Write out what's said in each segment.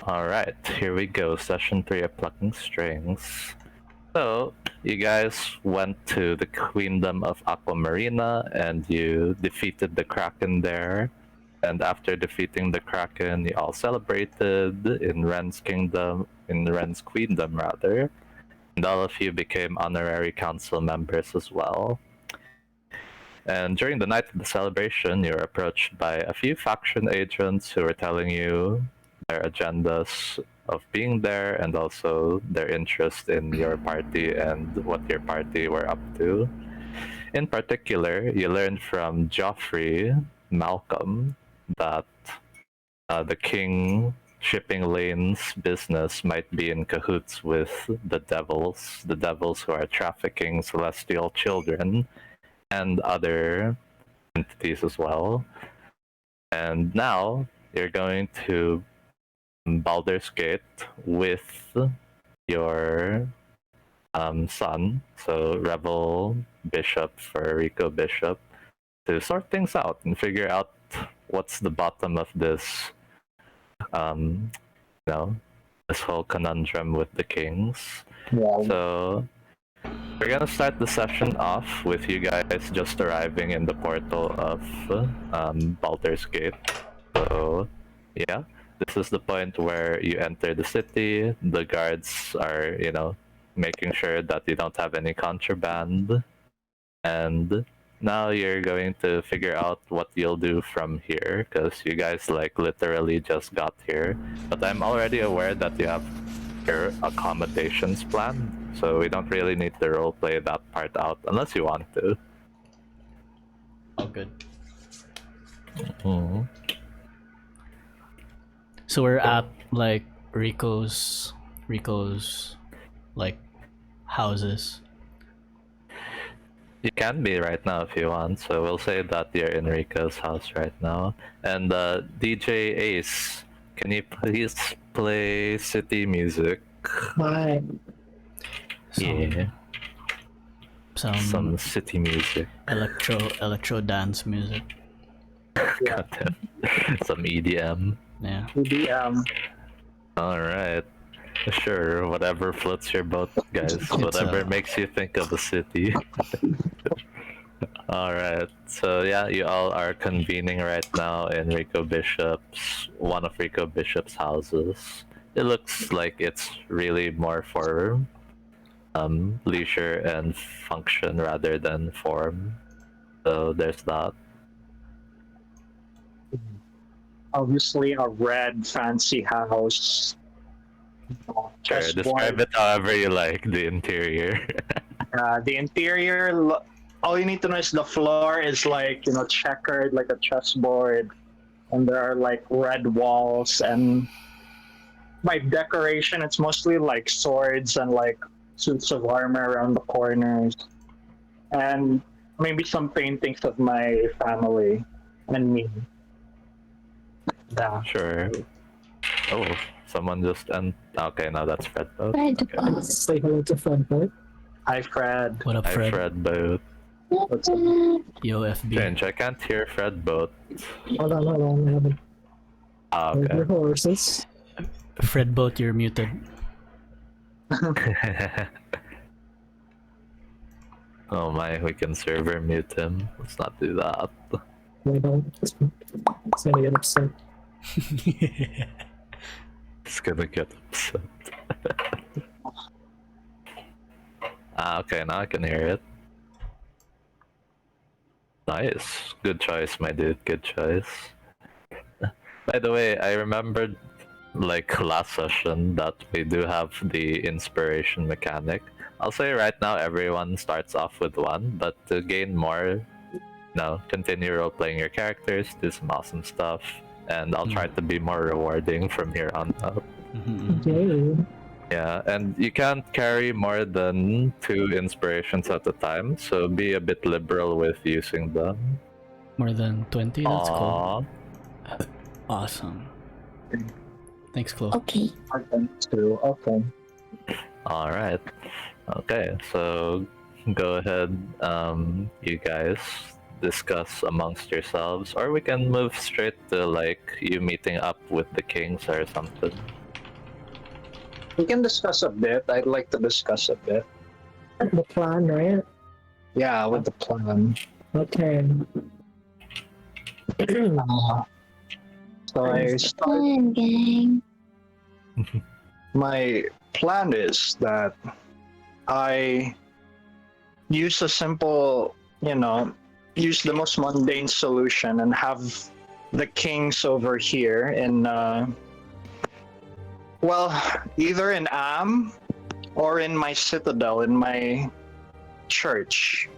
Alright, here we go. Session 3 of Plucking Strings. So, you guys went to the Queendom of Aquamarina and you defeated the Kraken there. And after defeating the Kraken, you all celebrated in Wren's Kingdom, in Wren's Queendom rather. And all of you became honorary council members as well. And during the night of the celebration, you were approached by a few faction agents who were telling you their agendas of being there and also their interest in your party and what your party were up to. In particular, you learned from Joffrey Malcolm that the King shipping lanes business might be in cahoots with the devils who are trafficking celestial children and other entities as well. And now you're going to Baldur's Gate with your son, so Rebel Bishop for Rico Bishop, to sort things out and figure out what's the bottom of this, this whole conundrum with the kings. Yeah. So we're gonna start the session off with you guys just arriving in the portal of Baldur's Gate. So yeah, this is the point where you enter the city. The guards are, making sure that you don't have any contraband. And now you're going to figure out what you'll do from here, because you guys literally just got here. But I'm already aware that you have your accommodations planned, so we don't really need to roleplay that part out unless you want to. Oh, good. Mm-hmm. So we're at Rico's houses. You can be right now if you want, so we'll say that you're in Rico's house right now. And DJ Ace, can you please play city music? Hi. Some city music. Electro dance music. Goddamn. Some EDM. Yeah. EDM. Alright. Sure, whatever floats your boat, guys. Whatever makes you think of the city. Alright, so yeah, you all are convening right now in one of Rico Bishop's houses. It looks like it's really more for leisure and function rather than form. So there's that. Obviously a red fancy house. Sure, describe it however you like, the interior. The interior, all you need to know is the floor is checkered like a chessboard, and there are red walls, and by decoration it's mostly swords and suits of armor around the corners, and maybe some paintings of my family and me. Yeah. Sure. Oh, someone just okay, now that's Fred Boat. Okay. Say hello to Fred Boat. Hi, Fred. What up, Hi, Fred? Fred Boat. What's up? Yo, FB. Strange, I can't hear Fred Boat. Hold on, I haven't. Okay. Your horses. Fred Boat, you're muted. Oh my, we can server mute him. Let's not do that. I don't. It's gonna get upset. It's gonna get upset. Okay, now I can hear it. Nice. Good choice, my dude. Good choice. By the way, I remembered last session that we do have the inspiration mechanic. I'll say right now everyone starts off with one, but to gain more, continue role-playing your characters, do some awesome stuff, and I'll try to be more rewarding from here on out. Yay. Yeah, and you can't carry more than 2 inspirations at a time, so be a bit liberal with using them. More than 20? That's cool. Aw. Awesome. Thanks, Chloe. Okay. Okay. Alright. Okay, so go ahead, you guys discuss amongst yourselves, or we can move straight to you meeting up with the kings or something. We can discuss a bit. I'd like to discuss a bit. The plan, right? Yeah, with the plan. Okay. So I start. Fun, gang. My plan is that I use a simple, use the most mundane solution and have the kings over here in, either in Am or in my citadel, in my church.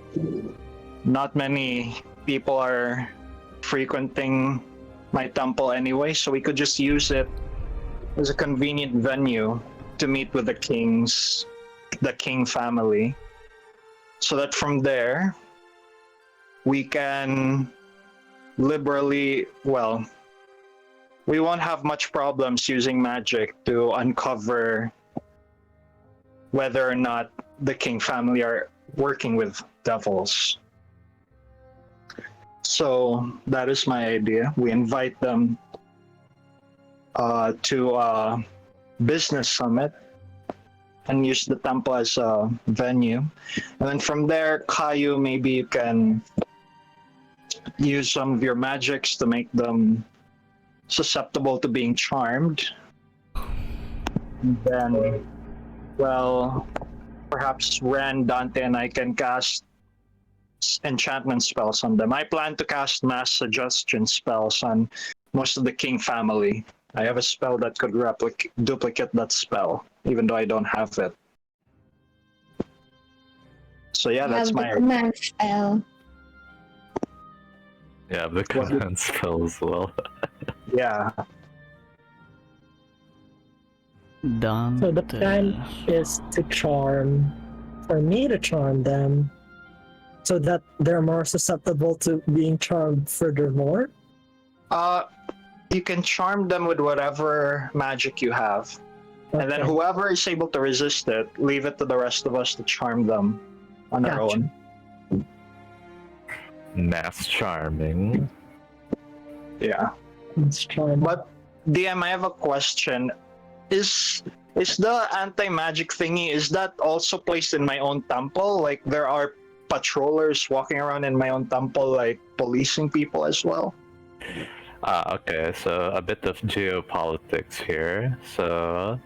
Not many people are frequenting my temple anyway, so we could just use it as a convenient venue to meet with the kings, the king family, so that from there we can liberally, we won't have much problems using magic to uncover whether or not the king family are working with devils. So that is my idea. We invite them to a business summit and use the temple as a venue. And then from there, Kayou, maybe you can use some of your magics to make them susceptible to being charmed. And then, perhaps Wren, Dante, and I can cast enchantment spells on them. I plan to cast mass suggestion spells on most of the king family. I have a spell that could duplicate that spell, even though I don't have it. So yeah, that's Have my the command spell. Yeah, the command spell as well. yeah. Dante. So the plan is to for me to charm them, so that they're more susceptible to being charmed furthermore. You can charm them with whatever magic you have. And then Okay. whoever is able to resist it, leave it to the rest of us to charm them on our Gotcha. own. Mass charming. Yeah. Let's charm. But DM, I have a question. Is the anti-magic thingy, is that also placed in my own temple? Like there are patrollers walking around in my own temple, like policing people as well? Okay, so a bit of geopolitics here. So,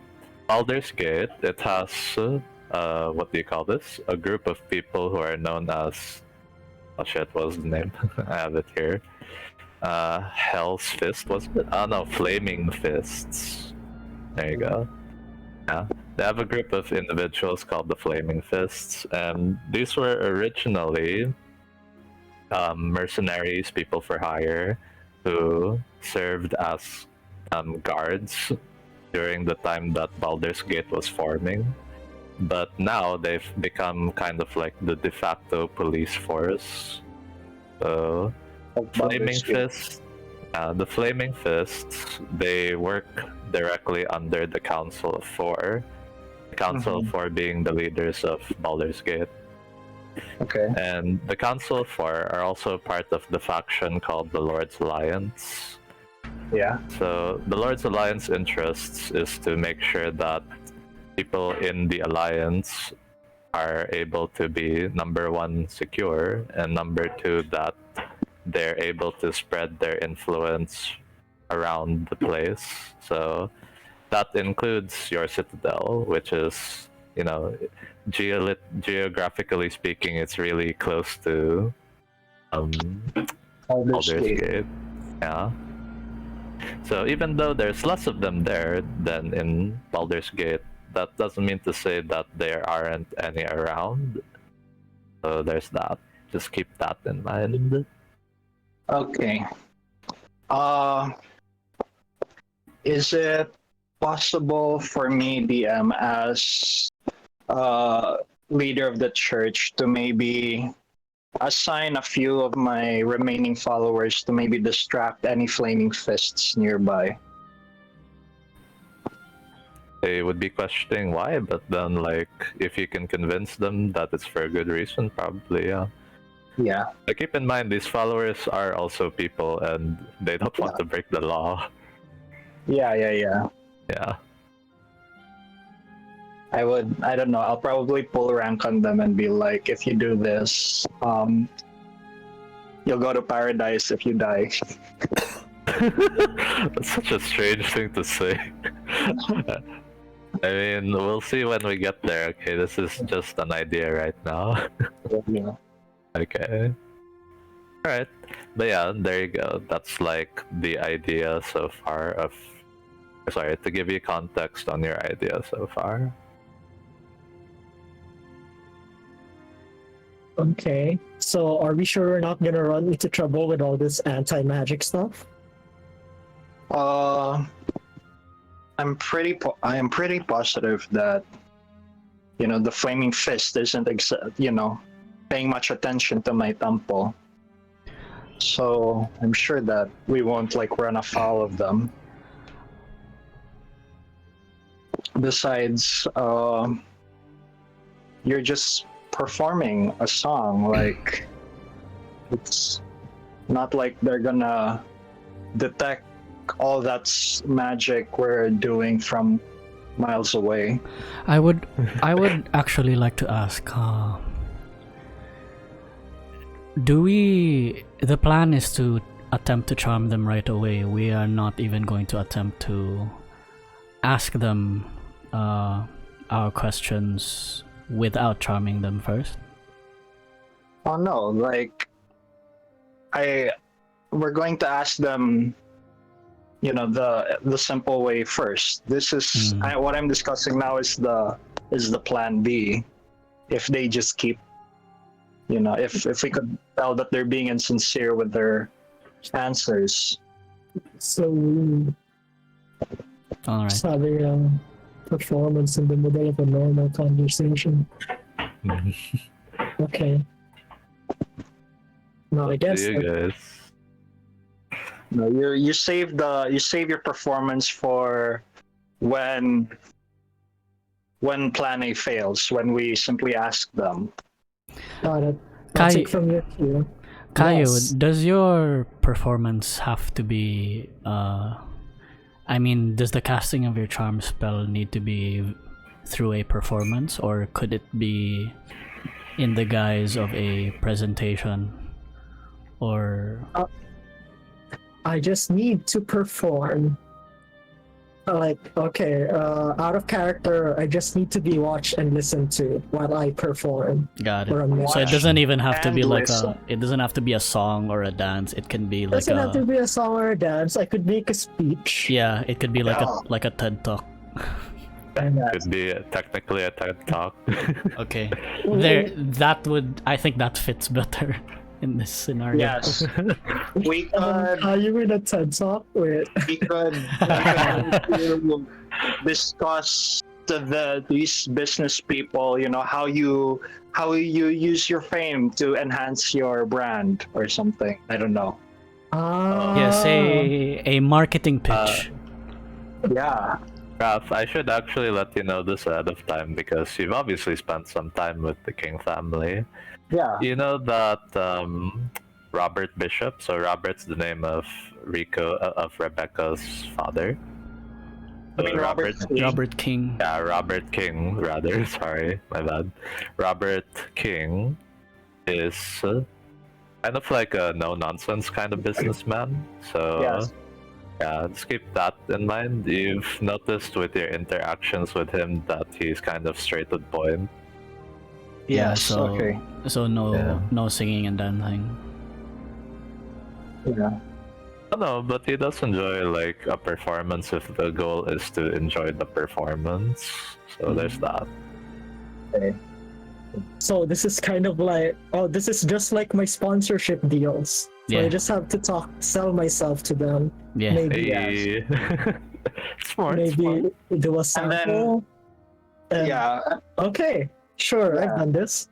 Baldur's Gate, it has, what do you call this? A group of people who are known as, oh shit, what was the name? I have it here. Hell's Fist, was it? Oh no, Flaming Fists. There you go. Yeah, they have a group of individuals called the Flaming Fists, and these were originally mercenaries, people for hire, who served as guards during the time that Baldur's Gate was forming. But now they've become kind of like the de facto police force. So, Flaming Fists, the Flaming Fists, they work directly under the Council of Four. The Council of Four being the leaders of Baldur's Gate. Okay. And the Council of Four are also part of the faction called the Lord's Alliance. Yeah. So the Lord's Alliance interests is to make sure that people in the Alliance are able to be, number one, secure, and number two, that they're able to spread their influence around the place. So that includes your citadel, which is, geographically speaking, it's really close to Baldur's Gate. Yeah. So even though there's less of them there than in Baldur's Gate, that doesn't mean to say that there aren't any around. So there's that. Just keep that in mind. Okay. Is it possible for me, DM, as leader of the church, to maybe assign a few of my remaining followers to maybe distract any Flaming Fists nearby? They would be questioning why, but then, if you can convince them that it's for a good reason, probably, yeah. Yeah. But keep in mind, these followers are also people, and they don't want to break the law. Yeah. Yeah. I don't know, I'll probably pull rank on them and be like, if you do this, you'll go to paradise if you die. That's such a strange thing to say. I mean, we'll see when we get there. Okay, this is just an idea right now. Yeah. Okay. Alright. But yeah, there you go. That's like the idea so far of. Sorry, to give you context on your idea so far. Okay. So are we sure we're not gonna run into trouble with all this anti-magic stuff? I am pretty positive that the flaming fist isn't paying much attention to my temple. So I'm sure that we won't run afoul of them. Besides, you're just performing a song. It's not like they're gonna detect all that's magic we're doing from miles away. I would actually like to ask, the plan is to attempt to charm them right away. We are not even going to attempt to ask them our questions without charming them first. Oh no, we're going to ask them the simple way first. This is what I'm discussing now is the plan B. If they just keep if we could tell that they're being insincere with their answers. So All right. just having a performance in the middle of a normal conversation. Okay. No, I guess See you guys. No, you save your performance for when plan A fails, when we simply ask them. got it. I'll Kai- take from your cue. Kayou, Yes. does your performance have to be does the casting of your charm spell need to be through a performance, or could it be in the guise of a presentation? Or I just need to perform. Out of character, I just need to be watched and listened to while I perform. got Or it. a So it Watch doesn't even have to and be like listen. it doesn't have to be a song or a dance. It can be like Doesn't have to be a song or a dance. I could make a speech. yeah, it could be like Yeah. a TED talk. Could be technically a TED talk. Okay. There I think that fits better in this scenario. Yes, we could. Are you in a TED Talk? Wait. We could discuss these business people. How you use your fame to enhance your brand or something. I don't know. Yes, a marketing pitch. Yeah. Raffe, I should actually let you know this ahead of time because you've obviously spent some time with the King family. Yeah. You know that Robert Bishop? So Robert's the name of Rico, of Rebecca's father. I mean, Robert King. Robert King. Yeah, Robert King, rather. Sorry, my bad. Robert King is kind of like a no-nonsense kind of businessman. So Yes. yeah, just keep that in mind. You've noticed with your interactions with him that he's kind of straight to the point. Yeah, Yes. so Okay. so Yeah. no singing and dancing. Yeah. No, but he does enjoy like a performance if the goal is to enjoy the performance. So there's that. So this is kind of like, this is just like my sponsorship deals. So Yeah. I just have to sell myself to them. Yeah. Maybe, Hey. Smart, smart. maybe do a sample. And- Yeah. Okay, sure, Yeah. I've done this.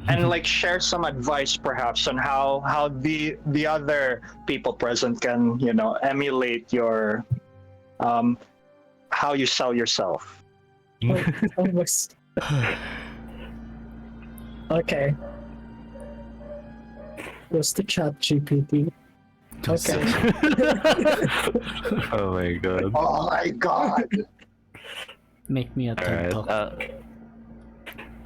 And share some advice perhaps on how the other people present can emulate your how you sell yourself. Almost. Okay. Goes to chat GPT. Okay. Oh my god. Oh my god. Make me a TED Alright.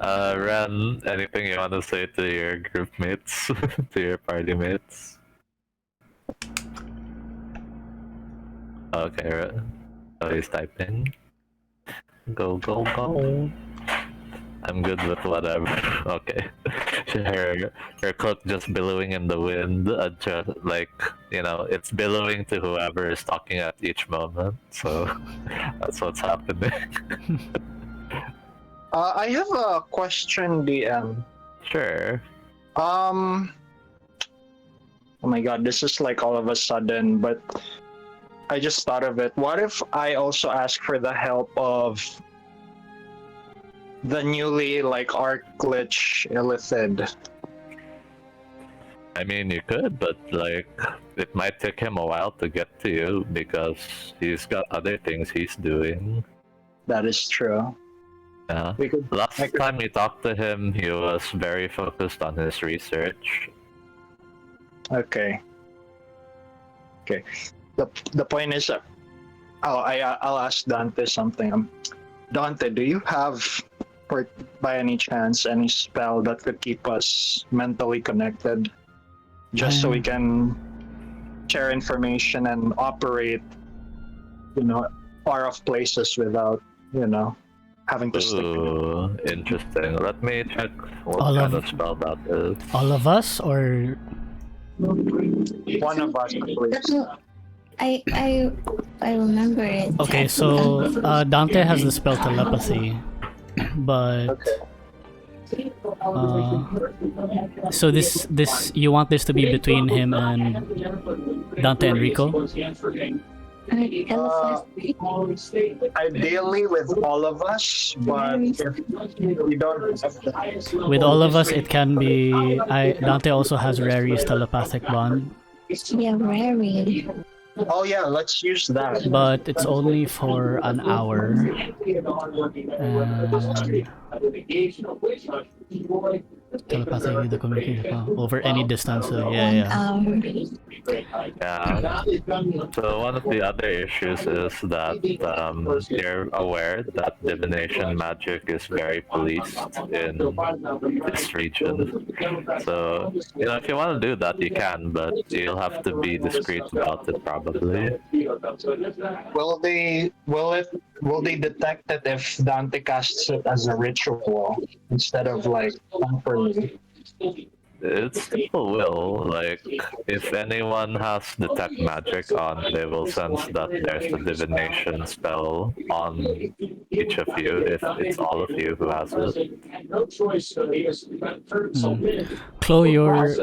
talk. Ren, anything you want to say to your group mates, to your party mates? Okay, Ren. So he's typing. Go, go, go. I'm good with whatever. Okay. Her cloak just billowing in the wind. Just like, it's billowing to whoever is talking at each moment. So that's what's happening. I have a question, DM. Sure. Oh my god, this is like all of a sudden, but I just thought of it. What if I also ask for the help of the newly arc glitch Illithid? I mean, you could, but it might take him a while to get to you because he's got other things he's doing. That is true. Yeah. We could. Last time you talked to him, he was very focused on his research. Okay. The point is, I'll ask Dante something. Dante, do you have, by any chance, any spell that could keep us mentally connected, just so we can share information and operate, far off places without, having to stick together? Ooh, interesting. Let me check what All kind of- of spell that is. All of us, or One of us, please. I remember it. okay? So Dante has the spell telepathy, but so this you want this to be between him and Dante and Rico? Ideally with all of us, but if we don't have the... With all of us, it can be. Dante also has Rary's telepathic bond, Yeah, very. Oh yeah, let's use that. but it's only for an hour. Telepathy the communicate over any distance. So yeah. Yeah. So one of the other issues is that you're aware that divination magic is very policed in this region. So if you want to do that, you can, but you'll have to be discreet about it probably. Will they detect it if Dante casts it as a ritual instead of temporarily? It still will. If anyone has detect magic on, they will sense that there's a divination spell on each of you, if it's all of you who has it. Chloe,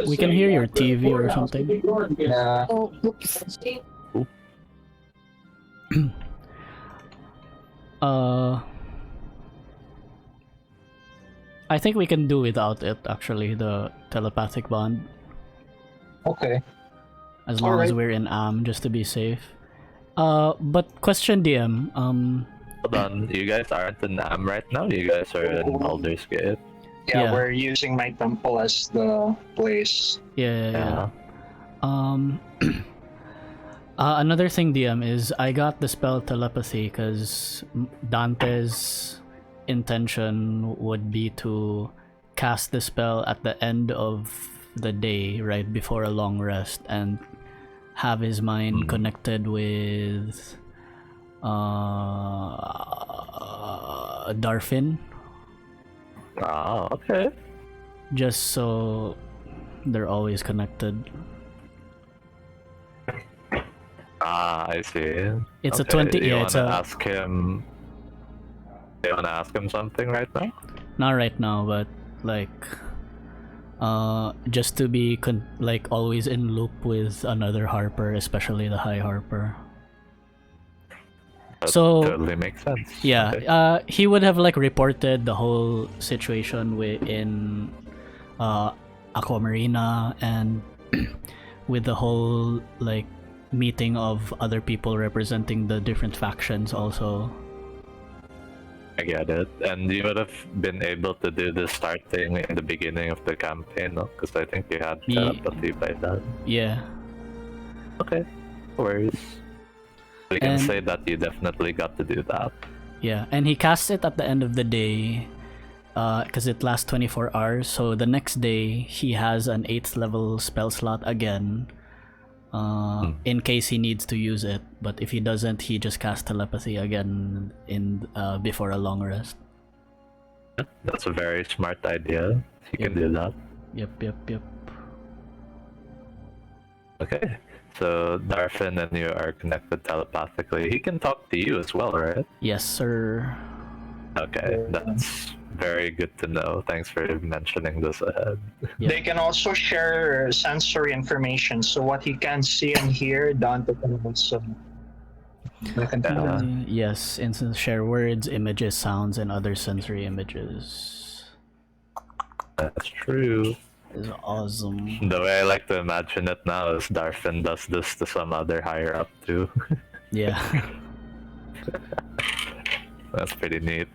we can hear your TV or something. Yeah. Oh, oops. I think we can do without it, actually, the telepathic bond, Okay. as long as Alright. we're in just to be safe. But question, DM. Hold on, you guys aren't in Am right now? You guys are in Baldur's Gate? Yeah, Yeah. we're using my temple as the place. Yeah. Another thing, DM, is I got the spell telepathy because Dante's intention would be to cast the spell at the end of the day, right before a long rest, and have his mind connected with Darfin, Ah, okay. just so they're always connected. Ah, I see. It's Okay, a 20. You Yeah, wanna it's a ask him? You wanna ask him something right now? not right now, but just to be always in loop with another Harper, especially the High Harper. That So- totally makes sense. Yeah, Okay. he would have reported the whole situation in Aquamarina, and with the whole meeting of other people representing the different factions also. I get it. And you would have been able to do the start thing in the beginning of the campaign, no? Because I think you had Ye- telepathy by then. Yeah. Okay, no worries. We can And- say that you definitely got to do that. Yeah, and he casts it at the end of the day, because it lasts 24 hours. So the next day he has an 8th level spell slot again, in case he needs to use it. But if he doesn't, he just casts telepathy again in before a long rest. That's a very smart idea. You can do that. Yep. Okay. So Darfin and you are connected telepathically. He can talk to you as well, right? Yes, sir. Okay, that's very good to know. Thanks for mentioning this ahead. Yeah. They can also share sensory information. So what he can see and hear, Dante can also. Yes, instant share words, images, sounds, and other sensory images. That's true. It's awesome. The way I like to imagine it now is Darfin does this to some other higher up too. Yeah. That's pretty neat.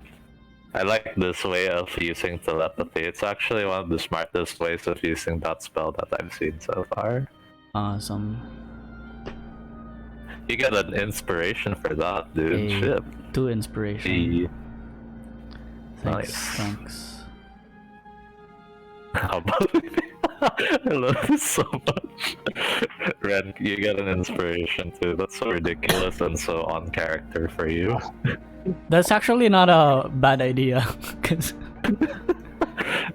I like this way of using telepathy. It's actually one of the smartest ways of using that spell that I've seen so far. Awesome. You get an inspiration for that, dude. Shit. 2 inspiration. Hey. Thanks, Nice. thanks. How about I love this so much. Ren, you get an inspiration too. That's so ridiculous and so on character for you. That's actually not a bad idea. 'Cause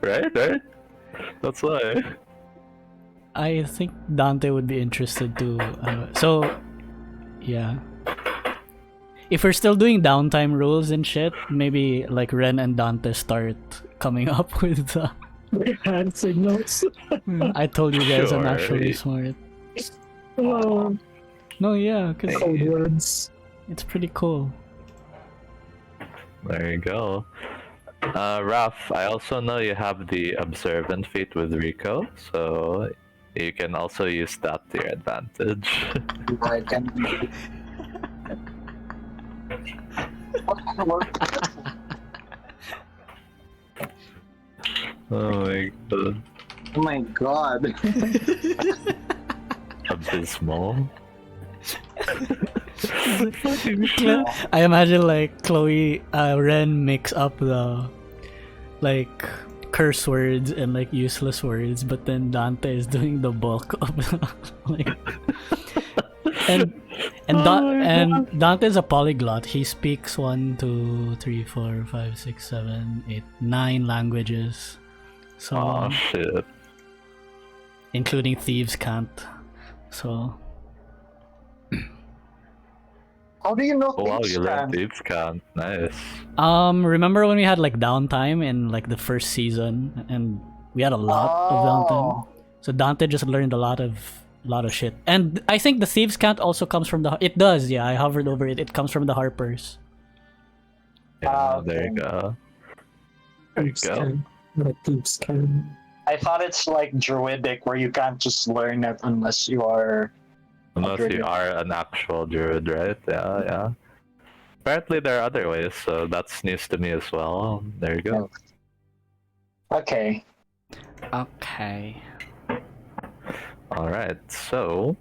Right? That's why. I think Dante would be interested too. So, yeah. If we're still doing downtime rules and shit, maybe like Ren and Dante start coming up with Hand signals. I told you guys I'm Sure. actually smart. Oh, No, yeah, because code words. it's pretty cool. There you go. Raffe, I also know you have the observant feat with Rico, so you can also use that to your advantage. I can. Oh my god. Oh my god. Abysmal. I imagine like Chloe, Ren mix up the like curse words and like useless words, but then Dante is doing the bulk of the, like and Dante's a polyglot. He speaks 1, 2, 3, 4, 5, 6, 7, 8, 9 languages. So Oh shit. including thieves can't. So How do you know Oh wow, things you learned can? thieves can't. Nice. remember when we had like downtime in like the first season and we had a lot of downtime? So Dante just learned a lot of shit. And I think the thieves can't also comes from the it does, yeah, I hovered over it. It comes from the Harpers. Yeah, there you go. There you go. Like thieves can. I thought it's like druidic where you can't just learn it unless you are. Unless you are an actual druid, right? Yeah. Apparently there are other ways, so that's news to me as well. There you go. Okay. Okay. Alright, so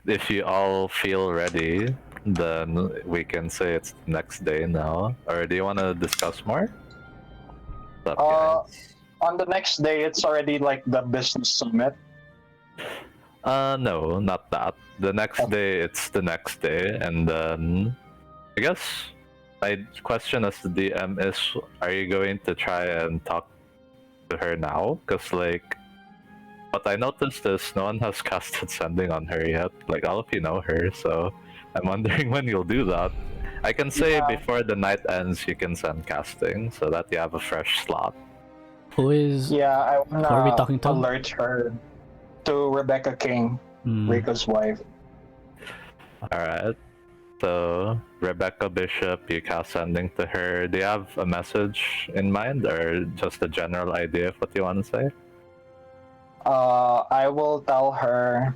if you all feel ready, then we can say it's the next day now. Or do you want to discuss more? What's up, guys? On the next day, it's already like the business summit. No, not that. The next day, it's the next day, and then I guess my question as the DM is: are you going to try and talk to her now? Because like, what I noticed is no one has casted sending on her yet. Like all of you know her, so I'm wondering when you'll do that. I can say before the night ends, you can send casting so that you have a fresh slot. Who is Yeah, I wanna Who are we talking to? alert her to Rebecca King, Rico's wife. Alright. So Rebecca Bishop, you cast sending to her. Do you have a message in mind or just a general idea of what you want to say? I will tell her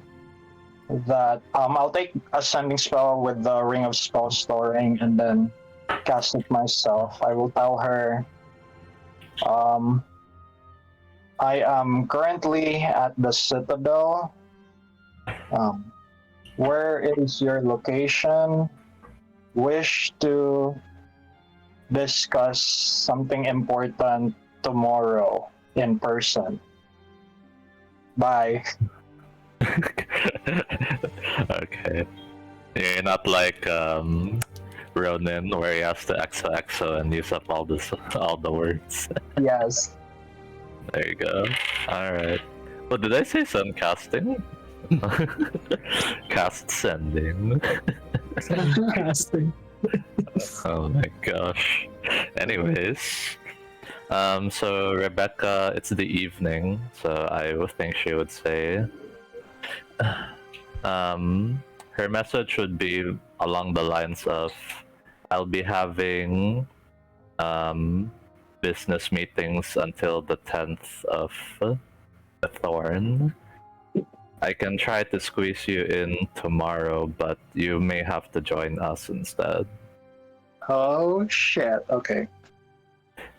that I'll take a sending spell with the Ring of Spell Storing and then cast it myself. I will tell her I am currently at the Citadel. Where is your location? wish to discuss something important tomorrow in person. Bye. Okay. You're not like Ronin where he has to exo and use up all the words. Yes. There you go. Alright. What did I say? Sun casting? Cast sending. Casting. Oh my gosh. Anyways. So Rebecca, it's the evening, so I would think she would say her message would be along the lines of, I'll be having business meetings until the 10th of the Thorn. I can try to squeeze you in tomorrow, but you may have to join us instead. Oh shit. Okay.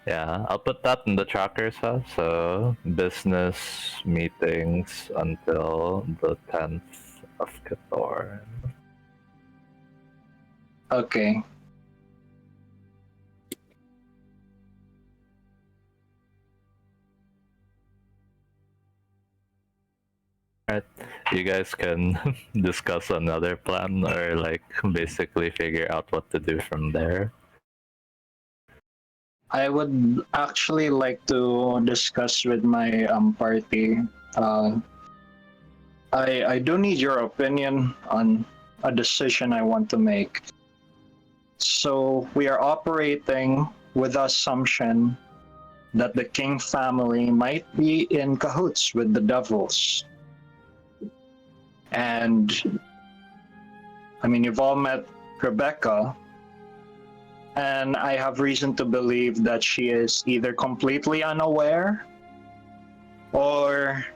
Yeah, I'll put that in the trackers, huh? So, business meetings until the 10th of Cathorn. Okay. Alright, you guys can discuss another plan or like basically figure out what to do from there. I would actually like to discuss with my party. I do need your opinion on a decision I want to make. So we are operating with the assumption that the King family might be in cahoots with the devils. And I mean, you've all met Rebecca, and I have reason to believe that she is either completely unaware or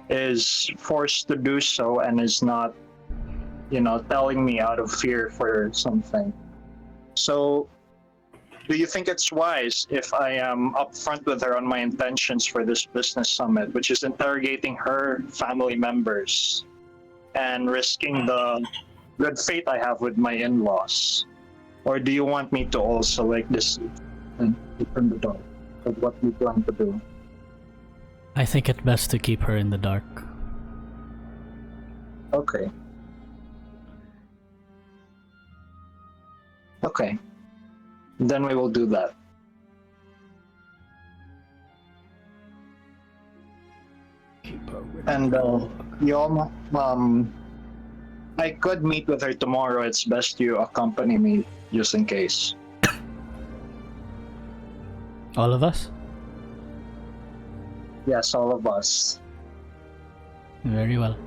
is forced to do so and is not, telling me out of fear for something. So, do you think it's wise if I am upfront with her on my intentions for this business summit, which is interrogating her family members and risking the good faith I have with my in-laws? Or do you want me to also deceive and keep her in the dark of what we plan to do? I think it best to keep her in the dark. Okay. Okay. Then we will do that. And y'all, I could meet with her tomorrow. It's best you accompany me just in case. All of us? Yes, all of us. Very well.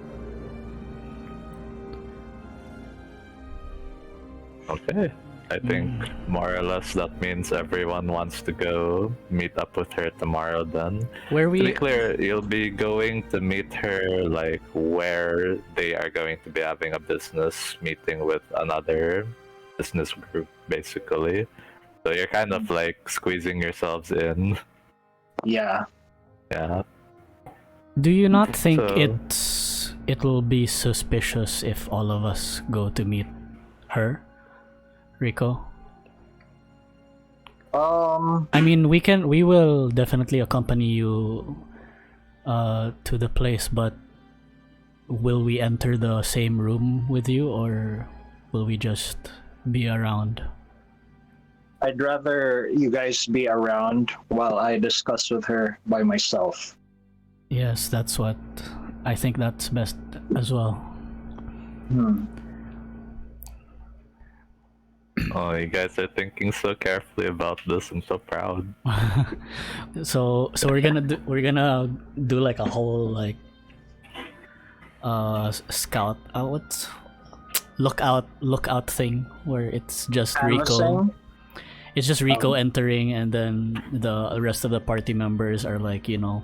Okay. I think more or less that means everyone wants to go meet up with her tomorrow then. Where To be we clear, you'll be going to meet her where they are going to be having a business meeting with another business group, basically. So you're kind of squeezing yourselves in. Yeah. Yeah. do you not think So- it'll be suspicious if all of us go to meet her, Rico? I mean, we will definitely accompany you to the place, but will we enter the same room with you, or will we just be around? I'd rather you guys be around while I discuss with her by myself. Yes, that's what I think. That's best as well. Oh, you guys are thinking so carefully about this. I'm so proud. So we're gonna do like a whole scout what's lookout thing where it's just Rico. Canvassing? It's just Rico entering, and then the rest of the party members are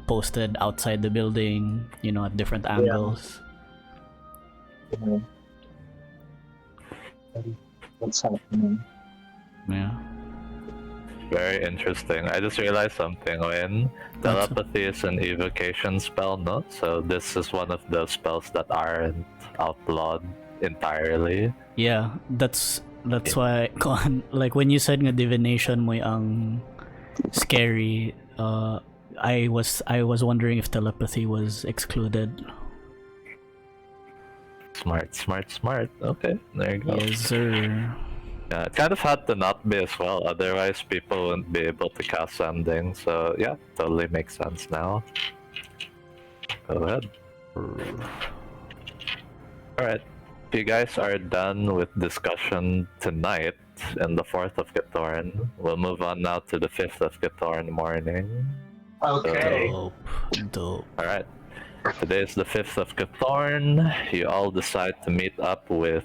posted outside the building, at different angles. What's happening? Yeah. Very interesting. I just realized something. When telepathy is an evocation spell, no? So this is one of the spells that aren't outlawed entirely. Yeah, that's That's why, like when you said nga divination mo ang scary, I was wondering if telepathy was excluded. Smart. Okay, there you go. Yes, sir. Yeah, it kind of had to not be as well, otherwise people wouldn't be able to cast sending, so yeah, totally makes sense now. Go ahead. Alright, if you guys are done with discussion tonight in the 4th of Githorn, we'll move on now to the 5th of Githorn morning. Okay. Dope. Alright, today is the 5th of Githorn. You all decide to meet up with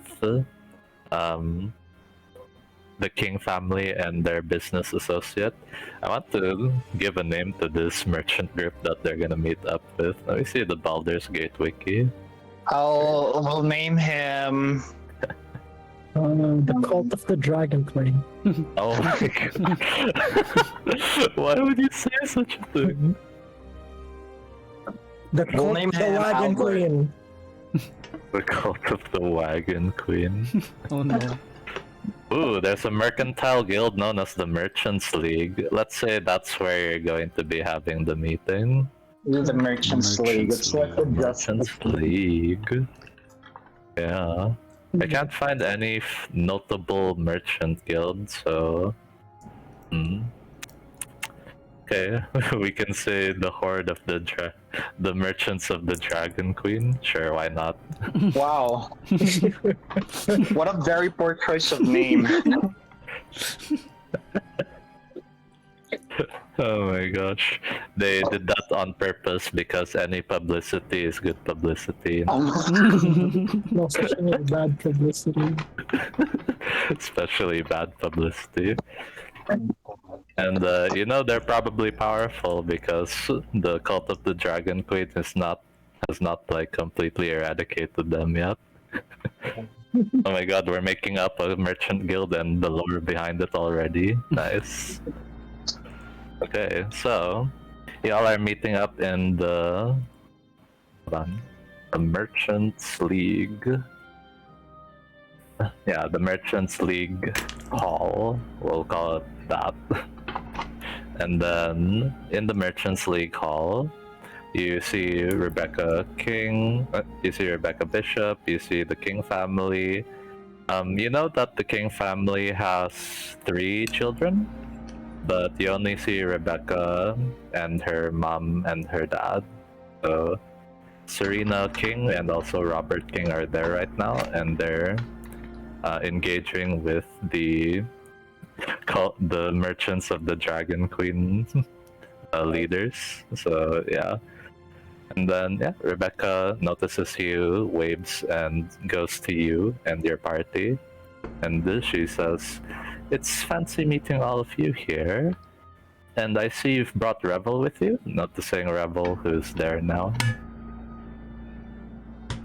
the King family and their business associate. I want to give a name to this merchant group that they're gonna meet up with. Let me see the Baldur's Gate wiki. We'll name him. The Cult of the Dragon Queen. Oh my god. Why would you say such a thing? The We'll Cult name of the him Wagon Albert. Queen. The Cult of the Wagon Queen. Oh no. Ooh, there's a mercantile guild known as the Merchants League. Let's say that's where you're going to be having the meeting. The Merchants League. Merchants It's like the Merchants League. Yeah. I can't find any notable merchant guilds, so... Okay, we can say the Horde of the Merchants of the Dragon Queen. Sure, why not? Wow. What a very poor choice of name. Oh my gosh. They did that on purpose because any publicity is good publicity. No such thing as bad publicity. Especially bad publicity. And you know they're probably powerful because the Cult of the Dragon Queen has not like completely eradicated them yet. Oh my god, we're making up a merchant guild and the lore behind it already. Nice. Okay, so y'all are meeting up in the Merchants League. Yeah, the Merchants League Hall. We'll call it that. And then in the Merchants League Hall, you see Rebecca King, you see Rebecca Bishop, you see the King family. You know that the King family has 3 children, but you only see Rebecca and her mom and her dad. So Serena King and also Robert King are there right now, and they're engaging with the Merchants of the Dragon Queen leaders. So yeah. And then yeah, Rebecca notices you, waves, and goes to you and your party. And she says, "It's fancy meeting all of you here. And I see you've brought Rebel with you." Noticing Rebel, who's there now.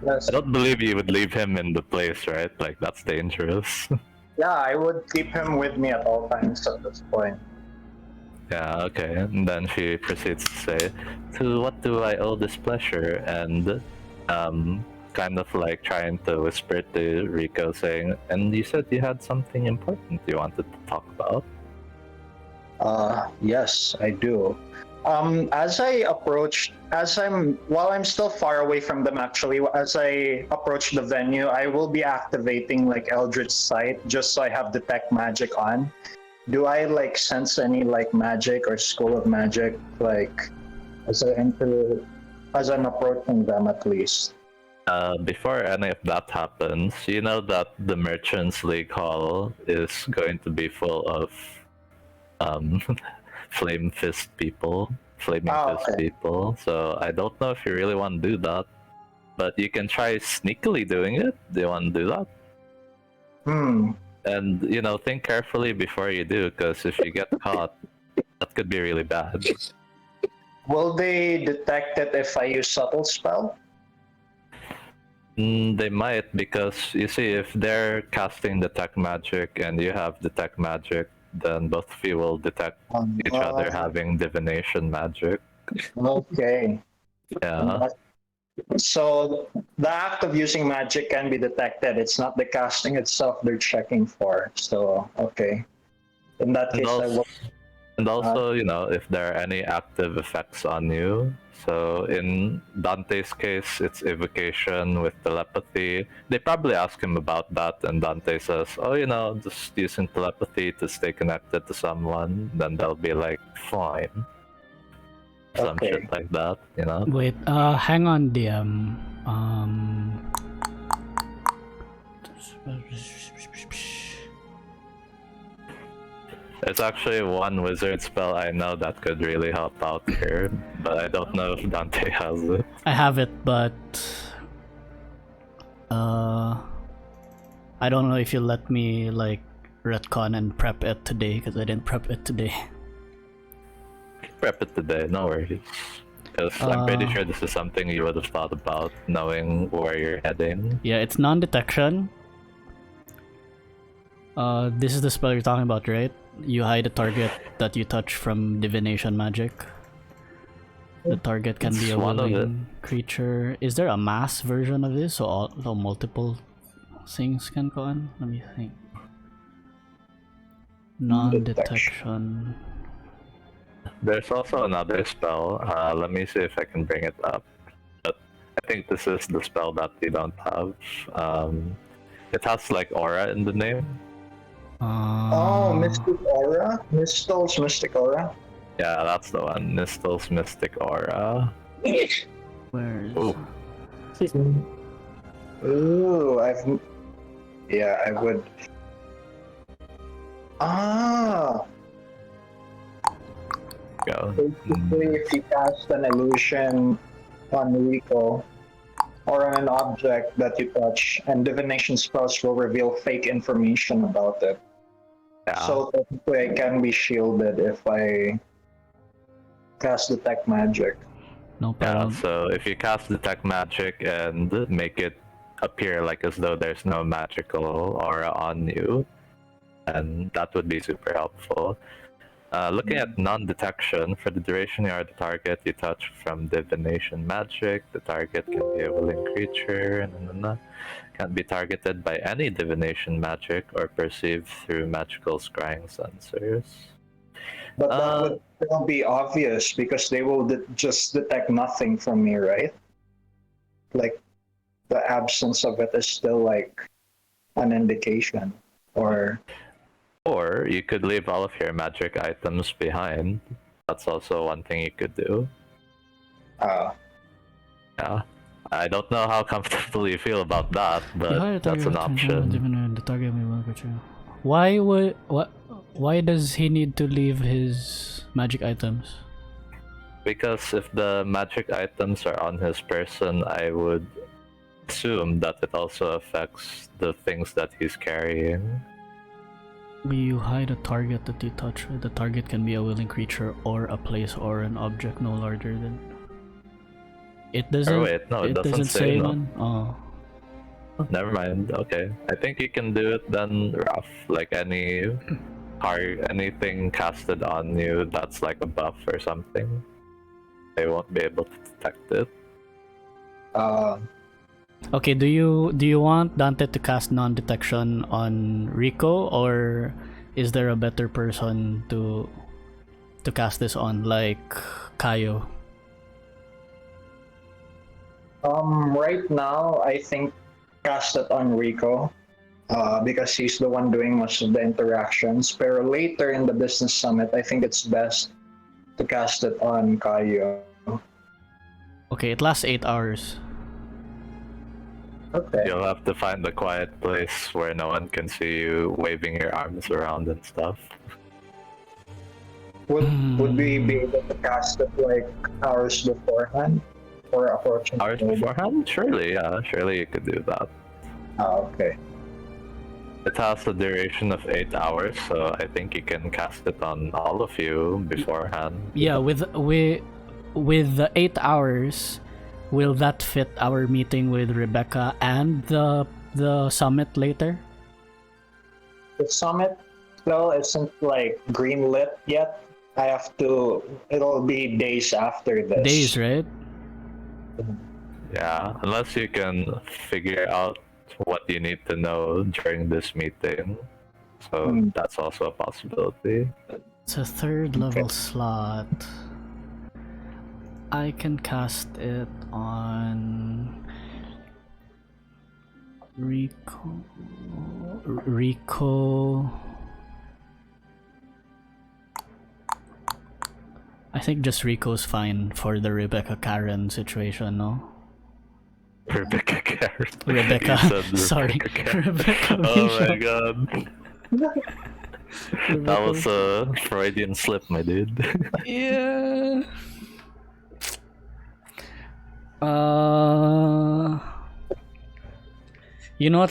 Yes. I don't believe you would leave him in the place, right? Like, that's dangerous. Yeah, I would keep him with me at all times at this point. Yeah, okay. And then she proceeds to say, "To what do I owe this pleasure?" And kind of like trying to whisper to Rico, saying, "And you said you had something important you wanted to talk about." Yes, I do. While I'm still far away from them actually, as I approach the venue, I will be activating like Eldritch Sight just so I have detect magic on. Do I like sense any like magic or school of magic like as I'm approaching them at least? Before any of that happens, you know that the Merchants League Hall is going to be full of flaming fist people. So I don't know if you really want to do that, but you can try sneakily doing it. Do you want to do that? And you know, think carefully before you do, because if you get caught, that could be really bad. Will they detect it if I use subtle spell? They might, because you see, if they're casting detect magic and you have detect magic, then both of you will detect each other having divination magic. Okay. Yeah. So the act of using magic can be detected. It's not the casting itself they're checking for. So okay. In that And case, I also, will. and also, if there are any active effects on you. So in Dante's case, it's evocation with telepathy. They probably ask him about that, and Dante says, "Oh, just using telepathy to stay connected to someone." Then they'll be like, "Fine." Some Okay. shit like that. Wait, hang on, DM. There's actually one wizard spell I know that could really help out here, but I don't know if Dante has it. I have it, but I don't know if you'll let me like retcon and prep it today because I didn't prep it today. Prep it today, no worries. Because I'm pretty sure this is something you would have thought about, knowing where you're heading. Yeah, it's non-detection. This is the spell you're talking about, right? You hide a target that you touch from divination magic. The target can be It's a one of willing creature. Is there a mass version of this, so multiple things can go on? Let me think. Non-detection. There's also another spell. Let me see if I can bring it up. But I think this is the spell that we don't have. It has like aura in the name. Oh, Mystic Aura? Mistal's Mystic Aura? Yeah, that's the one. Nistel's Mystic Aura. Where is? Ooh. Excuse me. Ooh, I would. Ah! Go. Basically, if you cast an illusion on Rico or on an object that you touch, and divination spells will reveal fake information about it. Yeah. So technically, I can be shielded if I cast detect magic. No Yeah, problem. so if you cast detect magic and make it appear like as though there's no magical aura on you, and that would be super helpful. Looking at non-detection, for the duration you are the target you touch from divination magic, the target can be a willing creature, can't be targeted by any divination magic or perceived through magical scrying sensors. But that would still be obvious because they will just detect nothing from me, right? Like, the absence of it is still like an indication. Or you could leave all of your magic items behind. That's also one thing you could do. Yeah. I don't know how comfortable you feel about that, but that's an option. The target may well creature. Why does he need to leave his magic items? Because if the magic items are on his person, I would assume that it also affects the things that he's carrying. You hide a target that you touch. The target can be a willing creature or a place or an object no larger than. It doesn't. Or wait, no, it doesn't say no. man. Oh. Never mind. Okay, I think you can do it then, Raffe. Like anything casted on you that's like a buff or something, they won't be able to detect it. Okay, do you want Dante to cast non-detection on Rico, or is there a better person to cast this on, like Kayou? right now, I think cast it on Rico because he's the one doing most of the interactions. But later in the business summit, I think it's best to cast it on Kayou. Okay, it lasts 8 hours. Okay. You'll have to find a quiet place where no one can see you waving your arms around and stuff. Would we be able to cast it like hours beforehand? Or approaching Hours beforehand? Surely, yeah. Surely you could do that. Okay. It has a duration of 8 hours, so I think you can cast it on all of you beforehand. Yeah, with the 8 hours, will that fit our meeting with Rebecca and the summit later? The summit still isn't like green lit yet. It'll be days after this. Days, right? Yeah, unless you can figure out what you need to know during this meeting. So that's also a possibility. It's a third level slot. I can cast it on Rico. I think just Rico's fine for the Rebecca Karen situation, no? Rebecca Karen. Rebecca. You said Sorry. Karen. Rebecca. Oh my god. Rebecca. That was a Freudian slip, my dude. Yeah. You know what?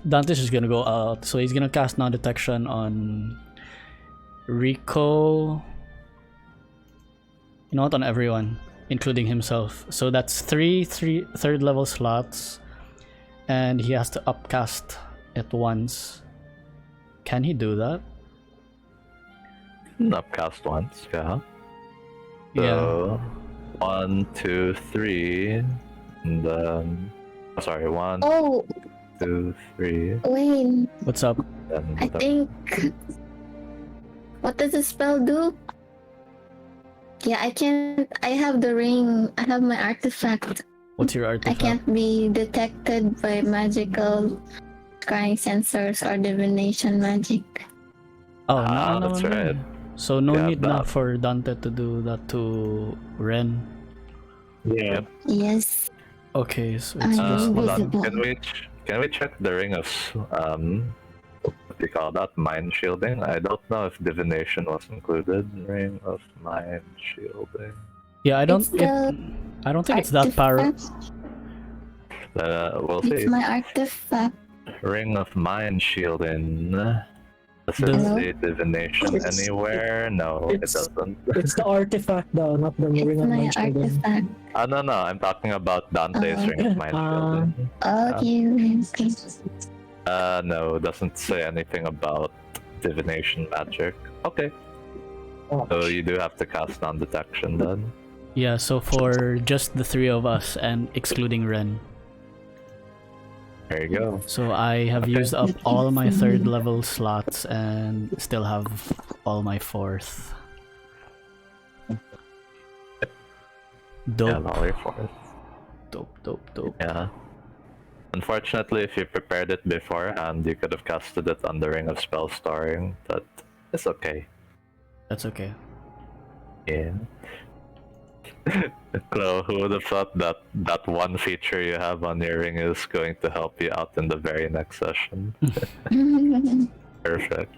Dante's just gonna go out, so he's gonna cast non-detection on Rico. You know what? On everyone, including himself. So that's three third level slots, and he has to upcast it once. Can he do that? Upcast once, yeah. So, 1, 2, 3, and then. Sorry, 1, Oh, 2, 3. Wayne, What's up? Then I think. What does the spell do? Yeah, I can't. I have the ring. I have my artifact. What's your I artifact? can't be detected by magical scrying sensors or divination magic. Oh, no, that's right. So no Yeah, need na that- for Dante to do that to Wren. Yeah. Yes, Okay, so I'm it's just hold on. invisible. Can we check the ring of what do you call that? Mind shielding? I don't know if divination was included. Ring of mind shielding. yeah. I don't. It's the I don't think it's that powerful. artifact. We'll It's see. my artifact. Ring of mind shielding. Does it Hello? say divination It's- anywhere? No, it it's- doesn't. It's the artifact though, not the It's ring of my mind shielding. artifact. No, I'm talking about Dante's ring of mind shielding. Okay. No, doesn't say anything about divination magic. Okay, Oh, so you do have to cast non-detection then. Yeah. So for just the three of us and excluding Wren. There you go. So I have used up all my third level slots and still have all my fourth. Yeah, Dope. Lolly Force. Dope. Yeah. Unfortunately, if you prepared it beforehand, you could have casted it on the Ring of Spell Storing, but it's okay. That's okay. Yeah. Chloe, who would have thought that that one feature you have on your ring is going to help you out in the very next session? Perfect.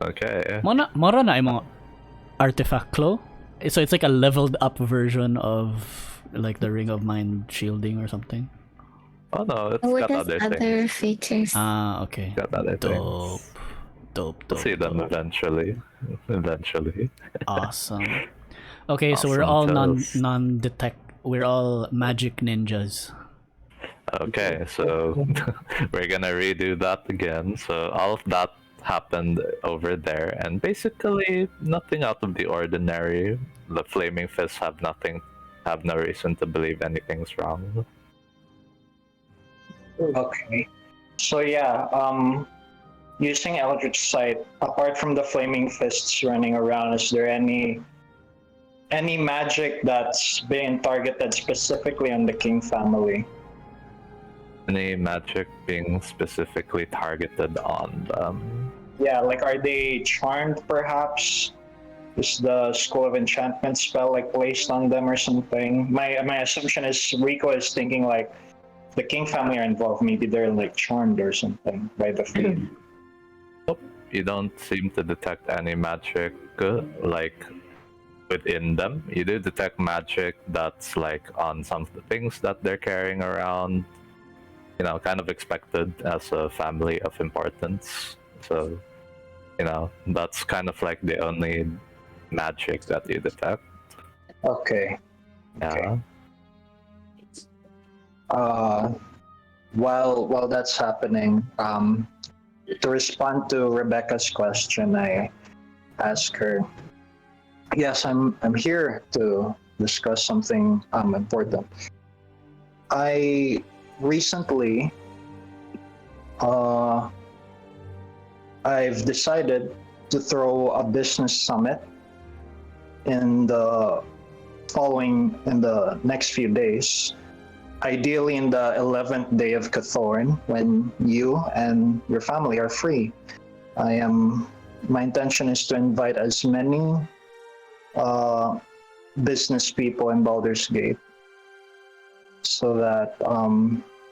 Okay. Mora na imong artifact claw. So it's like a leveled up version of like the Ring of Mind shielding or something. Oh no, it's Oh, it got has other things. other features. Ah, okay. Got other Dope. things. Dope. We'll see them dope. eventually. Eventually. Awesome. Okay, so we're Awesome all toes. non-detect. We're all magic ninjas. Okay, so we're gonna redo that again. So all of that happened over there, and basically nothing out of the ordinary. The flaming fists have no reason to believe anything's wrong. Okay. So yeah, using Eldritch Sight, apart from the flaming fists running around, is there any magic that's being targeted specifically on the King family? Any magic being specifically targeted on them? Yeah, like are they charmed perhaps? Is the School of Enchantment spell like placed on them or something? My assumption is Rico is thinking like the King family are involved. Maybe they're like charmed or something by the fate. You don't seem to detect any magic like within them. You do detect magic that's like on some of the things that they're carrying around. You know, kind of expected as a family of importance. So, you know, that's kind of like the only magic that you detect. Okay. Yeah. While that's happening, to respond to Rebecca's question, I ask her, yes, I'm here to discuss something important. I recently, I've decided to throw a business summit in the next few days. Ideally, in the 11th day of Cathorn, when you and your family are free. My intention is to invite as many business people in Baldur's Gate so that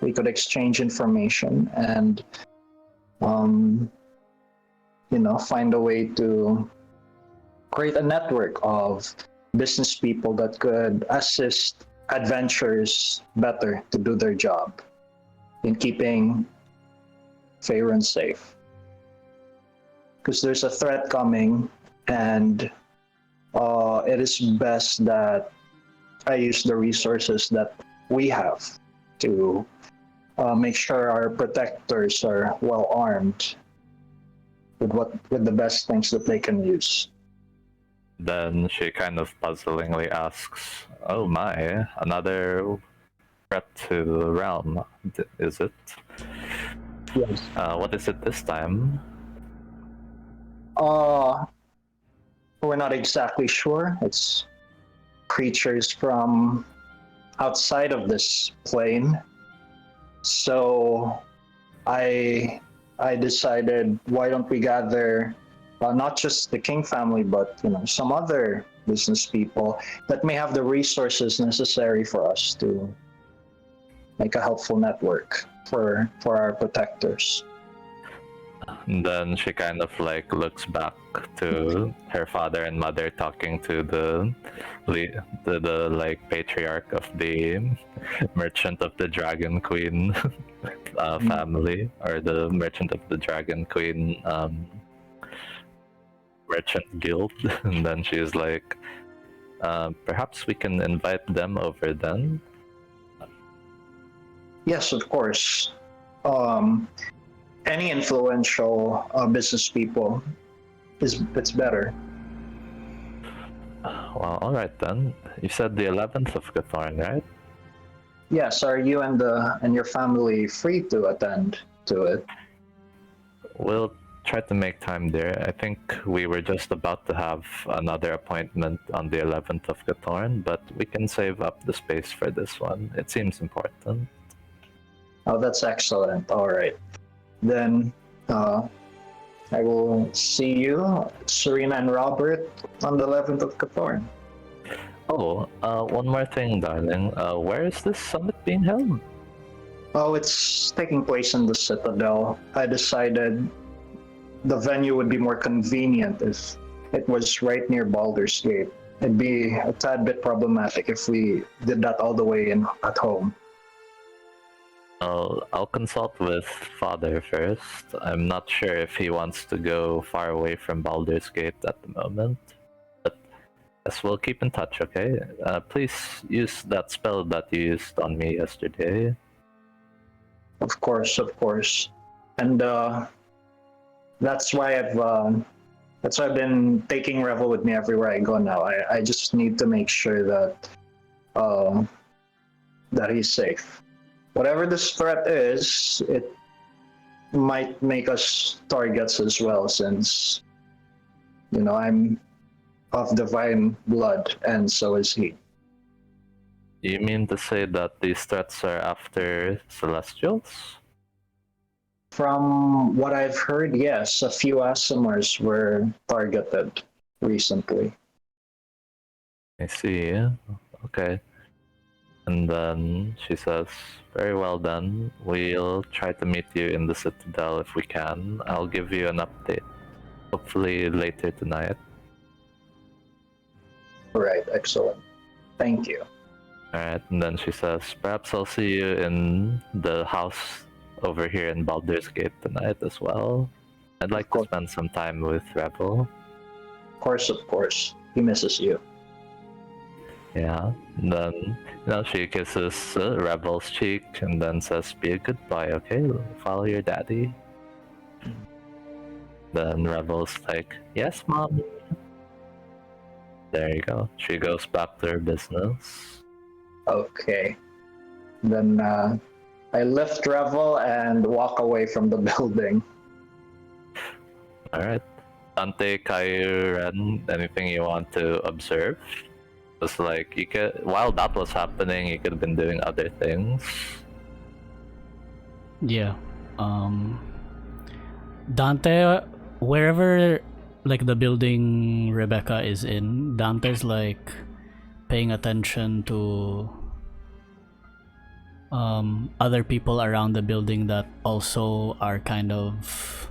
we could exchange information and find a way to create a network of business people that could assist adventurers better to do their job in keeping Faerun safe. Because there's a threat coming, and it is best that I use the resources that we have to make sure our protectors are well armed with the best things that they can use. Then she kind of puzzlingly asks, "Oh my, another threat to the realm, is it? Yes. What is it this time?" We're not exactly sure. It's creatures from outside of this plane. So I decided, why don't we gather not just the King family, but some other business people that may have the resources necessary for us to make a helpful network for our protectors. And then she kind of like looks back to her father and mother talking to the like patriarch of the Merchant of the Dragon Queen family, or the Merchant of the Dragon Queen merchant guild. And then she's like, perhaps we can invite them over then. Yes, of course. Any influential business people it's better. Well, all right then. You said the 11th of Cathorn, right? Yes, are you and your family free to attend to it? We'll try to make time there. I think we were just about to have another appointment on the 11th of Cathorn, but we can save up the space for this one. It seems important. Oh, that's excellent. All right. Then I will see you, Serena and Robert, on the 11th of Cathorn. Oh, one more thing, darling. Where is this summit being held? Oh, it's taking place in the Citadel. I decided the venue would be more convenient if it was right near Baldur's Gate. It'd be a tad bit problematic if we did that all the way at home. I'll consult with Father first. I'm not sure if he wants to go far away from Baldur's Gate at the moment. But yes, we'll keep in touch, okay? Please use that spell that you used on me yesterday. Of course. And that's why I've been taking Revel with me everywhere I go now. I just need to make sure that he's safe. Whatever this threat is, it might make us targets as well, since I'm of divine blood, and so is he. You mean to say that these threats are after Celestials? From what I've heard, yes, a few Asimars were targeted recently. I see. Okay. And then she says, "Very well then. We'll try to meet you in the Citadel if we can. I'll give you an update. Hopefully later tonight." Right, excellent. Thank you. Alright, and then she says, "Perhaps I'll see you in the house over here in Baldur's Gate tonight as well. I'd like to spend some time with Rebel." Of course. He misses you. Yeah, and then she kisses Rebel's cheek and then says, "Be a good boy, okay? Follow your daddy." Then Rebel's like, "Yes, mom." There you go. She goes back to her business. Okay. Then I lift Revel and walk away from the building. All right. Dante, Kayou, Wren, anything you want to observe? It's like you could, while that was happening, you could have been doing other things. Yeah. Dante, wherever like the building Rebecca is in, Dante's like paying attention to other people around the building that also are kind of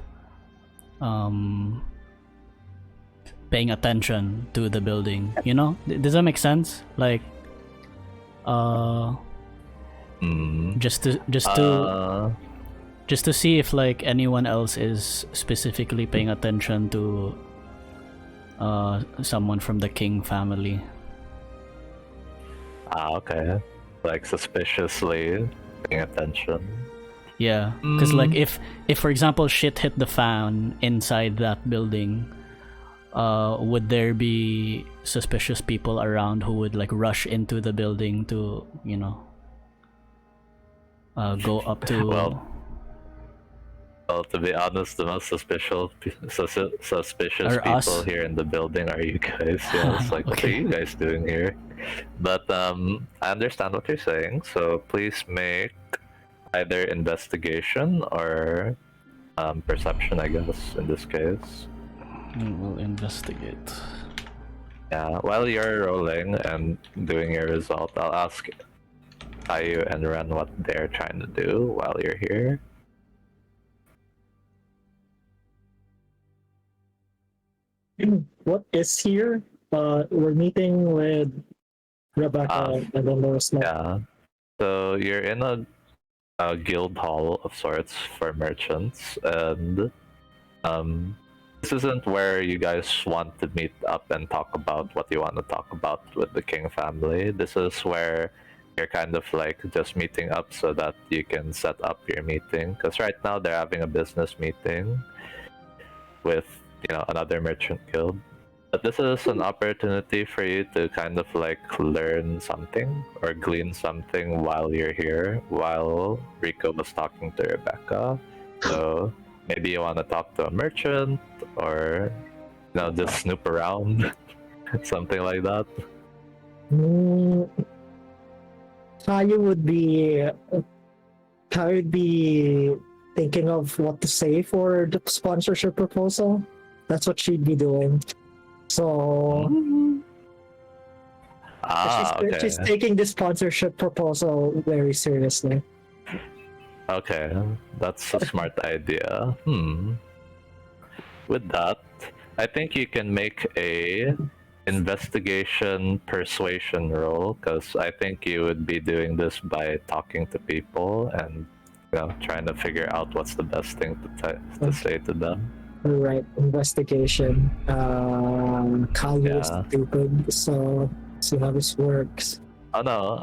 paying attention to the building, you know? Does that make sense? Like just to see if like anyone else is specifically paying attention to someone from the King family. Okay. Like suspiciously paying attention. Yeah, because like if for example shit hit the fan inside that building, would there be suspicious people around who would like rush into the building to, you know, go up to? Well, to be honest, the most suspicious Are people us? here in the building are you guys. Yeah, it's like, what are Okay. you guys doing here? But I understand what you're saying, so please make either investigation or perception, I guess, in this case. We'll investigate. Yeah, while you're rolling and doing your result, I'll ask Kayou and Wren what they're trying to do while you're here. What is here? We're meeting with Rebecca and then there's like Yeah. So you're in a guild hall of sorts for merchants, and this isn't where you guys want to meet up and talk about what you want to talk about with the King family. This is where you're kind of like just meeting up so that you can set up your meeting. Because right now they're having a business meeting with, you know, another merchant guild. But this is an opportunity for you to kind of like learn something or glean something while you're here, while Rico was talking to Rebecca. So maybe you want to talk to a merchant or, you know, just snoop around, something like that. Kayou would be thinking of what to say for the sponsorship proposal. That's what she'd be doing. So Okay. she's taking the sponsorship proposal very seriously. Okay, that's a smart idea. With that, I think you can make a investigation persuasion roll, because I think you would be doing this by talking to people and, you know, trying to figure out what's the best thing to say to them. Right, investigation. Kayou is stupid, so see how this works. Oh no,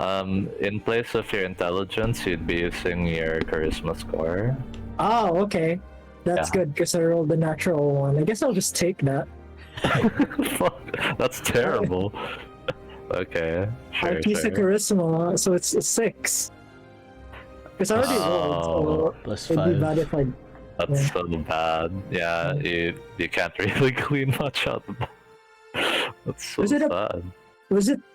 in place of your intelligence, you'd be using your charisma score. Oh, okay. That's good because I rolled the natural one. I guess I'll just take that. Fuck, that's terrible. Okay, I piece of charisma, so it's a 6. Because I already rolled, so Plus it'd be 5. bad if I. That's so bad. Yeah, you can't really clean much out of that. That's so sad.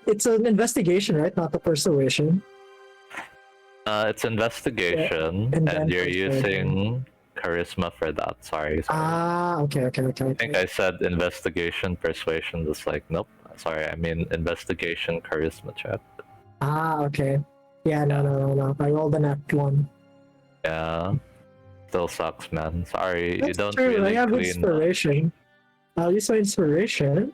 It's an investigation, right? Not a persuasion. It's investigation, and and you're persuasion. using charisma for that. Sorry. Ah, okay. I think I said investigation, persuasion. Just like, nope. Sorry, I mean investigation, charisma check. Ah, okay. Yeah, no. I rolled the nat 1. Yeah. Still sucks, man. Sorry, That's you don't true. really I have clean. inspiration. I'll use my inspiration.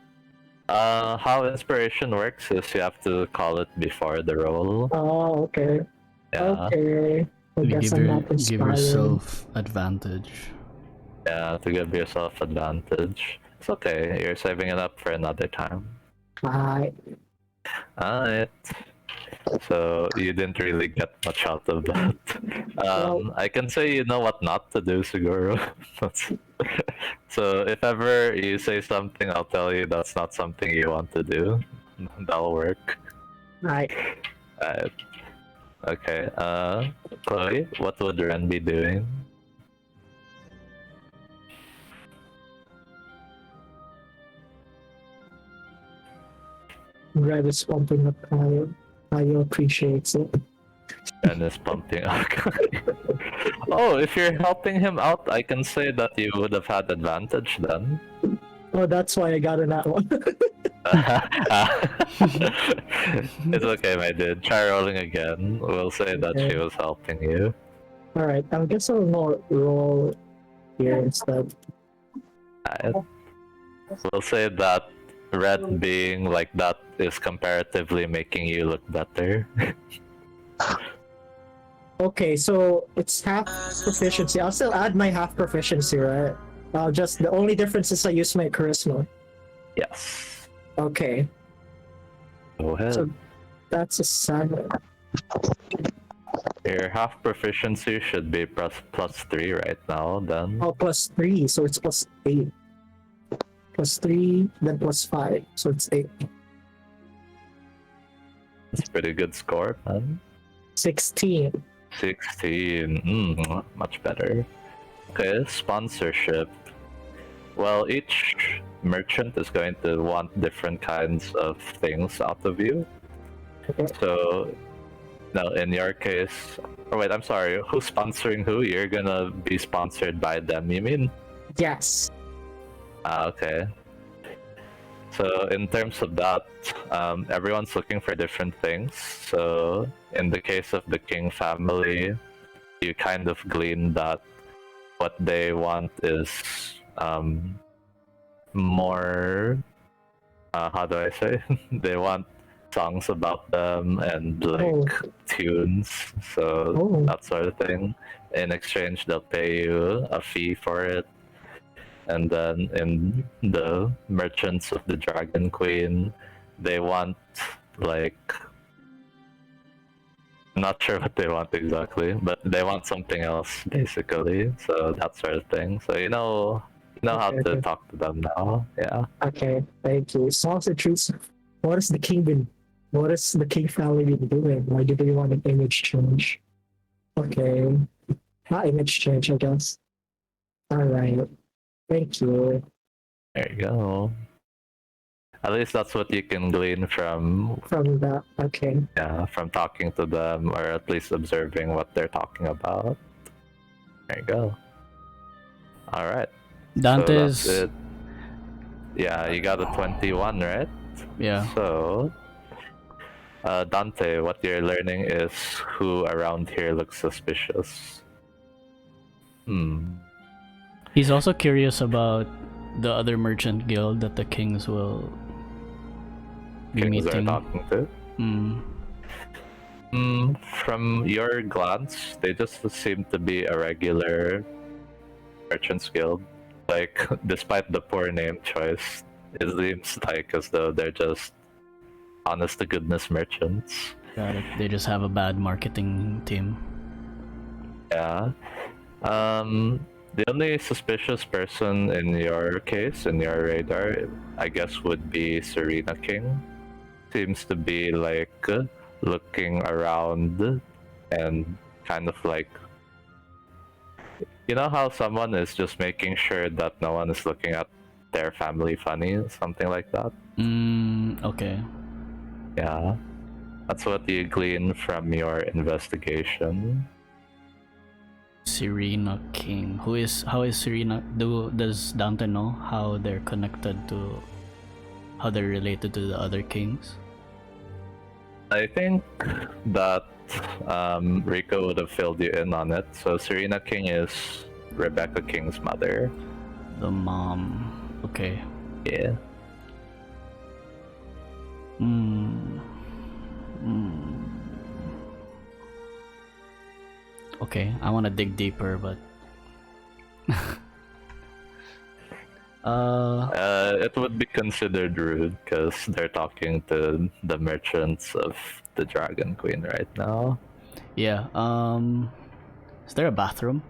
How inspiration works is you have to call it before the roll. Oh, okay. Yeah. Okay. I guess I'm not Give inspired. yourself advantage. Yeah, to give yourself advantage. It's okay. You're saving it up for another time. Alright. Alright. So you didn't really get much out of that. I can say you know what not to do, Siguro. So if ever you say something, I'll tell you that's not something you want to do. That'll work. Right. Okay. Chloe, what would Wren be doing? Red is pumping up Kayou. Kayou appreciates it. Wren is pumping up. Oh, if you're helping him out, I can say that you would have had advantage then. Oh, that's why I got in that one. It's okay, my dude. Try rolling again. We'll say that she Okay. was helping you. Alright, I guess I'll roll here instead. Alright. We'll say that red being like that is comparatively making you look better. Okay, so it's half proficiency. I'll still add my half proficiency, right? Just the only difference is I use my charisma. Yes. Okay, Go ahead. so that's a 7. Your half proficiency should be plus 3 right now, then. Oh, plus 3, so it's plus 8. Plus 3, then plus 5, so it's 8. It's a pretty good score, man. 16. 16. Much better. Okay, sponsorship. Well, each merchant is going to want different kinds of things out of you. Okay. So, no, in your case, or wait, I'm sorry, who's sponsoring who? You're gonna be sponsored by them, you mean? Yes. Okay. So, in terms of that, everyone's looking for different things. So, in the case of the King family, you kind of glean that what they want is more how do I say? They want songs about them and like tunes, so Oh. that sort of thing. In exchange, they'll pay you a fee for it. And then in the merchants of the Dragon Queen, they want like, I'm not sure what they want exactly, but they want something else basically. So that sort of thing. So you know how Okay, to okay. talk to them now. Yeah. Okay, thank you. Songs and truths. What has the king family been doing? Why do they want an image change? Okay. Not image change, I guess. Alright. Thank you. There you go. At least that's what you can glean from From that, okay. from talking to them, or at least observing what they're talking about. There you go. All right. Dante's. So that's it. Yeah, you got a 21, right? Yeah. So, Dante, what you're learning is who around here looks suspicious. He's also curious about the other merchant guild that the kings will be Kings are meeting. talking to. From your glance, they just seem to be a regular merchants guild. Like, despite the poor name choice, it seems like as though they're just honest to goodness merchants. Got it. They just have a bad marketing team. Yeah. The only suspicious person in your case, in your radar, I guess would be Serena King. Seems to be like looking around and kind of like, you know how someone is just making sure that no one is looking at their family funny, something like that? Okay. Yeah. That's what you glean from your investigation. Serena King. How is Serena? Does Dante know how they're connected to, how they're related to the other kings? I think that Rico would have filled you in on it. So Serena King is Rebecca King's mother. The mom. Okay. Yeah. Okay, I want to dig deeper, but It would be considered rude because they're talking to the merchants of the Dragon Queen right now. yeah. Is there a bathroom?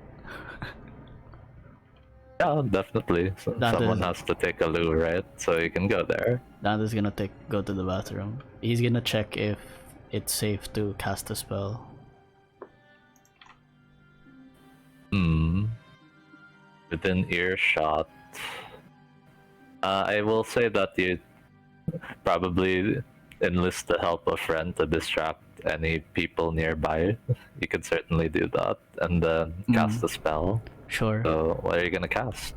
Yeah, definitely. So That someone is- has to take a loo, right? So you can go there. Dante's gonna go to the bathroom. He's gonna check if it's safe to cast a spell Within earshot. I will say that you probably enlist the help of Wren to distract any people nearby. You could certainly do that, and then cast a spell. Sure. So, what are you gonna cast?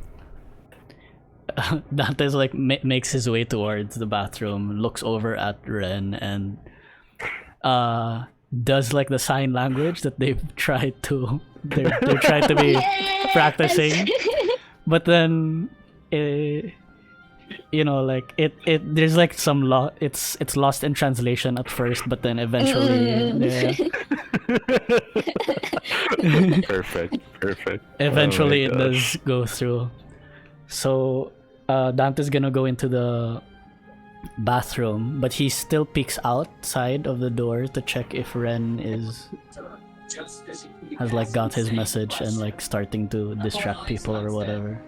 Dante's like makes his way towards the bathroom, looks over at Wren, and does like the sign language that they've tried to they're trying to be Yes! practicing, but then you know, like it there's like some it's lost in translation at first, but then eventually Perfect. eventually Oh it my does go through. So Dante's gonna go into the bathroom, but he still peeks outside of the door to check if Wren has like got his message and like starting to distract people or whatever.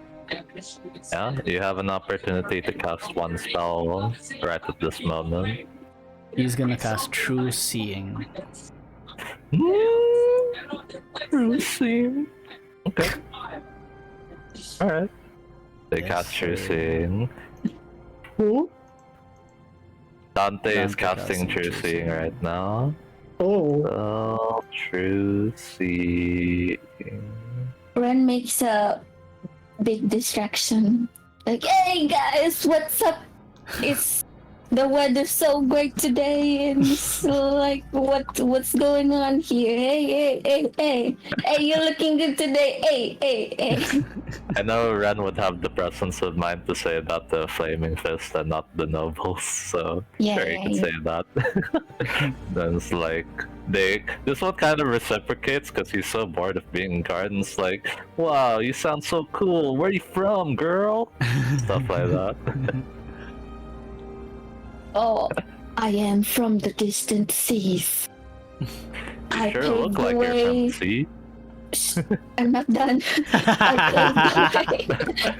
Yeah, you have an opportunity to cast one spell right at this moment. He's gonna cast True Seeing. True Seeing. Okay. Alright. They Yes, cast True sir. Seeing. Dante is Dante casting casting True True Seeing Seeing. right now. Oh, So, True Seeing. Ren makes a big distraction. Like, hey guys, what's up? It's the weather's so great today, and so like, what's going on here? Hey, you're looking good today. Hey. I know Ren would have the presence of mind to say that to Flaming Fist and not the nobles, so sure he could say that. Then it's like this one kind of reciprocates because he's so bored of being in gardens. Like, wow, you sound so cool. Where you from, girl? Stuff like that. Oh, I am from the distant seas. I Sure paved look the like you're way. from sea. Shh, I'm not done. I paved the way.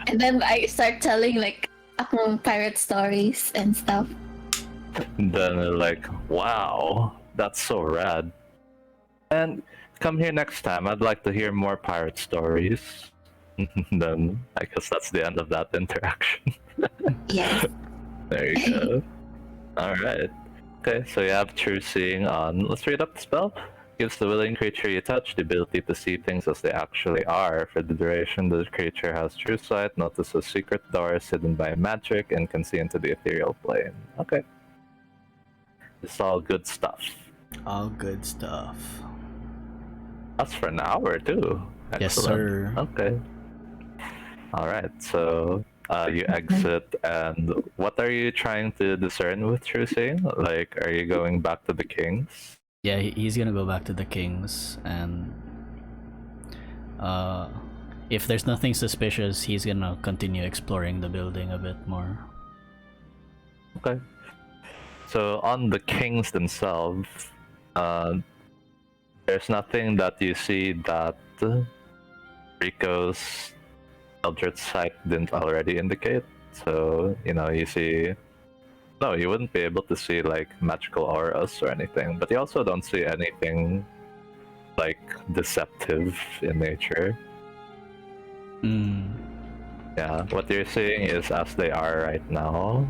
And then I start telling like pirate stories and stuff. Then they're like, wow, that's so rad. And come here next time. I'd like to hear more pirate stories. Then I guess that's the end of that interaction. Yes. There you go. Alright. Okay, so you have True Seeing on. Let's read up the spell. Gives the willing creature you touch the ability to see things as they actually are. For the duration, the creature has True Sight, notices secret doors hidden by magic, and can see into the ethereal plane. Okay. It's all good stuff. All good stuff. That's for an hour too. Yes, Excellent. sir. Okay. Alright, so you exit, and what are you trying to discern with True Seeing? Like, are you going back to the kings? Yeah, he's gonna go back to the kings, and if there's nothing suspicious, he's gonna continue exploring the building a bit more. Okay. So on the kings themselves, there's nothing that you see that Rico's Eldritch Sight didn't already indicate. So, you see... No, you wouldn't be able to see, like, magical auras or anything. But you also don't see anything, like, deceptive in nature. Yeah, what you're seeing is as they are right now.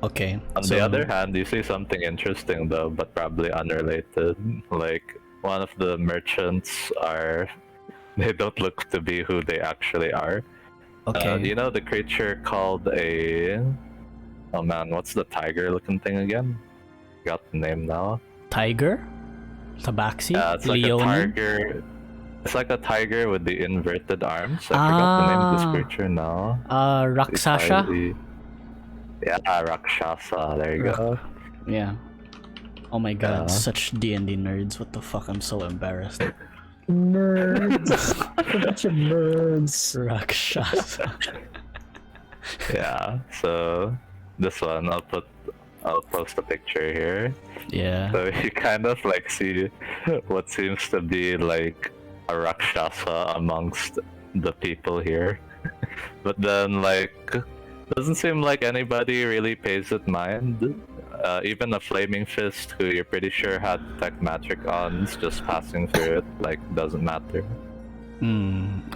Okay. On the other hand, you see something interesting though, but probably unrelated. Like, one of the merchants they don't look to be who they actually are. Okay. You know the creature called oh man, what's the tiger looking thing again? Got the name now. Tiger? Tabaxi? Yeah, it's like Leonin? a tiger. It's like a tiger with the inverted arms. I forgot the name of this creature now. Rakshasha? Yeah, Rakshasa. There you go. Yeah. Oh my god, Yeah. such DnD nerds. What the fuck? I'm so embarrassed. nerds. A bunch of nerds. Rakshasa. Yeah. So this one, I'll post a picture here. Yeah. So you kind of like see what seems to be like a Rakshasa amongst the people here. But then like doesn't seem like anybody really pays it mind. even a flaming fist who you're pretty sure had detect magic on, just passing through it, like, doesn't matter.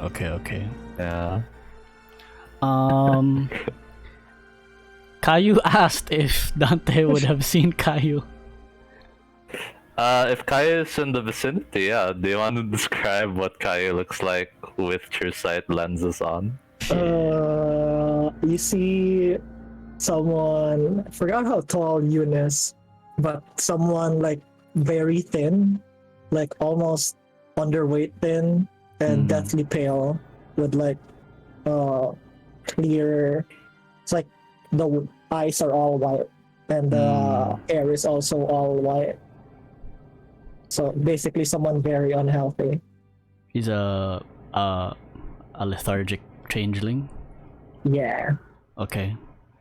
Okay. Yeah. Kayou asked if Dante would have seen Kayou. If Kayou is in the vicinity, yeah. Do you want to describe what Kayou looks like with true sight lenses on? You see someone, I forgot how tall Yoon is, but someone like very thin, like almost underweight thin and deathly pale with like clear, it's like the eyes are all white and the hair is also all white. So basically someone very unhealthy. He's a lethargic changeling. Yeah. Okay.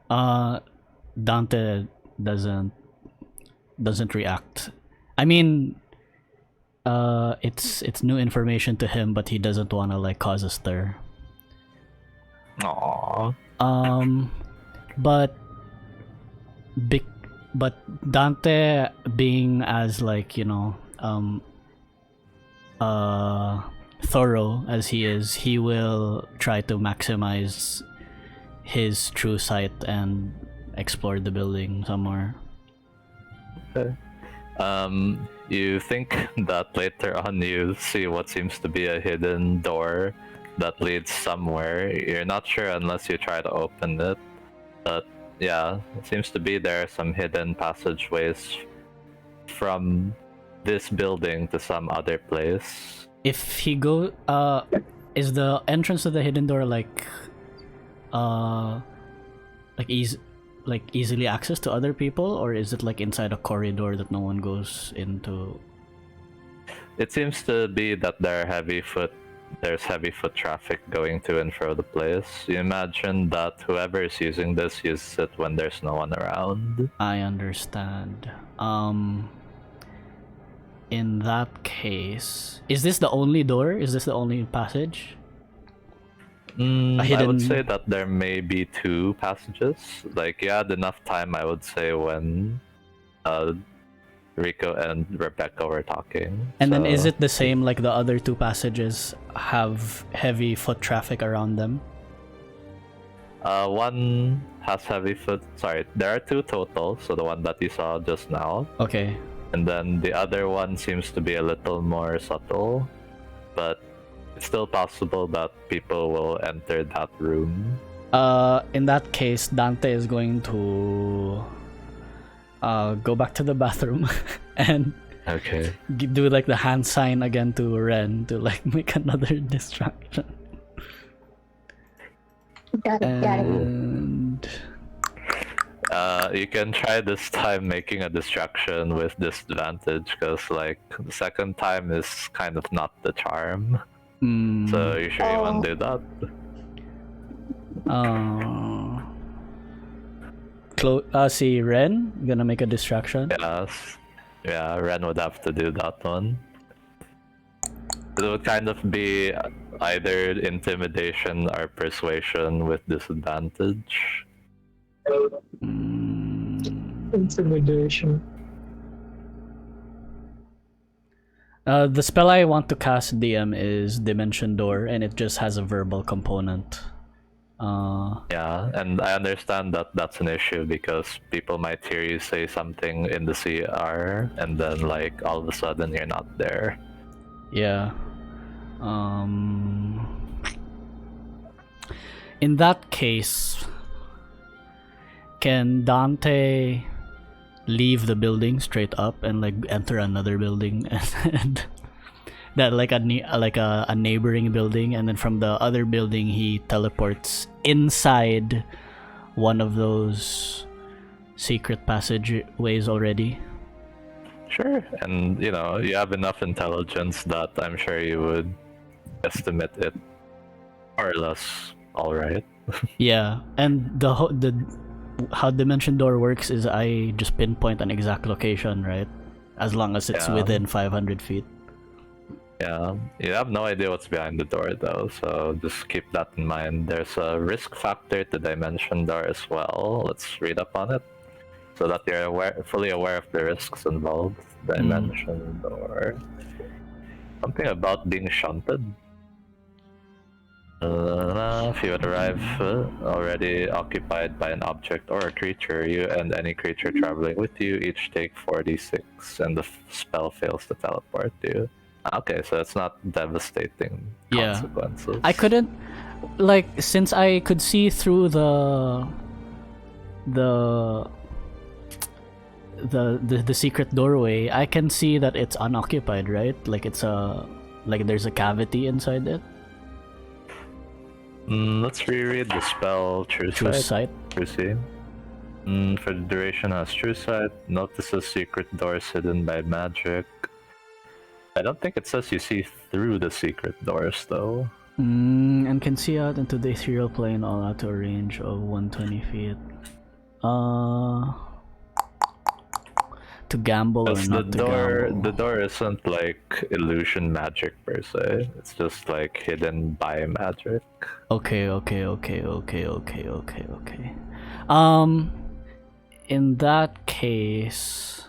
Dante doesn't react. I mean, it's new information to him, but he doesn't want to like cause a stir. Aww. But Dante, being as like, you know, thorough as he is, he will try to maximize his true sight and explore the building somewhere. Okay. You think that later on you see what seems to be a hidden door that leads somewhere. You're not sure unless you try to open it. But yeah, it seems to be there some hidden passageways from this building to some other place. If he is the entrance to the hidden door like easily accessed to other people, or is it like inside a corridor that no one goes into? It seems to be that there's heavy foot traffic going to and fro the place. You imagine that whoever is using this uses it when there's no one around. I understand. In that case, is this the only door? Is this the only passage? I would say that there may be two passages. Like, you had enough time, I would say, when Rico and Rebecca were talking. And then is it the same, like the other two passages have heavy foot traffic around them? One has heavy foot. Sorry, there are two total. So the one that you saw just now. Okay. And then the other one seems to be a little more subtle, but it's still possible that people will enter that room. In that case, Dante is going to go back to the bathroom and do like the hand sign again to Wren to like make another distraction. Got it. And you can try this time making a distraction with disadvantage, because like the second time is kind of not the charm. So you sure you want to do that? See, Wren gonna make a distraction. Yes. Yeah, Ren would have to do that one. It would kind of be either intimidation or persuasion with disadvantage. Intimidation. The spell I want to cast, DM, is Dimension Door, and it just has a verbal component. Yeah, and I understand that that's an issue because people might hear you say something in the CR, and then like all of a sudden you're not there. Yeah. In that case, can Dante leave the building straight up and like enter another building and that like a neighboring building, and then from the other building he teleports inside one of those secret passageways already? Sure, and you know, you have enough intelligence that I'm sure you would estimate it more or less all right. Yeah, and the how Dimension Door works is I just pinpoint an exact location, right? As long as it's within 500 feet. Yeah, you have no idea what's behind the door though, so just keep that in mind. There's a risk factor to Dimension Door as well. Let's read up on it. so that you're fully aware of the risks involved. Dimension door. Something about being shunted. If you would arrive already occupied by an object or a creature, you and any creature traveling with you each take 4d6, and the spell fails to teleport you. Okay, so it's not devastating consequences. I couldn't, like, since I could see through the secret doorway, I can see that it's unoccupied, right? Like there's a cavity inside it. Let's reread the spell True Sight. True Sight. For the duration has True Sight. Notices secret doors hidden by magic. I don't think it says you see through the secret doors though. And can see out into the ethereal plane all out to a range of 120 feet. To gamble or not to gamble. The door isn't like illusion magic per se. It's just like hidden by magic. Okay. In that case,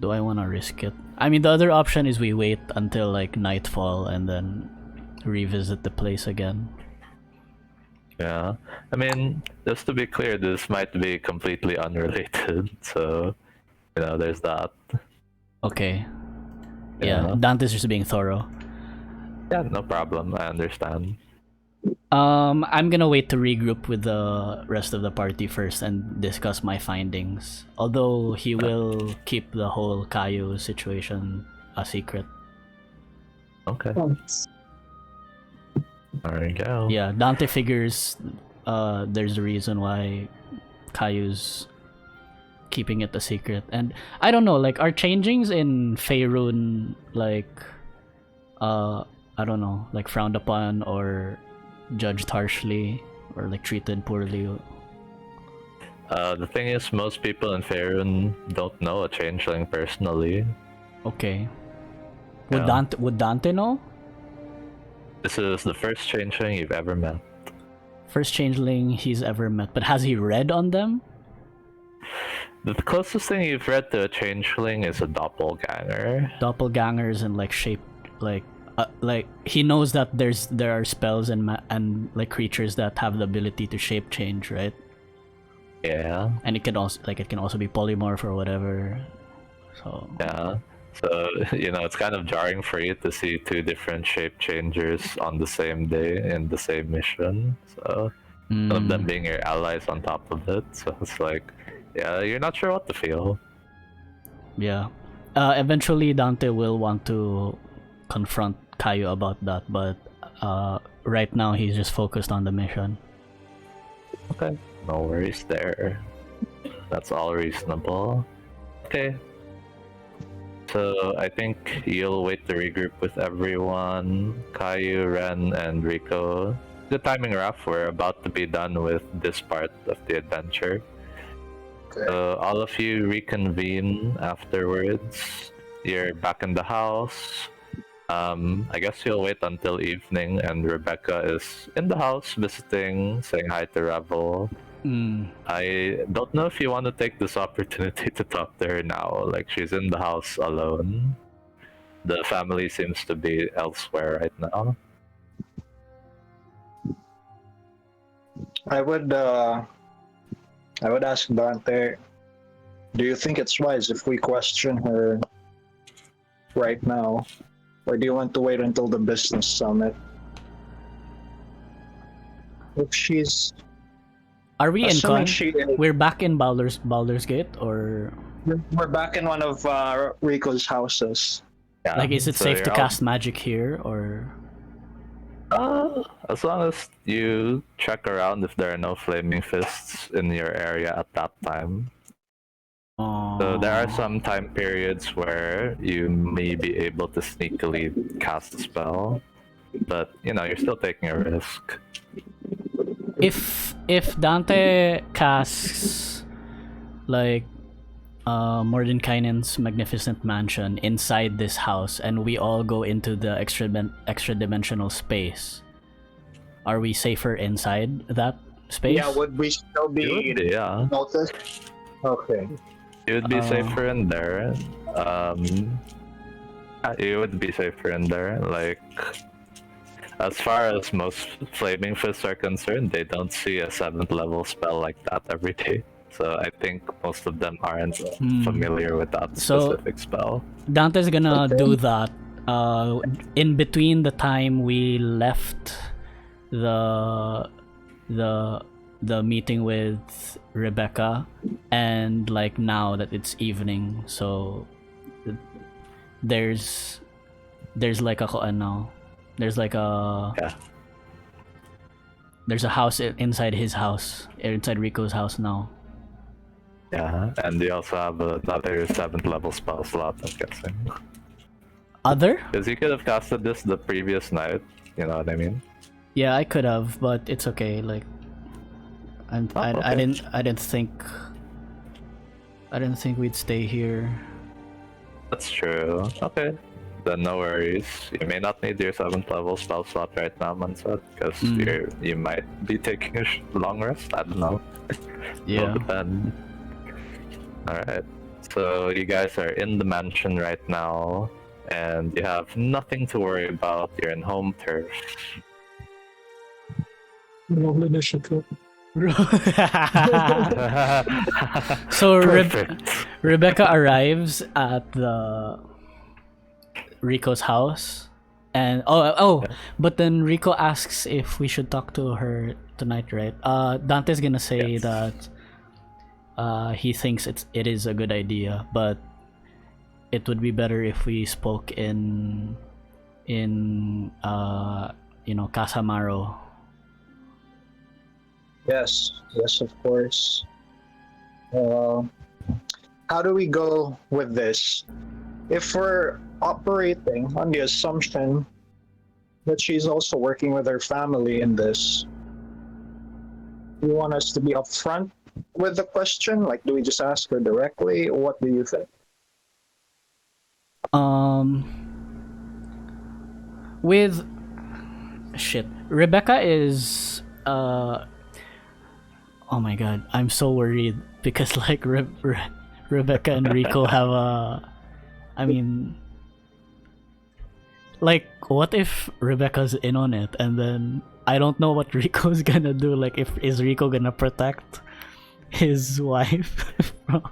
do I want to risk it? I mean, the other option is we wait until like nightfall and then revisit the place again. Yeah, I mean, just to be clear, this might be completely unrelated, so, there's that. Okay. Yeah, Dante's just being thorough. Yeah, no problem, I understand. I'm gonna wait to regroup with the rest of the party first and discuss my findings. Although he will keep the whole Kayou situation a secret. Okay. There you go. Yeah, Dante figures there's a reason why Kayou's keeping it a secret. And I don't know, like, are changings in Faerun like I don't know, like frowned upon or judged harshly or like treated poorly? The thing is, most people in Faerun don't know a changeling personally. Okay. Would Dante know? This is the first changeling you've ever met. First changeling he's ever met, but has he read on them? The closest thing you've read to a changeling is a doppelganger. Doppelgangers and like shape, like he knows that there are spells and like creatures that have the ability to shape change, right? Yeah. And it can also be polymorph or whatever. So yeah. So, it's kind of jarring for you to see two different shape changers on the same day in the same mission. So, one of them being your allies on top of it. So, it's like, yeah, you're not sure what to feel. Yeah. Eventually, Dante will want to confront Kayou about that, but right now he's just focused on the mission. Okay. No worries there. That's all reasonable. Okay. So I think you'll wait to regroup with everyone. Kayou, Wren, and Rico. The timing, Raffe, we're about to be done with this part of the adventure. Okay. So all of you reconvene afterwards. You're back in the house. I guess you'll wait until evening, and Rebecca is in the house visiting, saying hi to Revel. I don't know if you want to take this opportunity to talk to her now. Like, she's in the house alone. The family seems to be elsewhere right now. I would ask Dante, do you think it's wise if we question her right now? Or do you want to wait until the business summit? If she's... Are we in con? She... We're back in Baldur's Gate, or... We're back in one of Rico's houses. Yeah, like, is it safe to cast magic here, or... As long as you check around if there are no flaming fists in your area at that time. So there are some time periods where you may be able to sneakily cast a spell, but you're still taking a risk. If Dante casts like Mordenkainen's magnificent mansion inside this house and we all go into the extra dimensional space, are we safer inside that space? Yeah, would we still You be would be, yeah. noticed? Okay. You would be Uh, safer in there. You would be safer in there. Like, as far as most flaming fists are concerned, they don't see a 7th level spell like that every day. So I think most of them aren't familiar with that So- specific spell. Dante's gonna Okay. do that. In between the time we left the meeting with Rebecca and like now that it's evening, so there's like a there's like a Yeah. there's a house inside his house, inside Rico's house now. Yeah, and they also have another 7th level spell slot, I'm guessing. Other? Because he could have casted this the previous night, you know what I mean? Yeah, I could have, but it's okay. Like, I okay. didn't think we'd stay here. That's true. Okay. Then no worries. You may not need your 7th level spell slot right now, Mansad, because you might be taking a long rest. I don't know. Yeah. Will depend. Alright. So you guys are in the mansion right now, and you have nothing to worry about. You're in home turf. Roll initiative. So Perfect. Rebecca arrives at the Rico's house, and but then Rico asks if we should talk to her tonight, right? Dante's gonna say Yes. that he thinks it is a good idea, but it would be better if we spoke in Casamaro. Yes, of course. How do we go with this? If we're operating on the assumption that she's also working with her family in this, you want us to be upfront with the question? Like, do we just ask her directly? Or what do you think? With Rebecca is oh my god, I'm so worried because like Rebecca and Rico have I mean, like, what if Rebecca's in on it and then I don't know what Rico's gonna do. Like, is Rico gonna protect his wife from,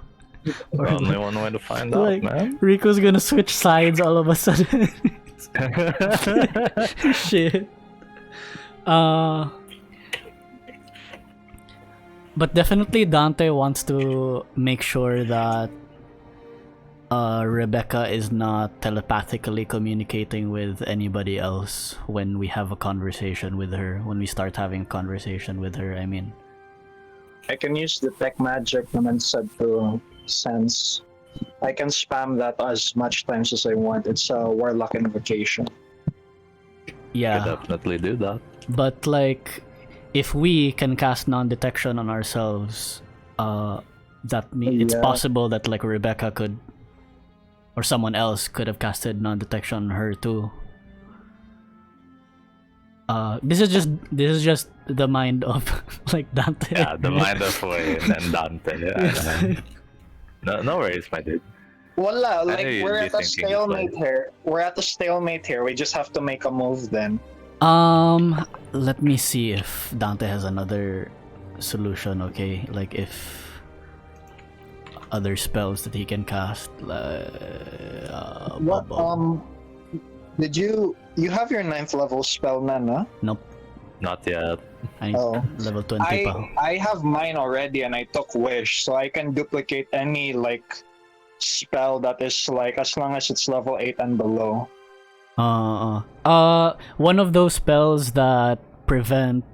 or Only one way to find out, like man. Rico's gonna switch sides all of a sudden? Shit. But definitely Dante wants to make sure that Rebecca is not telepathically communicating with anybody else when we have a conversation with her, when we start having a conversation with her, I mean. I can use detect magic naman said to sense. I can spam that as much times as I want. It's a warlock invocation. Could Yeah, definitely do that. but like, if we can cast non-detection on ourselves, that it's Yeah. possible that like Rebecca could, or someone else could have casted non-detection on her too. This is just the mind of like Dante. Yeah, the mind of Wayne and Dante. Yeah. No worries, my dude. Voila, knew like you'd we're be at a thinking this stalemate way. here. We're at a stalemate here. We just have to make a move then. Let me see if Dante has another solution. Okay, like if other spells that he can cast. What did you have your 9th level spell, Nana? Nope. Not yet. I need Oh. level 20 pa. I have mine already and I took wish, so I can duplicate any like spell that is like as long as it's level 8 and below. One of those spells that prevent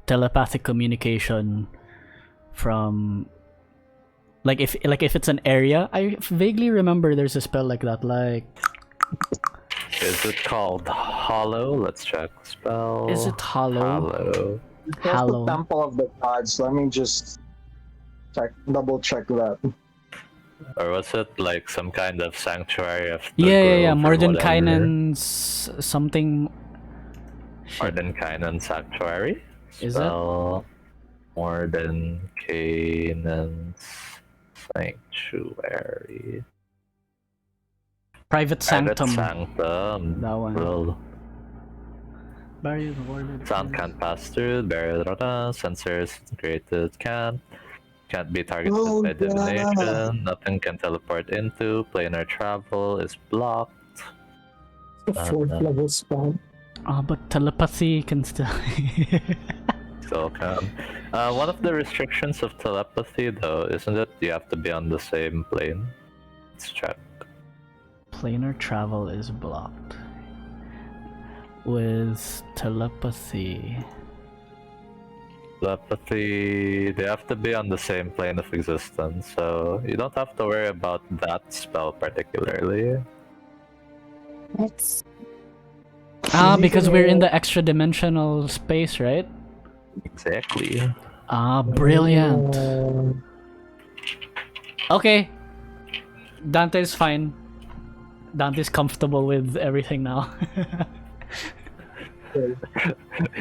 telepathic communication from, like if it's an area. I vaguely remember there's a spell like that. Like, Is it called Hollow? Let's check. Spell. is it hollow? Hollow. There's Hallow. the Temple of the Gods. Let me just double check that. Or was it like some kind of sanctuary of the Yeah. grove or whatever? Mordenkainen's something. Shit. Mordenkainen Sanctuary? Is it? Spell. More than Canaan's sanctuary. Private Sanctum. Sanctum. That one. Well, Barrier warded. sound can't pass through. Barrier sensors created can't be targeted Oh, by yeah. divination. Nothing can teleport into. Planar travel is blocked. The fourth level spawn. But telepathy can still. Still can. One of the restrictions of telepathy, though, isn't it? You have to be on the same plane. Let's check. Planar travel is blocked. With telepathy. Telepathy, they have to be on the same plane of existence, so you don't have to worry about that spell particularly. That's Because we're in the extra dimensional space, right? Exactly. Brilliant. Okay. Dante's fine. Dante's comfortable with everything now.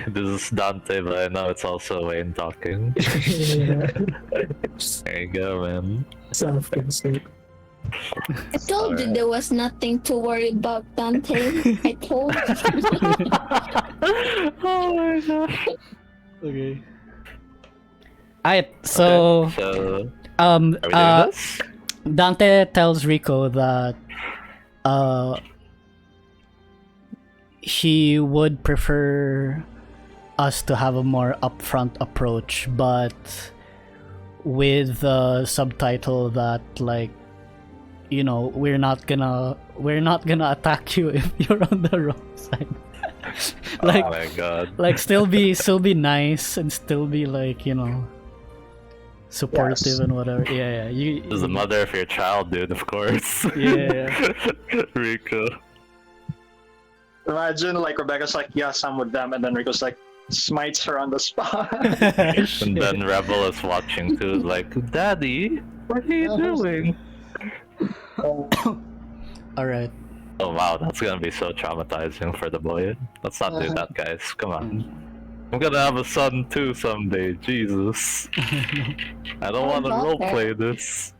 This is Dante, but I know it's also Wayne talking. There you go, man. Self-conceit. I told you there was nothing to worry about, Dante. I told you. Oh my gosh. Okay. Alright, so Okay, so are we doing this? Dante tells Rico that he would prefer us to have a more upfront approach, but with the subtitle that, like, you know, we're not gonna attack you if you're on the wrong side. Like, oh my god. like still be nice and still be, like, you know, supportive. Yes. And whatever. Yeah. You. This is the mother of your child, dude, of course. Yeah. Rico. Imagine like Rebecca's like, yes, I'm with them, and then Rico's like smites her on the spot. And then Rebel is watching too, like, Daddy, what are you doing? All right. Oh wow, that's gonna be so traumatizing for the boy. Let's not do that, guys. Come on. I'm gonna have a son too someday. Jesus. I don't want to roleplay this.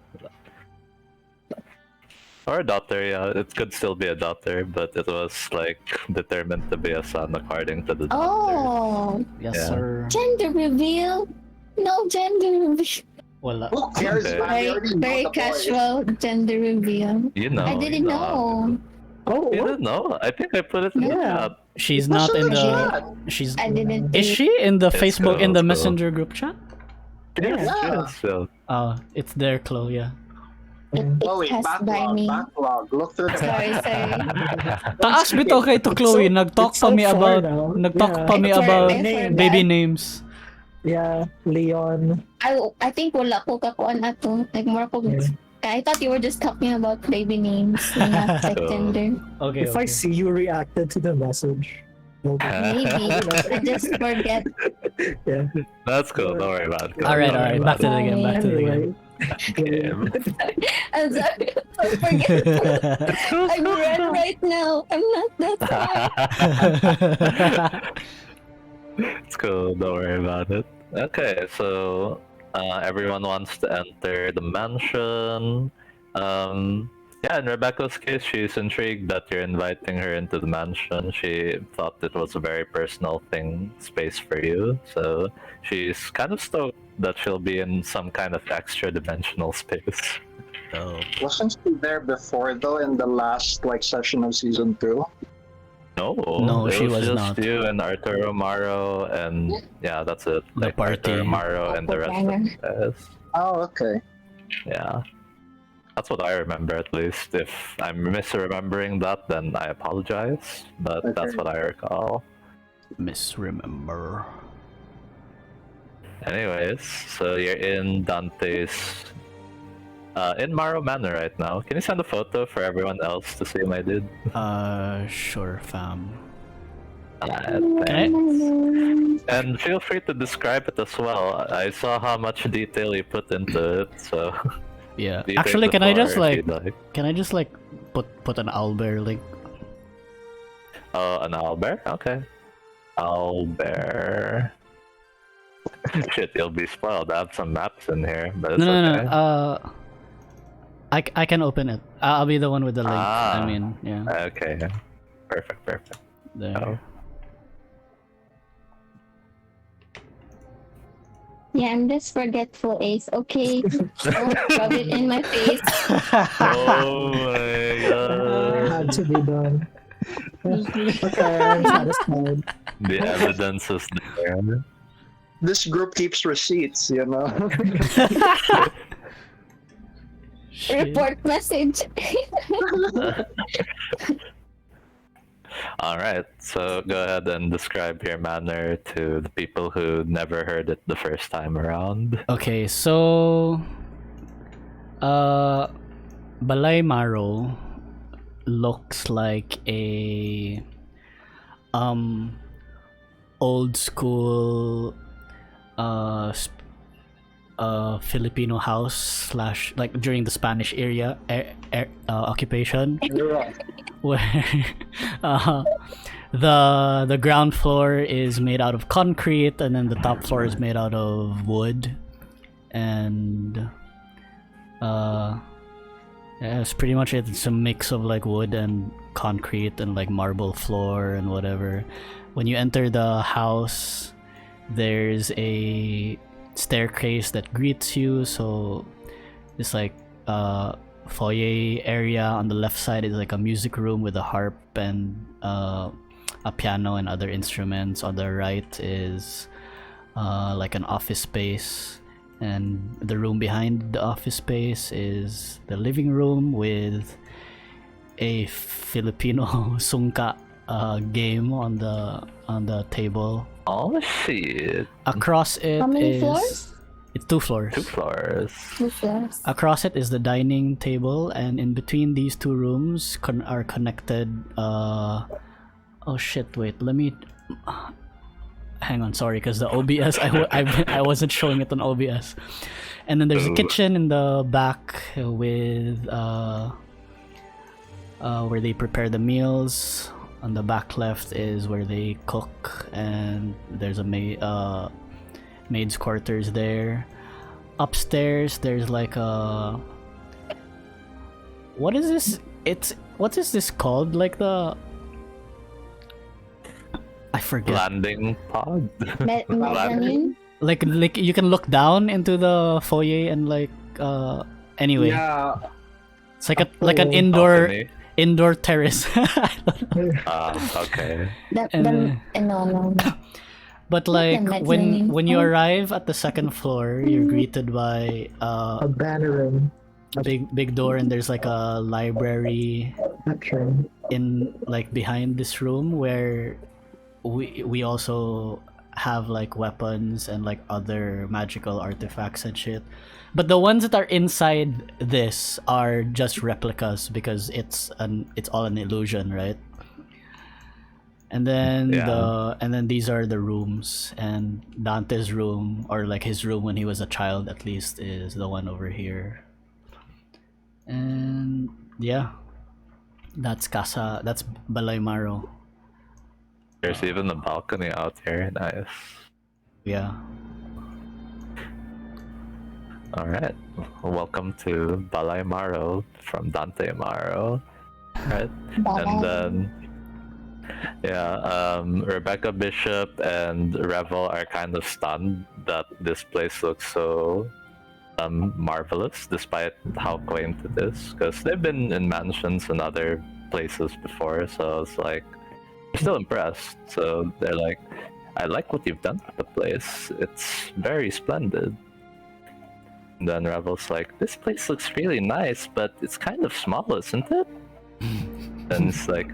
Or a daughter, yeah. It could still be a daughter, but it was like determined to be a son according to the doctor. Oh, Yes, Yeah. sir. gender reveal. No gender reveal. Wala. Who cares, Okay. man? We already know Very the boys. casual gender reveal. You know. I didn't you know. Oh, You what? didn't know? I think I put it in the Yeah. chat. She's What's not in the the. chat? She's. I didn't. Is she in the It's Facebook cool, in the it's cool. Messenger group chat? Yes, Yeah. yes, so. Oh, it's there, Chloe. Yeah. It Oh wait, passed by me. backlog. Look through the Sorry. Taas bitaw kay to Chloe. so- Nag-talk it's pa so me far about. now. Nag-talk Yeah. pa me It's about alright, I forgot. baby names. Yeah, Leon. I think wala ko kakuan ato. Like more ko. Yeah. I thought you were just talking about baby names, and not like gender. Okay. If I see you reacted to the message, well, Maybe I just forget. yeah. That's cool. Don't worry about it. All right. Don't worry Back to about the game. Back to the game. Anyway, I'm sorry. I forget. I'm red right now. I'm not that smart. It's cool. Don't worry about it. Okay, so everyone wants to enter the mansion. Yeah, in Rebecca's case, she's intrigued that you're inviting her into the mansion. She thought it was a very personal space for you. So she's kind of stoked that she'll be in some kind of extra dimensional space. So Wasn't she there before though in the last like session of season 2? No, it she was just not. you and Arturo Maro, and yeah, that's it. The Like party. Arturo Maro and the rest of you guys. Oh, okay. Yeah. That's what I remember, at least. If I'm misremembering that, then I apologize. But that's Okay. what I recall. Misremember. Anyways, so you're in Dante's... in Maro Manor right now. Can you send a photo for everyone else to see my dude? Sure, fam. Thanks. And feel free to describe it as well. I saw how much detail you put into it, so... Yeah. you take Actually, the can I floor just if like, you'd like. put an owlbear link? Oh, an owlbear? Okay. Owlbear. Shit, you'll be spoiled. I have some maps in here, but it's No, no, okay. no. I can open it. I'll be the one with the link. I Ah. mean, yeah. Okay. Perfect. There. Oh. Yeah, I'm just forgetful, Ace. Okay, don't rub it in my face. Oh my god. Had to be done. Okay, I'm satisfied. The evidence is there. This group keeps receipts, you know. Shit. Report message. Alright, so go ahead and describe your manner to the people who never heard it the first time around. Okay, so Balay Maro looks like a old school Filipino house slash like during the Spanish era occupation where the ground floor is made out of concrete and then the top floor is made out of wood, and yeah, that's pretty much it. It's a mix of like wood and concrete and like marble floor and whatever. When you enter the house, there's a staircase that greets you, so it's like foyer area. On the left side is like a music room with a harp and a piano and other instruments. On the right is like an office space, and the room behind the office space is the living room with a Filipino sungka game on the table. Oh shit. Across it How many is floors? it's 2 floors. 2 floors. 2 floors. Across it is the dining table, and in between these two rooms are connected. Oh shit! Wait, let me. Hang on, sorry, because the OBS I wasn't showing it on OBS. And then there's a Ooh. kitchen in the back with where they prepare the meals. On the back left is where they cook, and there's a maid's quarters there. Upstairs there's like a, what is this? What is this called? Like the, I forget. Landing pod. Mezzanine? Like you can look down into the foyer and like anyway. Yeah. It's like an indoor Balcony. indoor terrace. Okay. No. But like Like when you mezzanine. arrive at the second floor, you're greeted by A bannering. a big door, and there's like a library Okay. in like behind this room where we also have like weapons and like other magical artifacts and shit. But the ones that are inside this are just replicas because it's all an illusion, right? And then Yeah. these are the rooms, and Dante's room, or like his room when he was a child at least, is the one over here. And yeah, that's Balay Maro. There's even a balcony out here. Nice. Yeah. Alright. Welcome to Balay Maro from Dante Maro. Right? And then Rebecca Bishop and Revel are kind of stunned that this place looks so marvelous despite how quaint it is, because they've been in mansions and other places before, so it's like they're still impressed. So they're like, I like what you've done with the place. It's very splendid. And then Revel's like, this place looks really nice, but it's kind of small, isn't it? And it's like,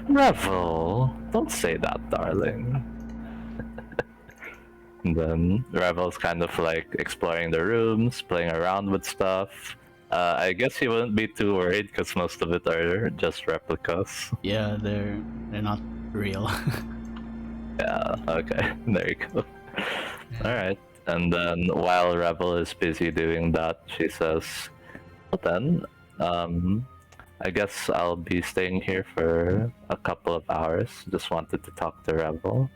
Revel, don't say that, darling. And then Revel's kind of like exploring the rooms, playing around with stuff. I guess he wouldn't be too worried because most of it are just replicas. Yeah, they're not real. Yeah, okay, there you go. Alright, and then while Revel is busy doing that, she says, well then, I guess I'll be staying here for a couple of hours. Just wanted to talk to Revel.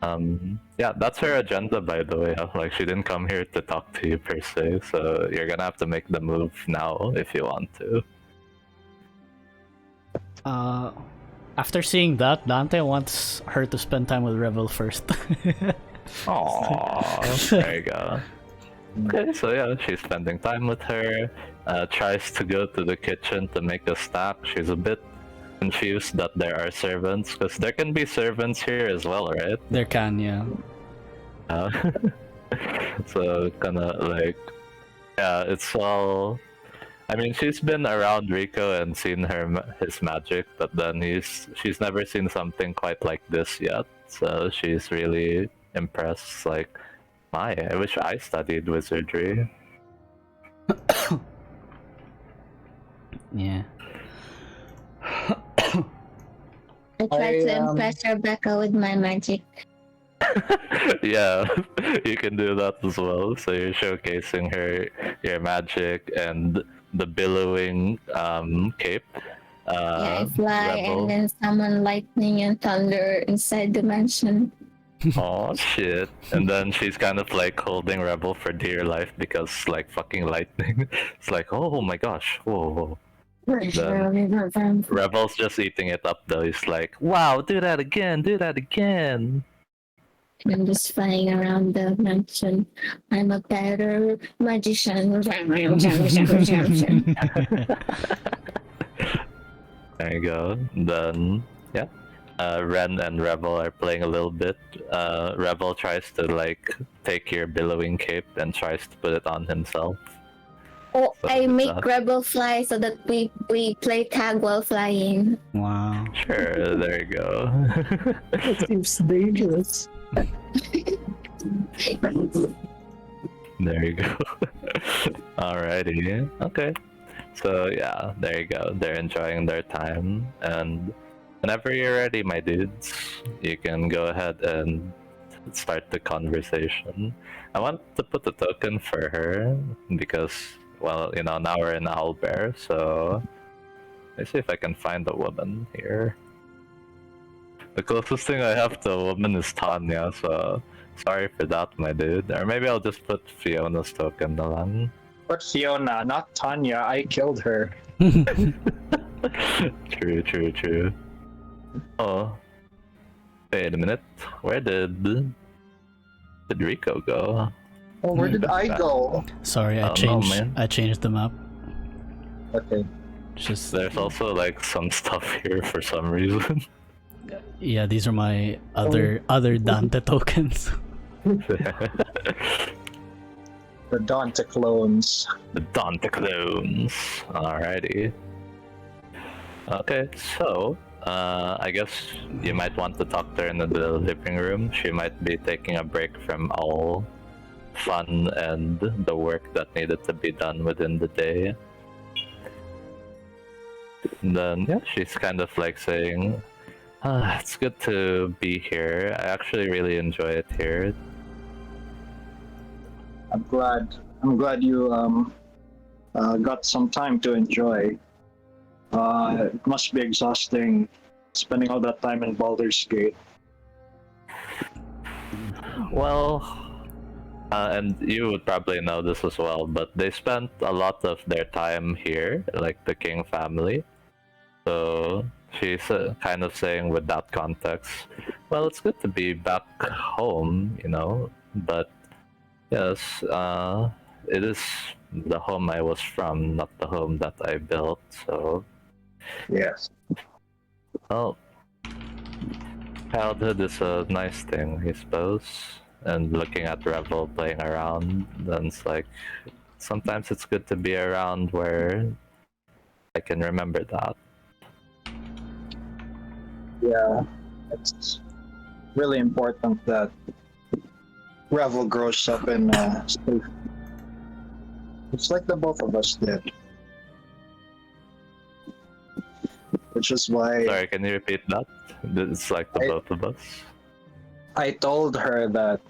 Yeah, that's her agenda, by the way. Like, she didn't come here to talk to you per se, so you're gonna have to make the move now if you want to. After seeing that, Dante wants her to spend time with Rebel first. Aww, there you go. Okay, so yeah, she's spending time with her. Tries to go to the kitchen to make a snack. She's a bit confused that there are servants, because there can be servants here as well, right? There can, yeah. So kinda like, yeah, it's all. I mean, she's been around Rico and seen his magic, but then she's never seen something quite like this yet. So she's really impressed. Like, I wish I studied wizardry. Yeah. I tried to impress Rebecca with my magic. Yeah, you can do that as well. So you're showcasing her your magic and the billowing cape. Yeah, I fly Rebel. and then summon lightning and thunder inside the mansion. Oh shit! And then she's kind of like holding Rebel for dear life because like fucking lightning. It's like, oh my gosh, whoa. Rebel's just eating it up though. He's like, wow, do that again, do that again. I'm just flying around the mansion. I'm a better magician. There you go. Then yeah. Wren and Rebel are playing a little bit. Rebel tries to like take your billowing cape and tries to put it on himself. Oh, So I it's make Rebel fly so that we play tag while flying. Wow. Sure, there you go. It seems dangerous. There you go. Alrighty. Okay. So yeah, there you go. They're enjoying their time, and whenever you're ready, my dudes, you can go ahead and start the conversation. I want to put a token for her because, well, you know, now we're in Owlbear, so let's see if I can find a woman here. The closest thing I have to a woman is Tanya, so sorry for that, my dude. Or maybe I'll just put Fiona's token na lang. But Fiona, not Tanya. I killed her. True. Oh. Wait a minute. Where did Rico go? Oh, where did I go? Sorry, I don't know, man. I changed them up. Okay. Just There's also like some stuff here for some reason. yeah, these are my other Dante tokens. The Dante clones. The Dante clones. Alrighty. Okay, so I guess you might want to talk to her in the living room. She might be taking a break from all fun and the work that needed to be done within the day. And then yeah, she's kind of like saying, it's good to be here. I actually really enjoy it here. I'm glad you got some time to enjoy. It must be exhausting spending all that time in Baldur's Gate. Well, and you would probably know this as well, but they spent a lot of their time here, like the King family. So she's kind of saying with that context, well, it's good to be back home, you know, but yes, it is the home I was from, not the home that I built, so... Yes. Well, childhood is a nice thing, I suppose. And looking at Revel playing around, then it's like, sometimes it's good to be around where I can remember that. Yeah. It's really important that Revel grows up in safe. It's like the both of us did. Which is why Sorry, can you repeat that? It's like the both of us. I told her that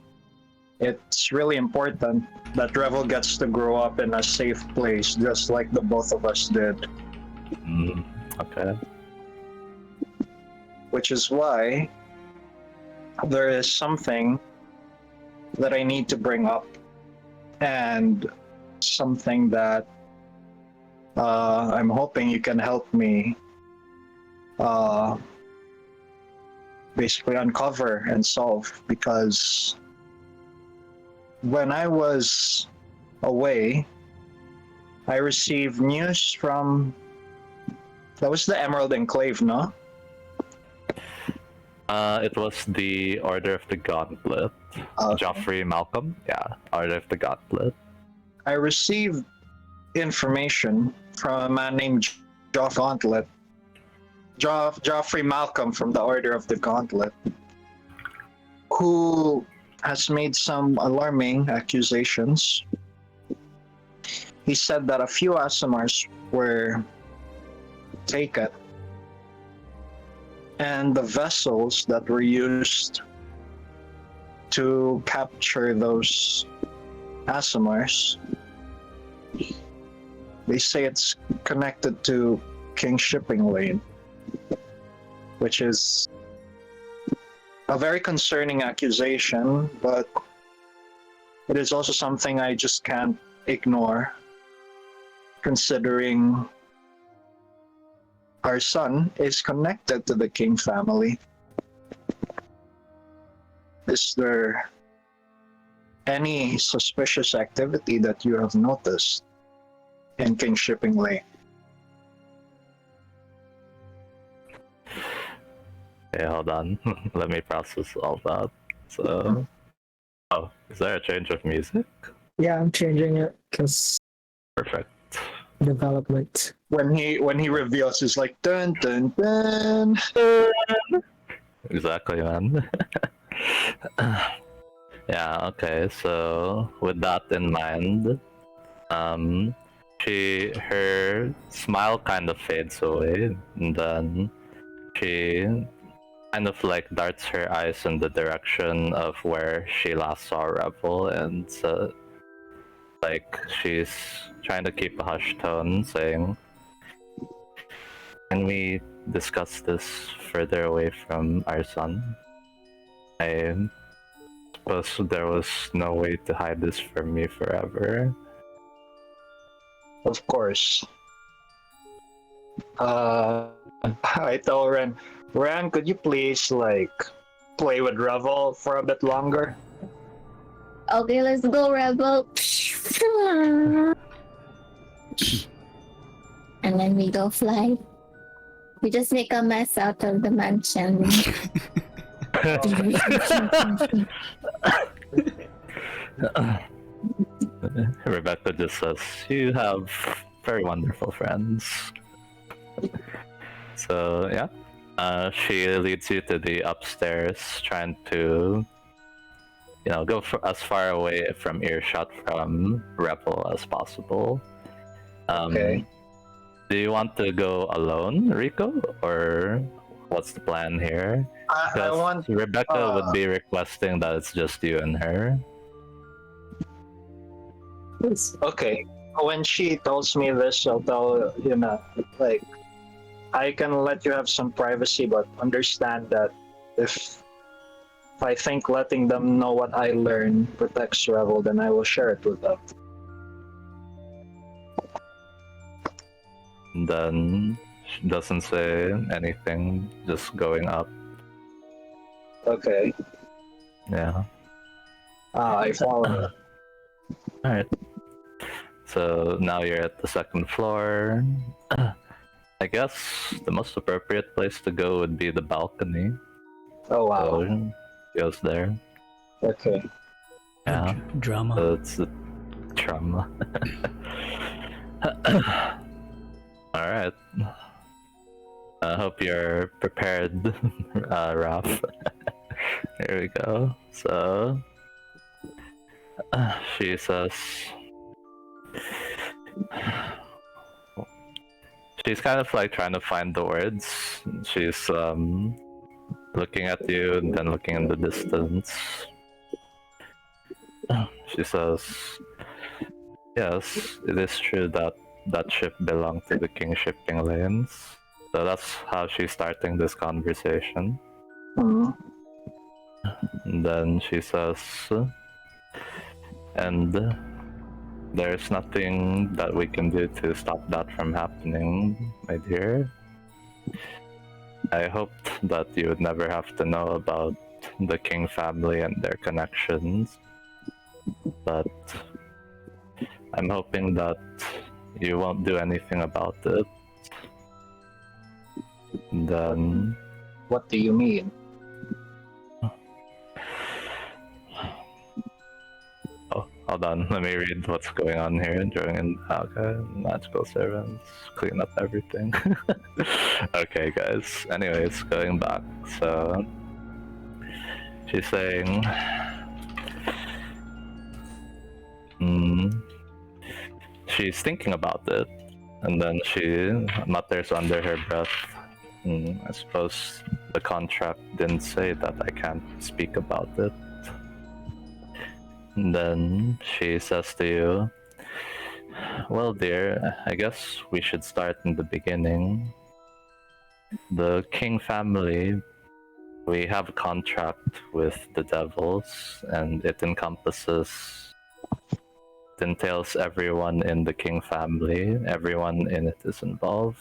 it's really important that Revel gets to grow up in a safe place, just like the both of us did. Okay. Which is why there is something that I need to bring up, and something that I'm hoping you can help me basically uncover and solve, because when I was away, I received news from, that was the Emerald Enclave, no? It was the Order of the Gauntlet. Joffrey Malcolm? Yeah, Order of the Gauntlet. I received information from a man named Joffrey Malcolm from the Order of the Gauntlet, who has made some alarming accusations. He said that a few Asimars were taken, and the vessels that were used to capture those Asimars, they say it's connected to King Shipping Lane, which is a very concerning accusation, but it is also something I just can't ignore, considering our son is connected to the King family. Is there any suspicious activity that you have noticed in King Shipping Lane? Okay, hold on. Let me process all that. So, oh, is there a change of music? Yeah, I'm changing it because Perfect. development. When he reveals, it's like dun dun dun. Exactly, man. Yeah, okay, so with that in mind, her smile kind of fades away, and then she kind of like darts her eyes in the direction of where she last saw Rebel, and like she's trying to keep a hushed tone, saying, "Can we discuss this further away from our son? I suppose there was no way to hide this from me forever." Of course. I tell Ren, could you please like play with Revel for a bit longer? Okay, let's go, Rebel. And then we go fly. We just make a mess out of the mansion. Rebecca just says, "You have very wonderful friends." So yeah, she leads you to the upstairs, trying to, go as far away from earshot from Rebel as possible. Okay. Do you want to go alone, Rico, or what's the plan here? I Because want. Rebecca would be requesting that it's just you and her. Okay. When she tells me this, I'll tell like, I can let you have some privacy, but understand that if I think letting them know what I learn protects Revel, then I will share it with them. And then she doesn't say anything, just going up. Okay. Yeah. I follow. Alright. So now you're at the second floor. I guess the most appropriate place to go would be the balcony. Oh wow. So she goes there. Okay. Yeah. Drama. So it's the trauma. Alright. I hope you're prepared, Raffe. Here we go. So she says, she's kind of like trying to find the words. She's looking at you and then looking in the distance. She says, "Yes, it is true that that ship belonged to the King Shipping Lanes." So that's how she's starting this conversation. Mhm. And then she says, and there's nothing that we can do to stop that from happening, my dear. I hoped that you would never have to know about the King family and their connections, but I'm hoping that you won't do anything about it. And then, What do you mean? oh, hold on, let me read what's going on here. During okay, magical servants, clean up everything. Okay, guys. Anyways, going back. So, she's saying, she's thinking about it, and then she mutters under her breath, I suppose the contract didn't say that I can't speak about it. And then she says to you, well, dear, I guess we should start in the beginning. The King family, we have a contract with the devils, and it entails everyone in the King family. Everyone in it is involved,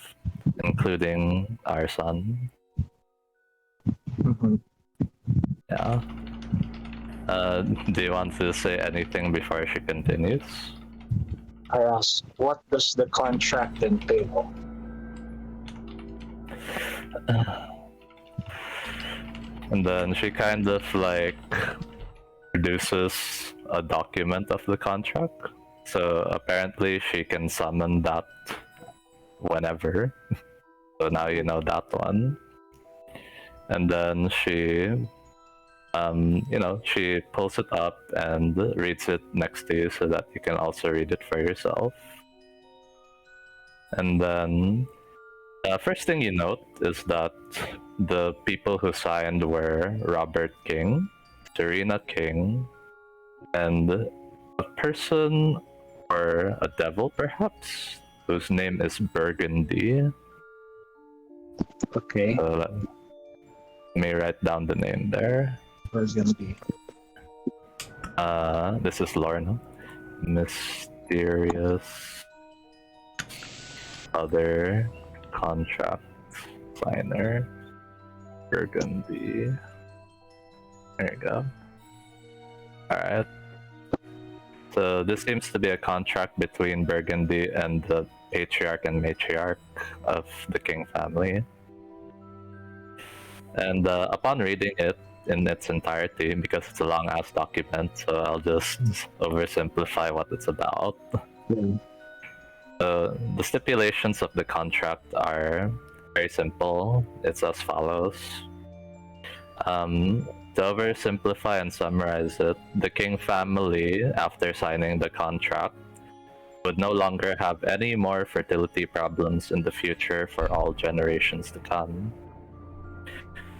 including our son. Mhm. Yeah. Do you want to say anything before she continues? I asked, what does the contract entail? And then she kind of like produces a document of the contract. So apparently she can summon that whenever. So now you know that one. And then she, she pulls it up and reads it next to you so that you can also read it for yourself. And then first thing you note is that the people who signed were Robert King, Serena King, and a person or a devil perhaps whose name is Burgundy. Okay, So let me write down the name there. where's gonna be? This is Lorna. Mysterious other contract signer, Burgundy. There you go. Alright. So this seems to be a contract between Burgundy and the patriarch and matriarch of the King family. And upon reading it in its entirety, because it's a long-ass document, so I'll just oversimplify what it's about. The stipulations of the contract are very simple. It's as follows. To oversimplify and summarize it, the King family, after signing the contract, would no longer have any more fertility problems in the future for all generations to come.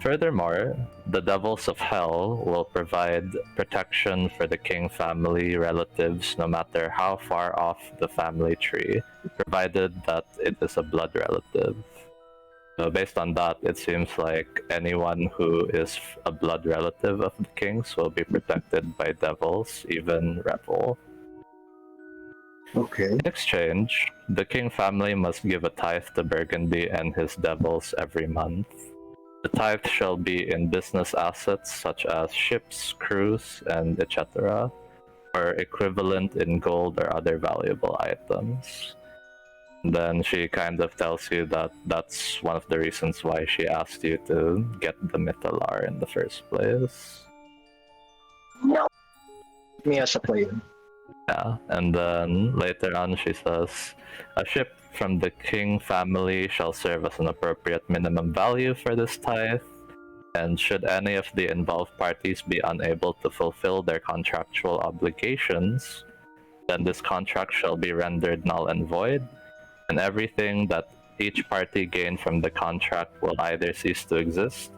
Furthermore, the devils of hell will provide protection for the King family relatives no matter how far off the family tree, provided that it is a blood relative. So based on that, it seems like anyone who is a blood relative of the kings will be protected by devils, even Rebel. Okay. In exchange, the King family must give a tithe to Burgundy and his devils every month. The tithe shall be in business assets such as ships, crews, and etc., or equivalent in gold or other valuable items. Then she kind of tells you that that's one of the reasons why she asked you to get the Mythalar in the first place. No. Me as a player. Yeah, and then later on she says, a ship from the King family shall serve as an appropriate minimum value for this tithe, and should any of the involved parties be unable to fulfill their contractual obligations, then this contract shall be rendered null and void, and everything that each party gained from the contract will either cease to exist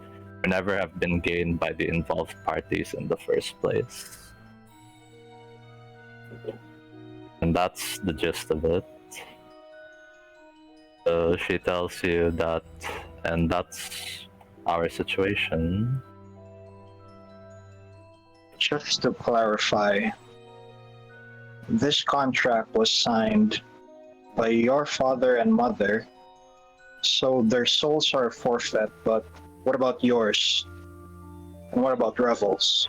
or never have been gained by the involved parties in the first place. And that's the gist of it. So she tells you that, and that's our situation. Just to clarify, this contract was signed by your father and mother, so their souls are forfeit, but what about yours? And what about Revel's?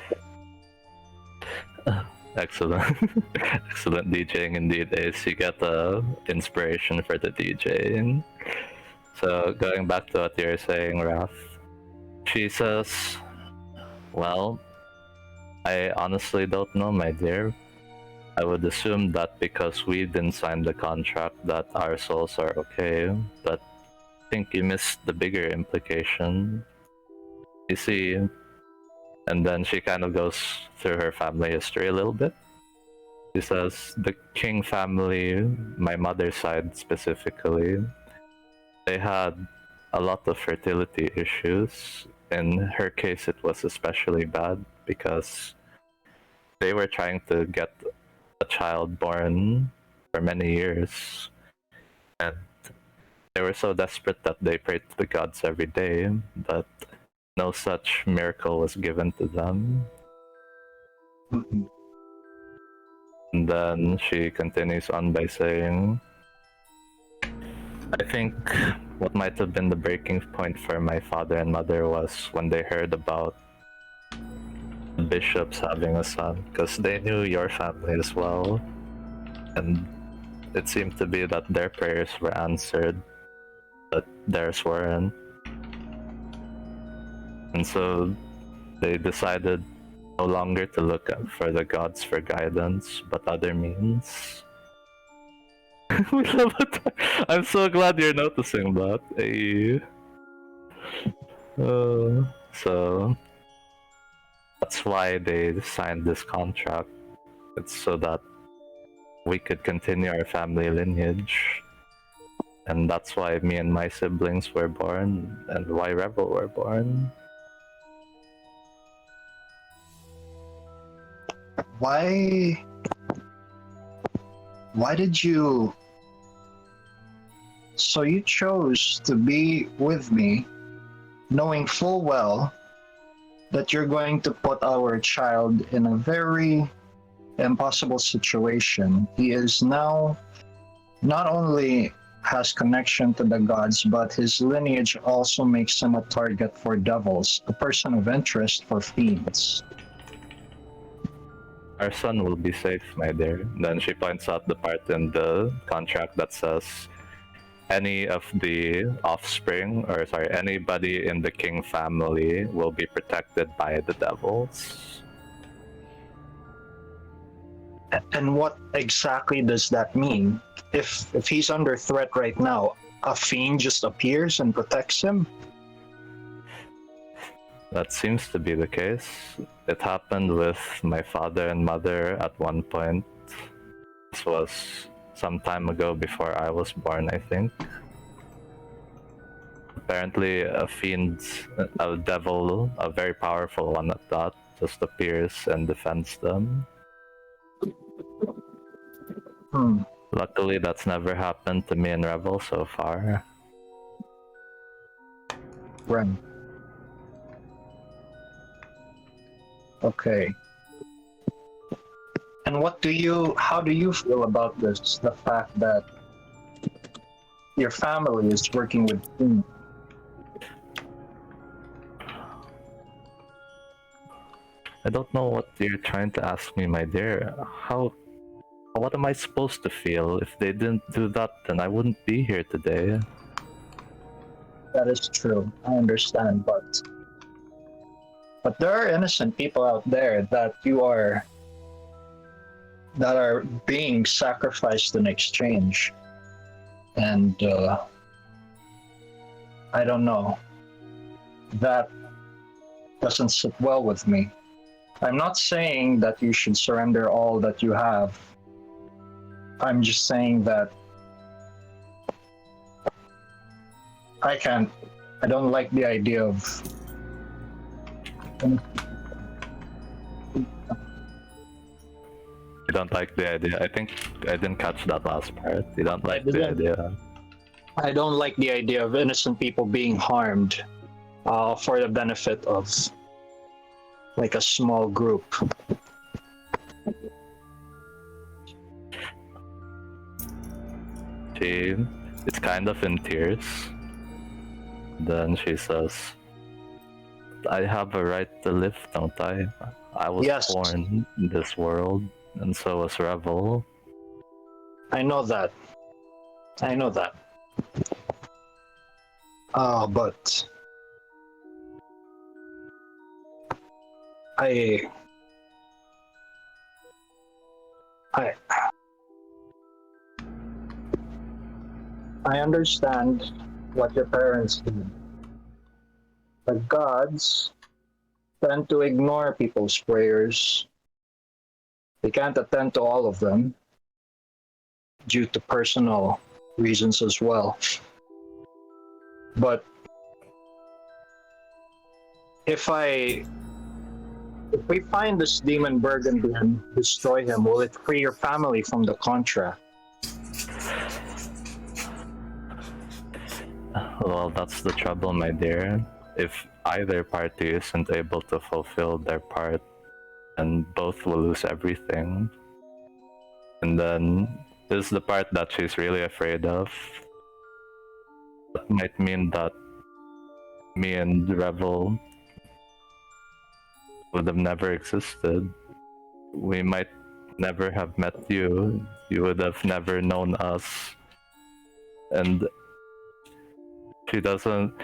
Excellent. Excellent DJing indeed, Ace. You get the inspiration for the DJing. So, going back to what you're saying, Raf, she says, well, I honestly don't know, my dear. I would assume that because we didn't sign the contract that our souls are okay, but I think you missed the bigger implication. You see, and then she kind of goes through her family history a little bit. She says the King family, my mother's side specifically, they had a lot of fertility issues. In her case, it was especially bad because they were trying to get a child born for many years, and they were so desperate that they prayed to the gods every day, but no such miracle was given to them. And then she continues on by saying, I think what might have been the breaking point for my father and mother was when they heard about the bishops having a son, because they knew your family as well, and it seemed to be that their prayers were answered, but theirs weren't. And so they decided no longer to look for the gods for guidance, but other means. We love it. I'm so glad you're noticing that. Hey. So that's why they signed this contract. It's so that we could continue our family lineage. And that's why me and my siblings were born, and why Rebel were born. Why did you... So you chose to be with me, knowing full well that you're going to put our child in a very impossible situation. He is now not only has connection to the gods, but his lineage also makes him a target for devils, a person of interest for fiends. Our son will be safe, my dear. Then she points out the part in the contract that says any of the offspring, or sorry, anybody in the king family will be protected by the devils. And what exactly does that mean? If he's under threat right now, a fiend just appears and protects him? That seems to be the case. It happened with my father and mother at one point. This was some time ago before I was born, I think. Apparently a fiend, a devil, a very powerful one at that, just appears and defends them. Luckily that's never happened to me and Rebel so far. Wren. Okay. And how do you feel about this? The fact that your family is working with fiends? I don't know what you're trying to ask me, my dear. What am I supposed to feel? If they didn't do that, then I wouldn't be here today. That is true. I understand, but there are innocent people out there that are being sacrificed in exchange. And I don't know. That doesn't sit well with me. I'm not saying that you should surrender all that you have. I'm just saying that I don't like the idea of... You don't like the idea? I think I didn't catch that last part. You don't like the idea? I don't like the idea of innocent people being harmed for the benefit of like a small group. She is kind of in tears. Then she says, I have a right to live, don't I? I was Yes. born in this world, and so was Revel. I know that. I know that. But I understand what your parents did. The gods tend to ignore people's prayers. They can't attend to all of them due to personal reasons as well. But if we find this demon Burgundy and destroy him, will it free your family from the contract? Well, that's the trouble, my dear. If either party isn't able to fulfill their part, then both will lose everything. And then this is the part that she's really afraid of. That might mean that me and Revel would have never existed. We might never have met you. You would have never known us. And she doesn't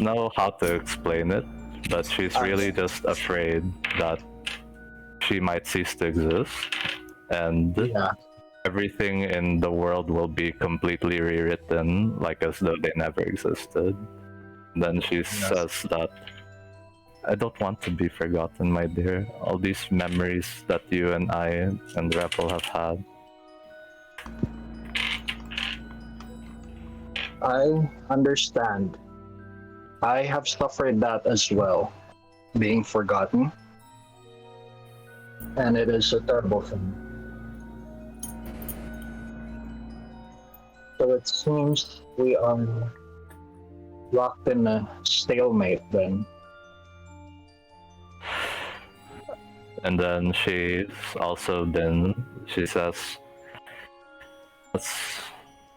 know how to explain it, but she's really just afraid that she might cease to exist, and Yeah. everything in the world will be completely rewritten, like as though they never existed. Then she says that I don't want to be forgotten, my dear. All these memories that you and I and Revel have had. I understand. I have suffered that as well, being forgotten. And it is a terrible thing. So it seems we are locked in a stalemate then. And then she says, that's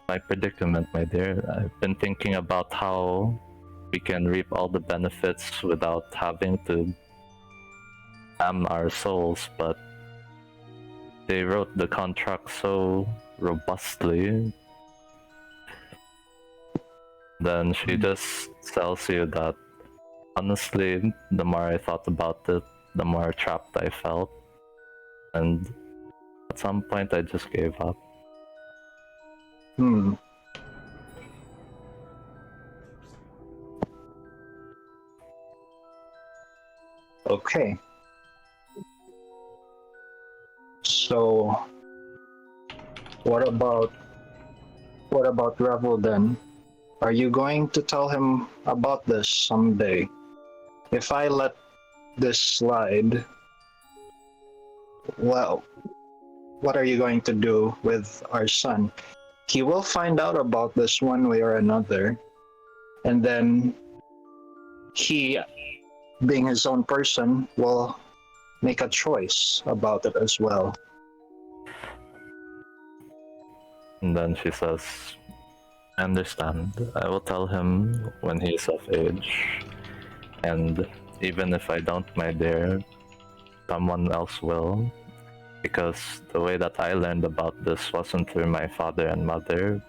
my predicament, my dear. I've been thinking about how we can reap all the benefits without having to damn our souls, but they wrote the contract so robustly. Then she just tells you that honestly, the more I thought about it, the more trapped I felt. And at some point I just gave up. Okay. So what about Revel then? Are you going to tell him about this someday? If I let this slide, well, what are you going to do with our son? He will find out about this one way or another, and then he, being his own person, will make a choice about it as well. And then she says, I understand. I will tell him when he is of age. And even if I don't, my dear, someone else will. Because the way that I learned about this wasn't through my father and mother.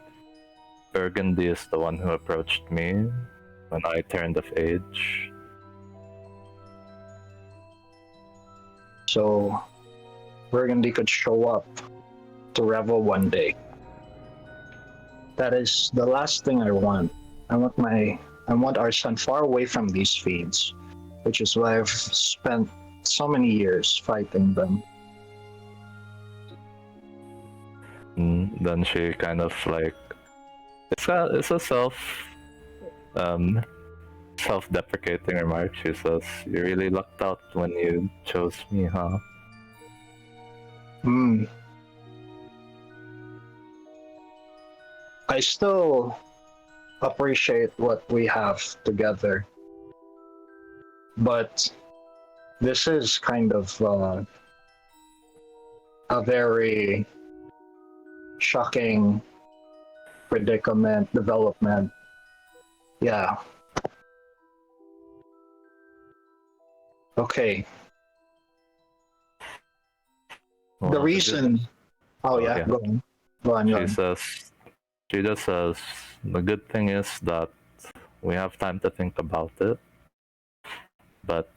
Burgundy is the one who approached me when I turned of age. So Burgundy could show up to Revel one day. That is the last thing I want. I want our son far away from these fiends, which is why I've spent so many years fighting them. And then she kind of like, it's a self-deprecating remark. She says, you really lucked out when you chose me, huh? I still appreciate what we have together, but This is kind of a very shocking predicament development. Yeah. Okay. Well, The reason. Oh yeah, yeah. go on. Go on. She just says, the good thing is that we have time to think about it. But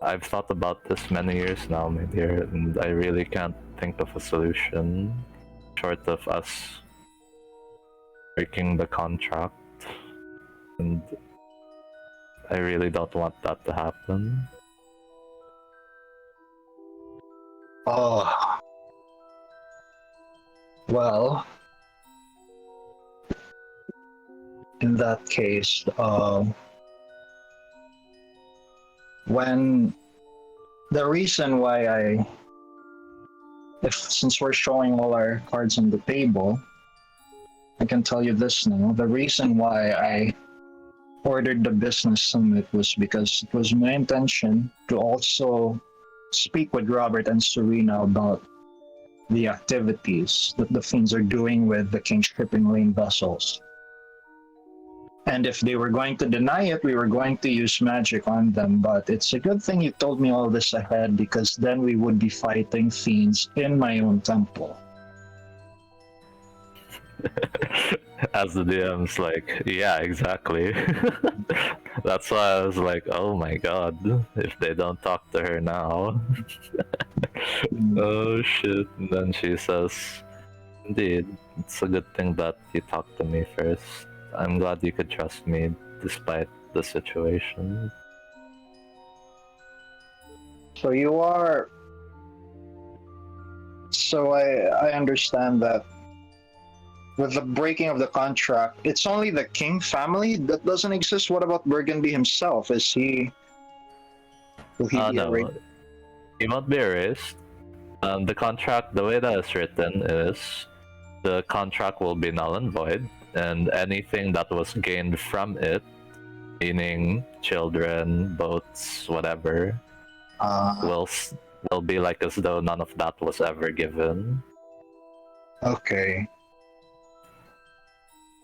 I've thought about this many years now, my dear, and I really can't think of a solution short of us breaking the contract. And I really don't want that to happen. Oh. Well, in that case, when the reason why since we're showing all our cards on the table, I can tell you this now. The reason why I ordered the business summit was because it was my intention to also speak with Robert and Serena about the activities that the Fiends are doing with the King's shipping lane vessels. And if they were going to deny it, we were going to use magic on them. But it's a good thing you told me all this ahead, because then we would be fighting Fiends in my own temple. As the DM's like, yeah, exactly. That's why I was like, oh my god, if they don't talk to her now. Oh shit. And then she says, indeed, it's a good thing that you talked to me first. I'm glad you could trust me despite the situation. So you are. So I understand that with the breaking of the contract, it's only the King family that doesn't exist. What about Burgundy himself? Will he be No, erased? he won't be erased. The contract, the way that it's written is, the contract will be null and void, and anything that was gained from it, meaning children, boats, whatever, will be like as though none of that was ever given. Okay.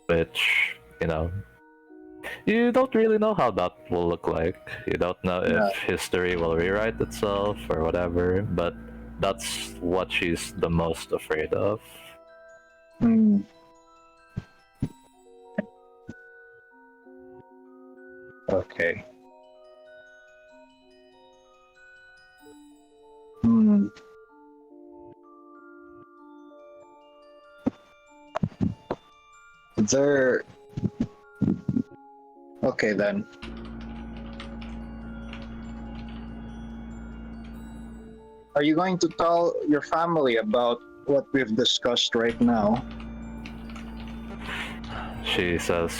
Which, you don't really know how that will look like. You don't know if history will rewrite itself or whatever, but that's what she's the most afraid of. Hmm. Okay. Hmm. There. Okay then. Are you going to tell your family about what we've discussed right now? She says,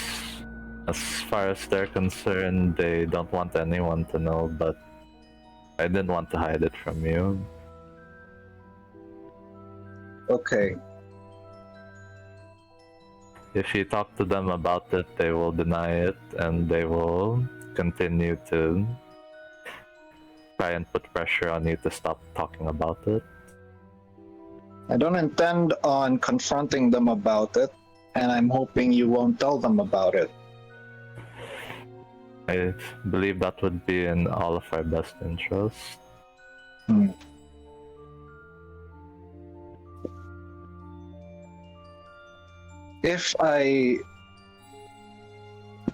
as far as they're concerned, they don't want anyone to know, but I didn't want to hide it from you. Okay. If you talk to them about it, they will deny it, and they will continue to try and put pressure on you to stop talking about it. I don't intend on confronting them about it, and I'm hoping you won't tell them about it. I believe that would be in all of our best interests. Hmm.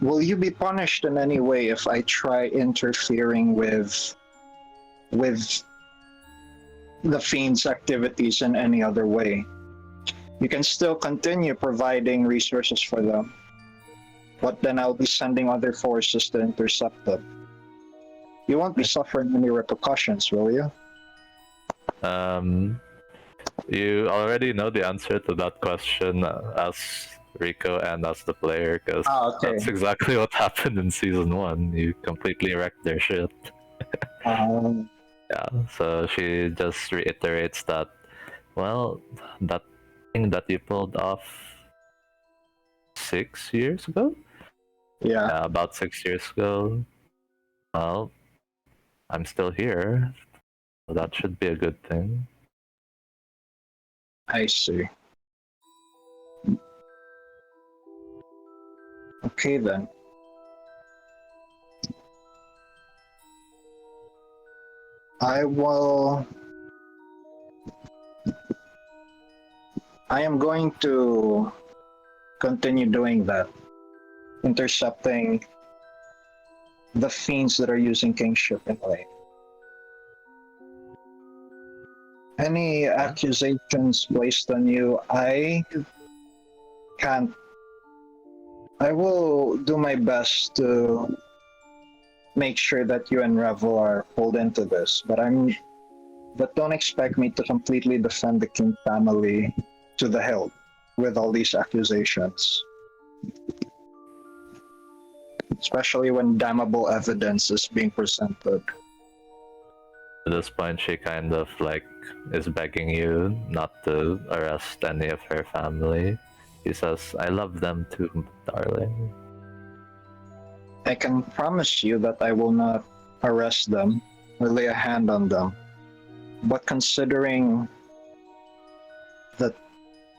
Will you be punished in any way if I try interfering with the Fiend's activities in any other way? You can still continue providing resources for them, but then I'll be sending other forces to intercept them. You won't be suffering any repercussions, will you? You already know the answer to that question as Rico and as the player, because that's exactly what happened in Season 1. You completely wrecked their shit. Yeah, so she just reiterates that, well, that thing that you pulled off 6 years ago? Yeah. About 6 years ago. Well, I'm still here. So that should be a good thing. I see. Okay then. I am going to continue doing that, intercepting the fiends that are using kingship in Lane. Any accusations placed on you, I can't. I will do my best to make sure that you and Revel are pulled into this, but don't expect me to completely defend the King family to the hilt with all these accusations. Especially when damnable evidence is being presented. At this point, she kind of like is begging you not to arrest any of her family. He says, I love them too, darling. I can promise you that I will not arrest them or lay a hand on them. But considering that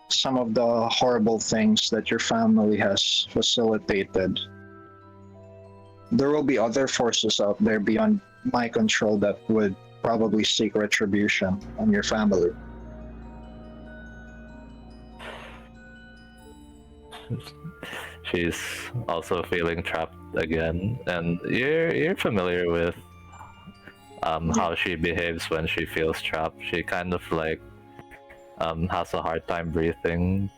some of the horrible things that your family has facilitated, there will be other forces out there beyond my control that would probably seek retribution on your family. She's also feeling trapped again, and you're familiar with how she behaves when she feels trapped. She kind of like has a hard time breathing,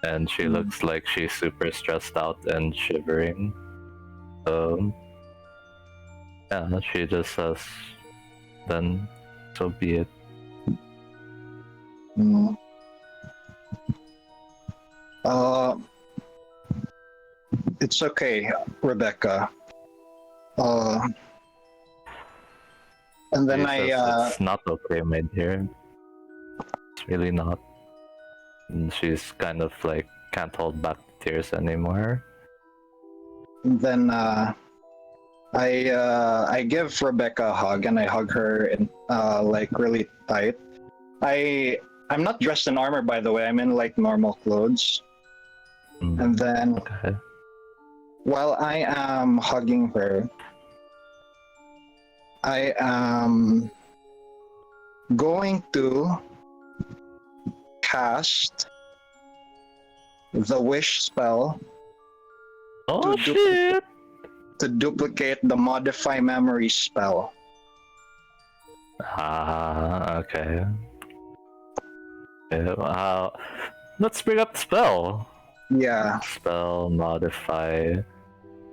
and she looks like she's super stressed out and shivering. Yeah, she just says, then so be it. Mm. It's okay, Rebecca. And then She says, it's not okay, my dear. It's really not. And she's kind of like can't hold back the tears anymore. Then I give Rebecca a hug and I hug her in like really tight. I'm not dressed in armor, by the way. I'm in like normal clothes. And then Okay. while I am hugging her, I am going to cast the wish spell Oh to shit! to duplicate the modify memory spell. Okay. Let's bring up the spell. Yeah. Spell modify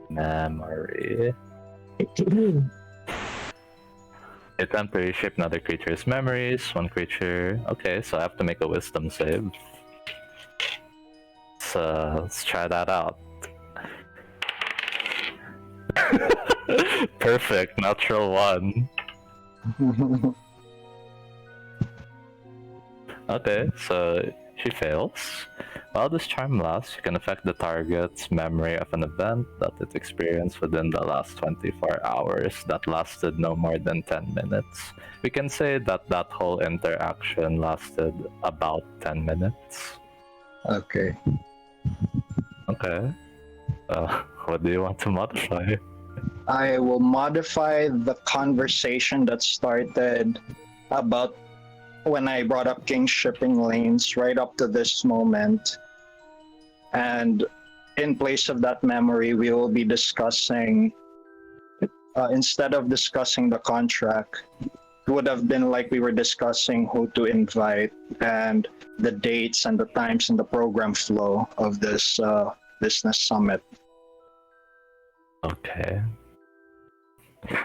memory. It temporarily shape another creature's memories. One creature. Okay, so I have to make a wisdom save. So let's try that out. Perfect, natural one. Okay, so she fails. While this charm lasts, you can affect the target's memory of an event that it experienced within the last 24 hours that lasted no more than 10 minutes. We can say that that whole interaction lasted about 10 minutes. Okay. Okay. What do you want to modify? I will modify the conversation that started about when I brought up King shipping lanes right up to this moment. And in place of that memory, we will be discussing, instead of discussing the contract, it would have been like we were discussing who to invite and the dates and the times and the program flow of this business summit. Okay.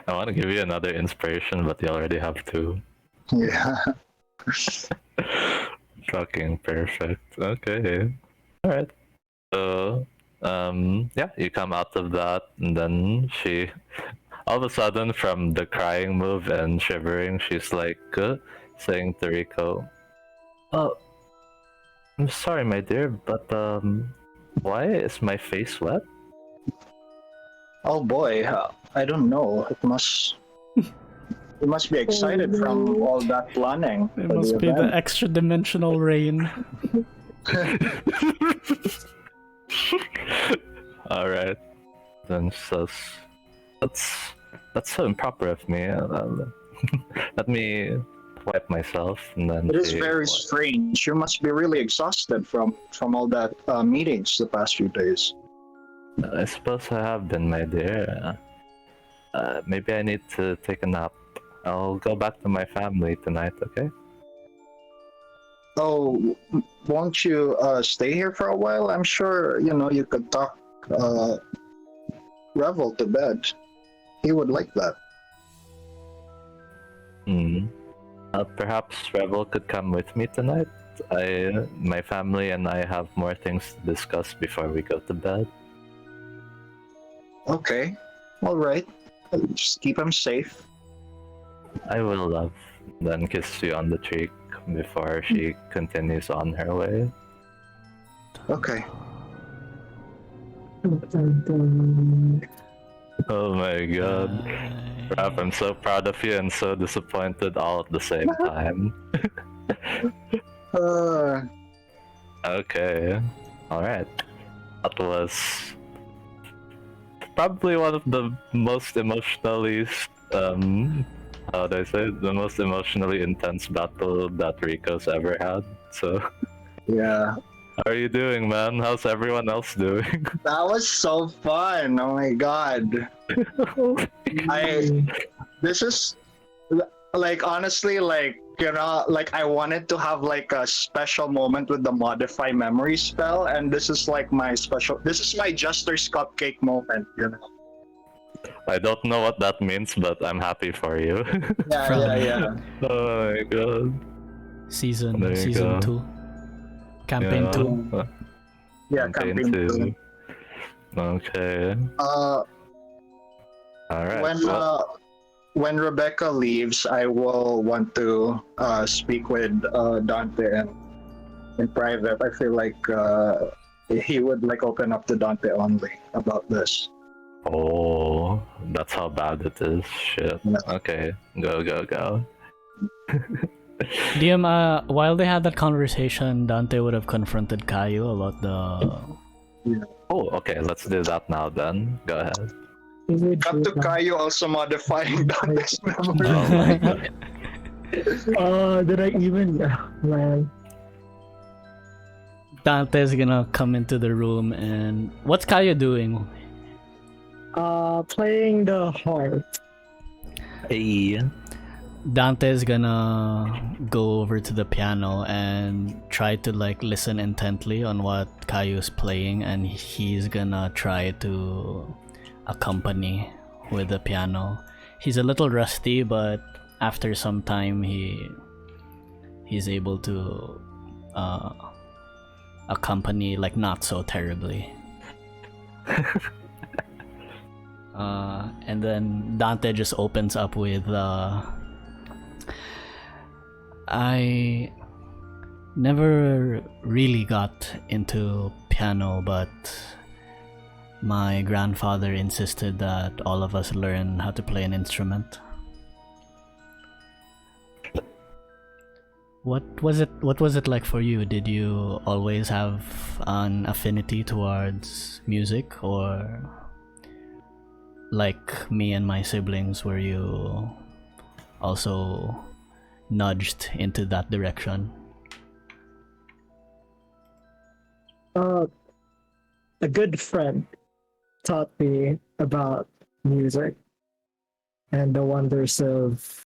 I want to give you another inspiration, but you already have two. Yeah. Fucking perfect. Okay. Alright. So, yeah, you come out of that, and then she, all of a sudden, from the crying move and shivering, she's like, saying to Rico, oh, I'm sorry, my dear, but, why is my face wet? Oh boy, I don't know. It must You must be excited from all that planning. It for must the be the event. extra dimensional rain. All right. Then that's so improper of me. Let me wipe myself and then. It is see very what- strange. You must be really exhausted from all that meetings the past few days. I suppose I have been, my dear. Maybe I need to take a nap. I'll go back to my family tonight. Okay. Oh, won't you stay here for a while? I'm sure you could talk Revel to bed. He would like that. Hmm. Perhaps Revel could come with me tonight. My family and I have more things to discuss before we go to bed. Okay, all right. Just keep him safe. I will, love. Then kiss you on the cheek before she continues on her way. Okay. Oh my god. Raf, I'm so proud of you and so disappointed all at the same time. Uh, Okay. Alright. That was probably one of the most emotionally how do I say it? The most emotionally intense battle that Rico's ever had. So yeah. how are you doing, man? How's everyone else doing? That was so fun. Oh my god. This is like honestly like like I wanted to have like a special moment with the modify memory spell, and this is like this is my Jester's cupcake moment. I don't know what that means, but I'm happy for you. Yeah. Oh my god. Season There you season go. 2. Campaign 2. Yeah, Campaign campaign 2. Okay. Alright. When Rebecca leaves, I will want to speak with Dante in private. I feel like he would like open up to Dante only about this. Oh, that's how bad it is. Shit. Yeah. Okay. Go. DM, while they had that conversation, Dante would have confronted Kayou about the... Oh, okay. Let's do that now then. Go ahead. Cut to Kayou also modifying Dante's memory. Oh my god. Did I even? Man. Dante's gonna come into the room and... What's Kayou doing? Playing the harp. Hey. Dante's gonna go over to the piano and try to like listen intently on what Kayou's playing, and he's gonna try to accompany with the piano. He's a little rusty, but after some time he's able to accompany like not so terribly. And then Dante just opens up with I never really got into piano, but my grandfather insisted that all of us learn how to play an instrument. What was it like for you? Did you always have an affinity towards music, or like me and my siblings, were you also nudged into that direction? A good friend taught me about music and the wonders of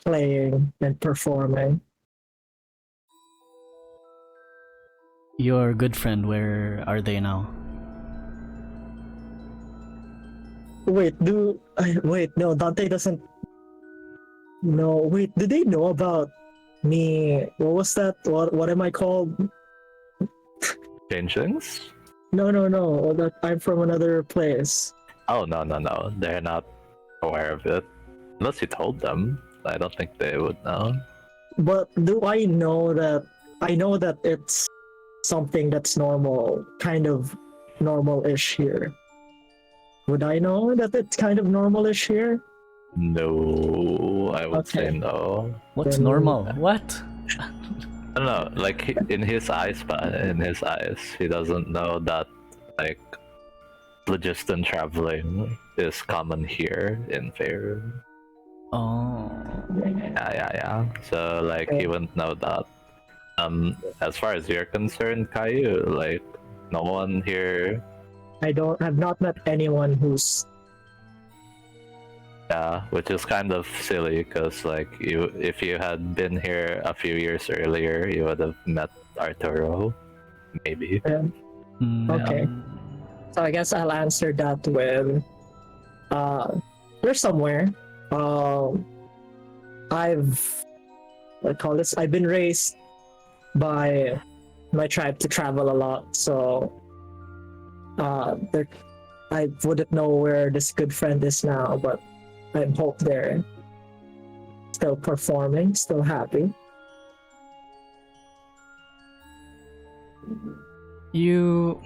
playing and performing. Your good friend, where are they now? Wait, no, Dante doesn't. No, wait, did they know about me? What was that? What am I called? Changelings? No, that I'm from another place. Oh, no. They're not aware of it. Unless you told them. I don't think they would know. But do I know that? I know that it's something that's normal, kind of normal-ish here. Would I know that it's kind of normal-ish here? No, I would say Okay. no. What's Then- normal? What? I don't know, like in his eyes, but in his eyes, he doesn't know that like phlogiston traveling is common here in Fenrir. Oh. Yeah. So like he wouldn't know that. As far as you're concerned, Kayou, like no one here. I've not met anyone who's Yeah, which is kind of silly because like if you had been here a few years earlier, you would have met Arturo, maybe. okay. So I guess I'll answer that with there's somewhere. I've been raised by my tribe to travel a lot, so I wouldn't know where this good friend is now, but I hope they're still performing, still happy. You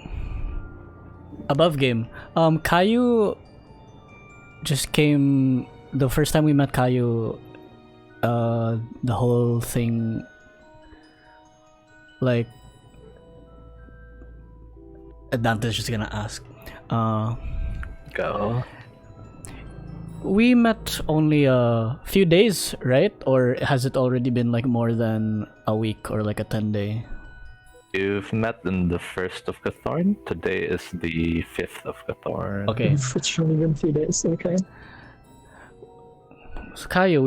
above game. Kayou just came the first time we met Kayou. The whole thing, like, Dante's just gonna ask. Go. We met only a few days, right? Or has it already been like more than a week or like a 10-day? You've met in the 1st of Cathorn. Today is the 5th of Cathorn. Okay. It's only been 2 days, okay. So Kayou,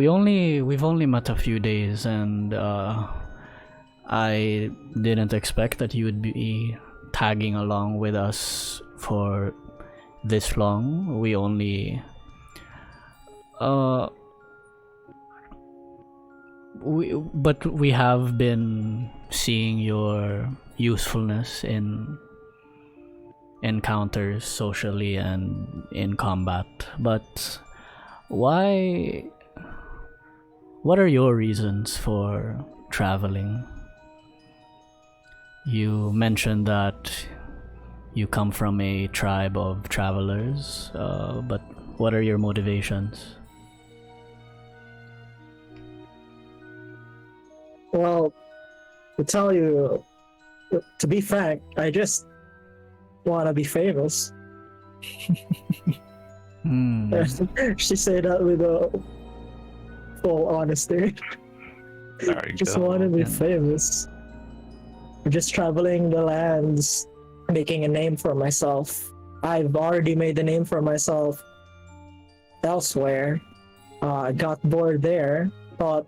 we've only met a few days, and I didn't expect that you would be tagging along with us for this long. We only we have been seeing your usefulness in encounters socially and in combat, but why? What are your reasons for traveling? You mentioned that you come from a tribe of travelers, but what are your motivations? Well, to tell you, to be frank, I just want to be famous. She said that with a full honesty. There you Just go. want to be Yeah. famous. I'm just traveling the lands, making a name for myself. I've already made a name for myself elsewhere. Got bored there. Thought,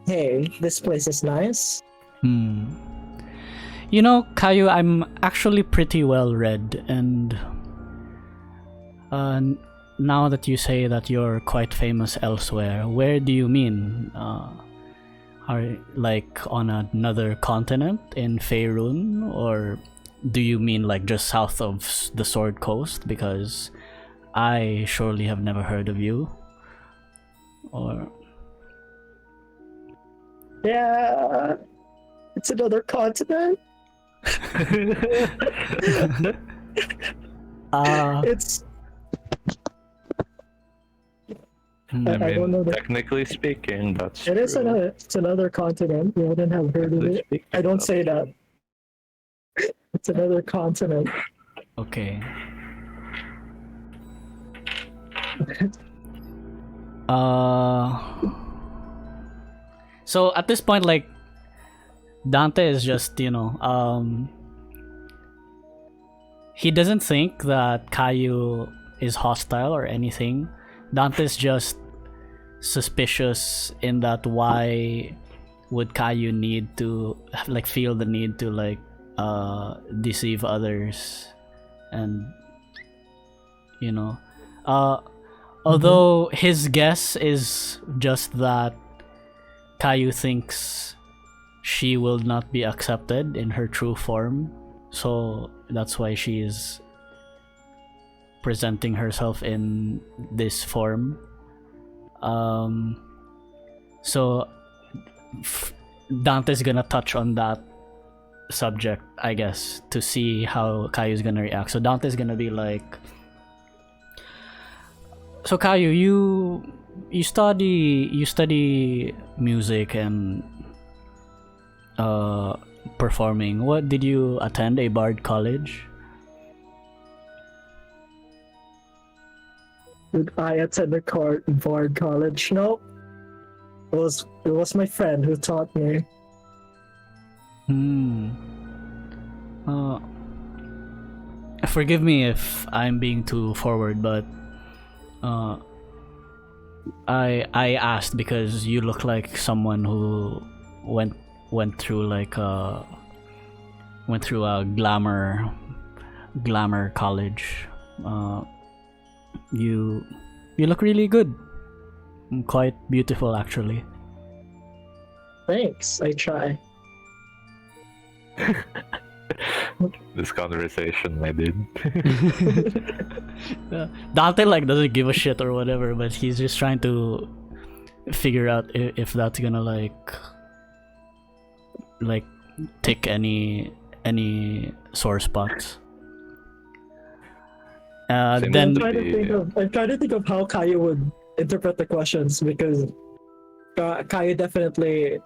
hey, this place is nice. You know, Kayou, I'm actually pretty well read, and now that you say that you're quite famous elsewhere, where do you mean? Are like on another continent in Faerun, or do you mean like just south of the Sword Coast? Because I surely have never heard of you. Or Yeah, it's another continent. It's I I don't know mean, the- technically speaking, that's it is true. it's another continent. You wouldn't have heard of Technically it. speaking, I don't that's say true. that. It's another continent. okay. So at this point, like, Dante is just, he doesn't think that Kayou is hostile or anything. Dante's just suspicious in that why would Kayou need to like feel the need to like deceive others, and although his guess is just that Kayou thinks she will not be accepted in her true form, so that's why she is presenting herself in this form. So Dante's gonna touch on that subject, I guess, to see how Kayou's gonna react. So Dante's gonna be like, so Kayou, you you study music and performing. What did you attend? A bard college? Did I attend a bard college? No. It was my friend who taught me. Forgive me if I'm being too forward, but I asked because you look like someone who went through a glamour college. You look really good. Quite beautiful, actually. Thanks. I try. This conversation, my dude. Dante doesn't give a shit or whatever, but he's just trying to figure out if that's gonna like tick any sore spots. Seems Then I'm trying to think of how Kayou would interpret the questions, because Kayou definitely,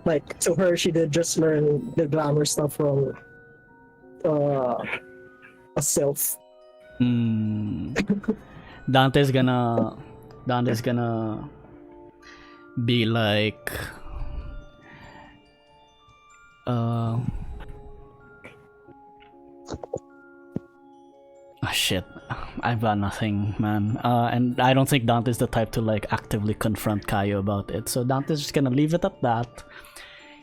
like, to her, she did just learn the glamour stuff from a sylph. Dante's gonna be like shit, I've got nothing, man. And I don't think Dante's the type to like actively confront Kayou about it, so Dante's just gonna leave it at that.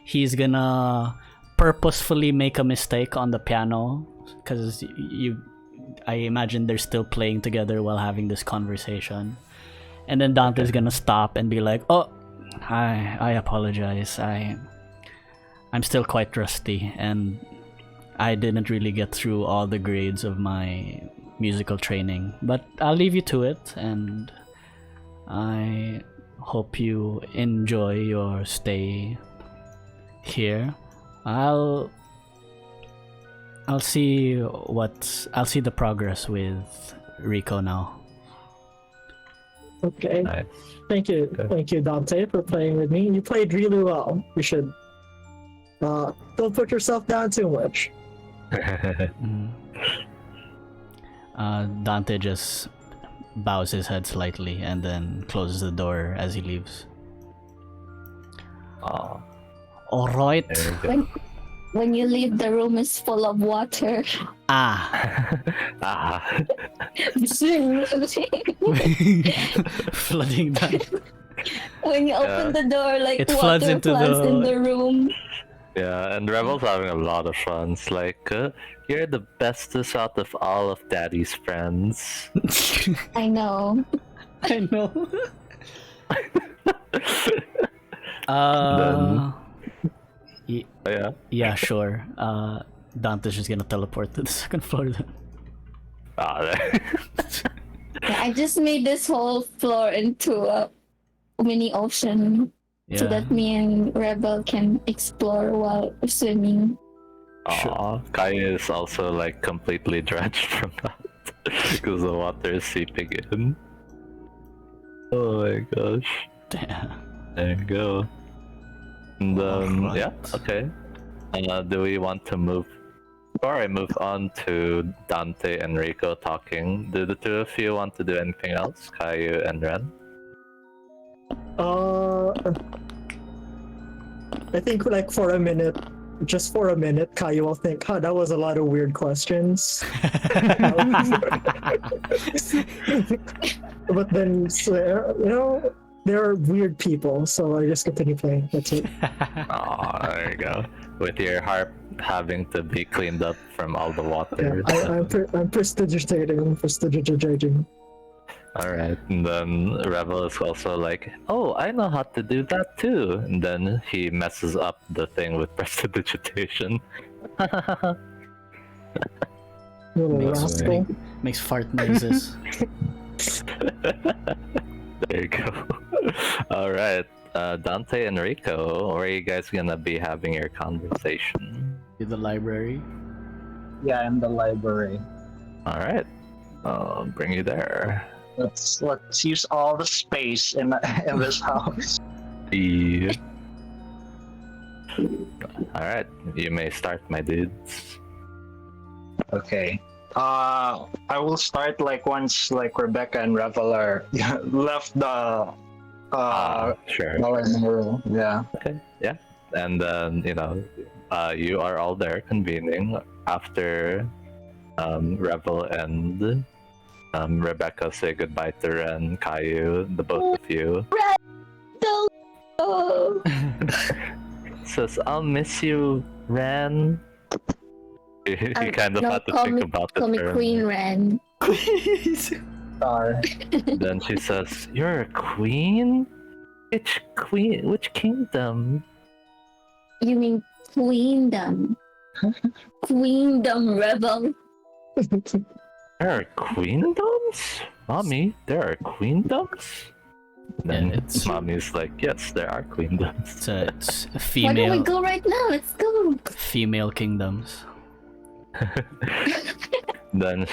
He's gonna purposefully make a mistake on the piano, because I imagine they're still playing together while having this conversation. And then Dante's gonna stop and be like, "Oh, I apologize. I'm still quite rusty, and I didn't really get through all the grades of my musical training, but I'll leave you to it, and I hope you enjoy your stay here. I'll see the progress with Rico now." Okay. Nice. Thank you, Dante, for playing with me. You played really well. You should don't put yourself down too much. Dante just bows his head slightly and then closes the door as he leaves. Aw, All right. there you go. When you leave, the room is full of water. Ah. Flooding down. When you open the door, like It water floods into in the room. Yeah, and Rebel's having a lot of fun. It's like, you're the bestest out of all of Daddy's friends. I know. I know. Yeah. Yeah, sure. Dante's just gonna teleport to the second floor then. There. I just made this whole floor into a mini ocean so Yeah. that me and Rebel can explore while swimming. Aw, Kayou is also like completely drenched from that because the water is seeping in. Oh my gosh. Damn. There you go. And Alright. yeah, okay. Do we want to move? Before I move on to Dante and Rico talking, do the two of you want to do anything else, Kayou and Wren? I think like for a minute, Kayou will think, "Huh, that was a lot of weird questions." But then, they're weird people, so I just continue playing. That's it. Oh, there you go. With your harp having to be cleaned up from all the water. Yeah, I'm prestidigitating. Alright, and then Rebel is also like, "Oh, I know how to do that too." And then he messes up the thing with prestidigitation. Little Makes rascal. Makes fart noises. There you go. Alright, Dante and Rico, where are you guys gonna be having your conversation? In the library. Yeah, in the library. Alright, I'll bring you there. Let's use all the space in this house. Yeah. Alright, you may start, my dudes. Okay. I will start like once like Rebecca and Revel are left the Sure. room. Yeah. Okay, yeah. And then, you are all there convening after Revel and Rebecca say goodbye to Ren, Kayou, the both of you. Don't go. Says, I'll miss you, Ren. He kind of no, had to call think me- about the Call me term. Queen Wren. Star. Then she says, "You're a queen? Which queen? Which kingdom?" You mean Queendom? Queendom Rebel. There are queendoms? Mommy, there are queendoms? Then it's- Mommy's like, yes, there are queendoms. It's Why don't we female go right now? Let's go. female kingdoms. Then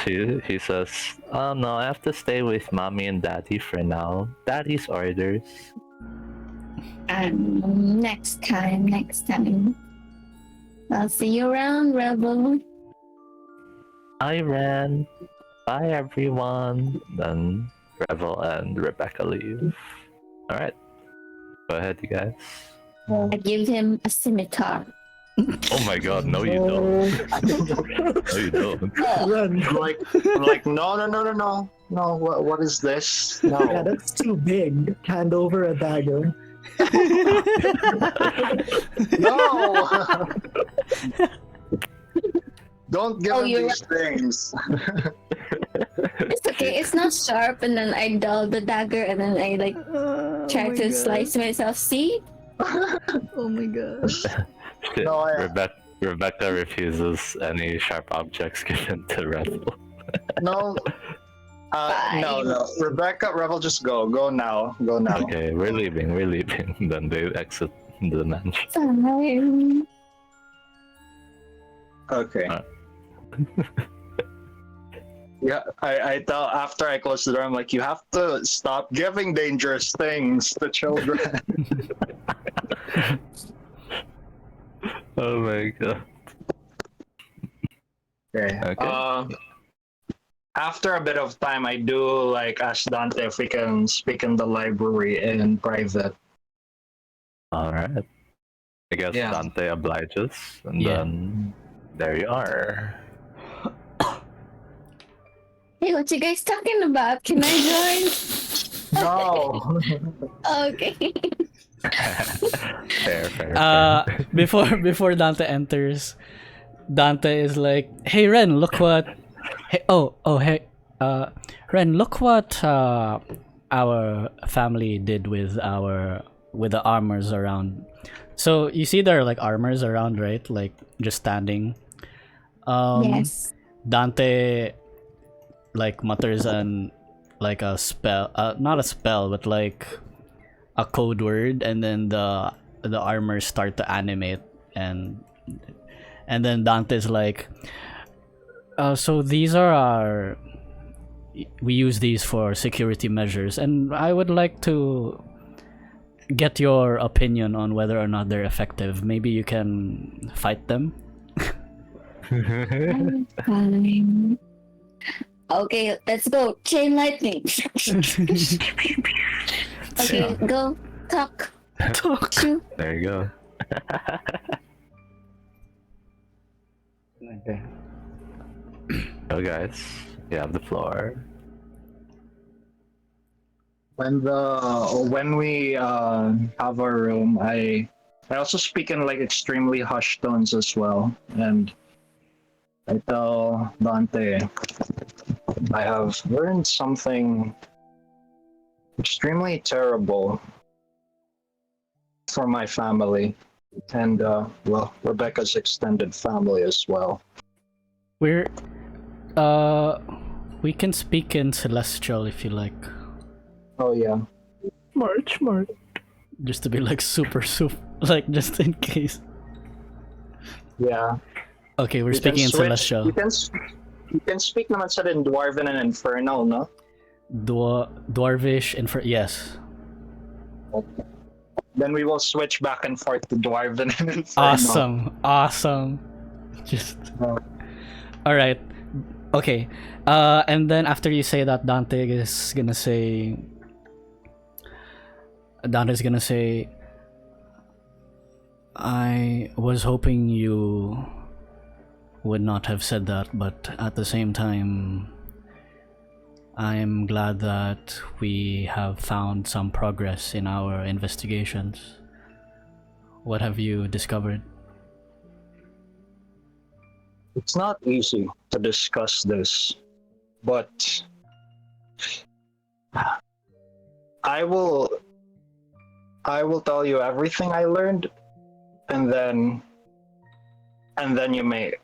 he says, oh no, I have to stay with Mommy and Daddy for now. Daddy's orders. Next time. I'll see you around, Rebel. I ran. Bye everyone. Then Revel and Rebecca leave. Alright. Go ahead, you guys. I give him a scimitar. Oh my god, no you don't. No you don't. Run. like no. No, what is this? Yeah, No. that's too big. Hand over a dagger. No. Don't give Oh, him you're these things. It's okay. It's not sharp, and then I dull the dagger, and then I like try to slice myself. See? Oh my gosh. Shit, No, I- Rebecca refuses any sharp objects given to Revel. No. No. Rebecca, Revel, just go. Go now. Okay, we're leaving. Then they exit the mansion. Fine. Okay. Alright. Yeah, I tell after I close the door, I'm like, you have to stop giving dangerous things to children. Oh my god. Okay. Okay. After a bit of time, I do like ask Dante if we can speak in the library in private. Alright. I guess Yeah. Dante obliges, and Yeah. then there you are. Hey, what you guys talking about? Can I join? No. Okay. Fair. Before Dante enters, Dante is like, "Hey Ren, look what hey Ren, look what our family did with the armors around." So you see there are like armors around, right? Like just standing. Yes. Dante like mutters like a spell, not a spell, but like a code word, and then the armors start to animate, and then Dante's like, so these are we use these for security measures, and I would like to get your opinion on whether or not they're effective. Maybe you can fight them. I'm fine. Okay, let's go. Chain lightning. Okay, go. Talk. Shoot. There you go. Okay. Go guys. You have the floor. When we have our room, I also speak in like extremely hushed tones as well, and I tell Dante I have learned something extremely terrible for my family, and well, Rebecca's extended family as well. We can speak in Celestial if you like. Oh yeah. March. Just to be like super, like just in case. Yeah. Okay, we're You speaking can in switch- Celestial. You can speak naman sa rin Dwarven and Infernal, no? Dwarvish yes. Then we will switch back and forth to Dwarven and Infernal. Awesome. Just Uh, all right. Okay. And then after you say that, Dante's gonna say, I was hoping you would not have said that, but at the same time, I'm glad that we have found some progress in our investigations. What have you discovered? It's not easy to discuss this, but I will tell you everything I learned, and then you may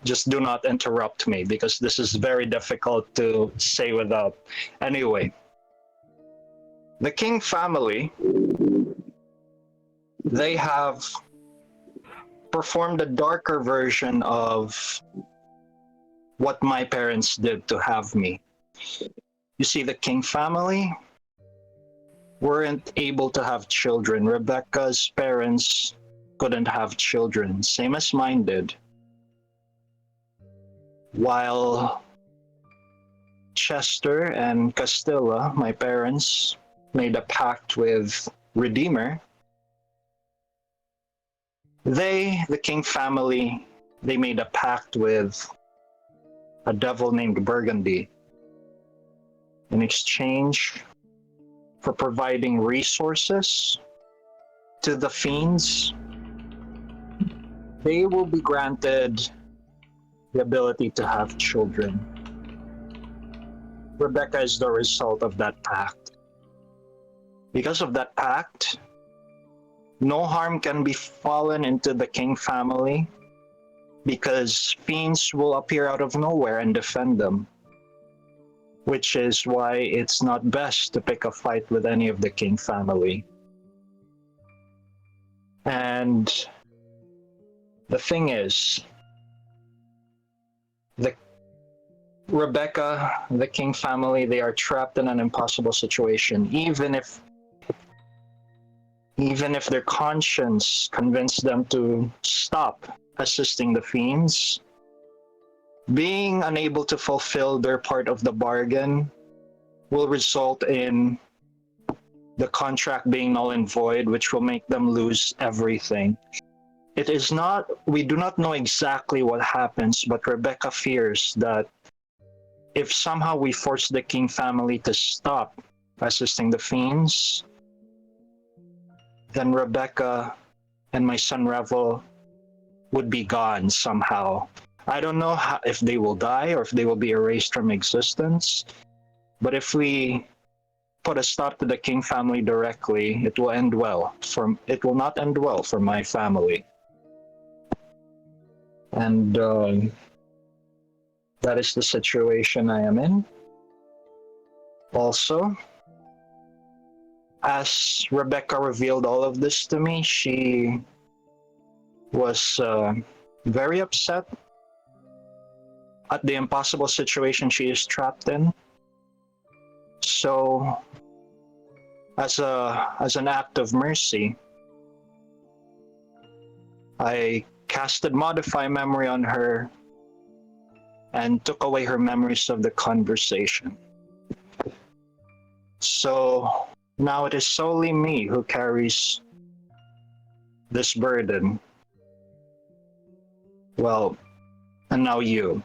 just do not interrupt me, because this is very difficult to say without. Anyway, the King family, they have performed a darker version of what my parents did to have me. You see, the King family weren't able to have children. Rebecca's parents couldn't have children, same as mine did. While Chester and Castilla, my parents, made a pact with Redeemer, the King family, they made a pact with a devil named Burgundy in exchange for providing resources to the fiends. They will be granted the ability to have children. Rebecca is the result of that pact. Because of that pact, no harm can befallen into the King family, because fiends will appear out of nowhere and defend them. Which is why it's not best to pick a fight with any of the King family. And the thing is, Rebecca, the King family, they are trapped in an impossible situation. Even if their conscience convinced them to stop assisting the fiends, being unable to fulfill their part of the bargain will result in the contract being null and void, which will make them lose everything. We do not know exactly what happens, but Rebecca fears that if somehow we force the King family to stop assisting the fiends, then Rebecca and my son Revel would be gone somehow. I don't know if they will die or if they will be erased from existence, but if we put a stop to the King family directly, it will not end well for my family. And that is the situation I am in. Also, as Rebecca revealed all of this to me, she was very upset at the impossible situation she is trapped in. So, as an act of mercy, I casted Modify Memory on her and took away her memories of the conversation. So now it is solely me who carries this burden. Well, and now you.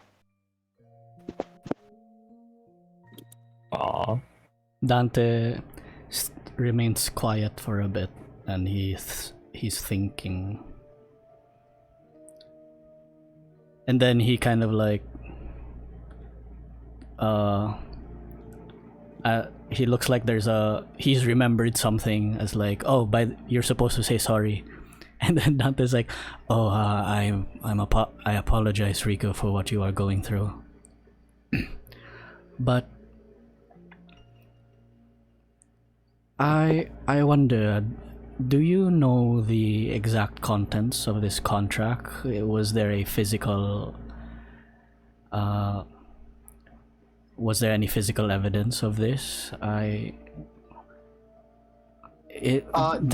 Aw. Dante remains quiet for a bit, and he's thinking. And then he kind of like he looks like he's remembered something, as like, oh, you're supposed to say sorry. And then Dante's like, oh, I apologize, Rico, for what you are going through. But I wonder, do you know the exact contents of this contract? Was there a physical was there any physical evidence of this? There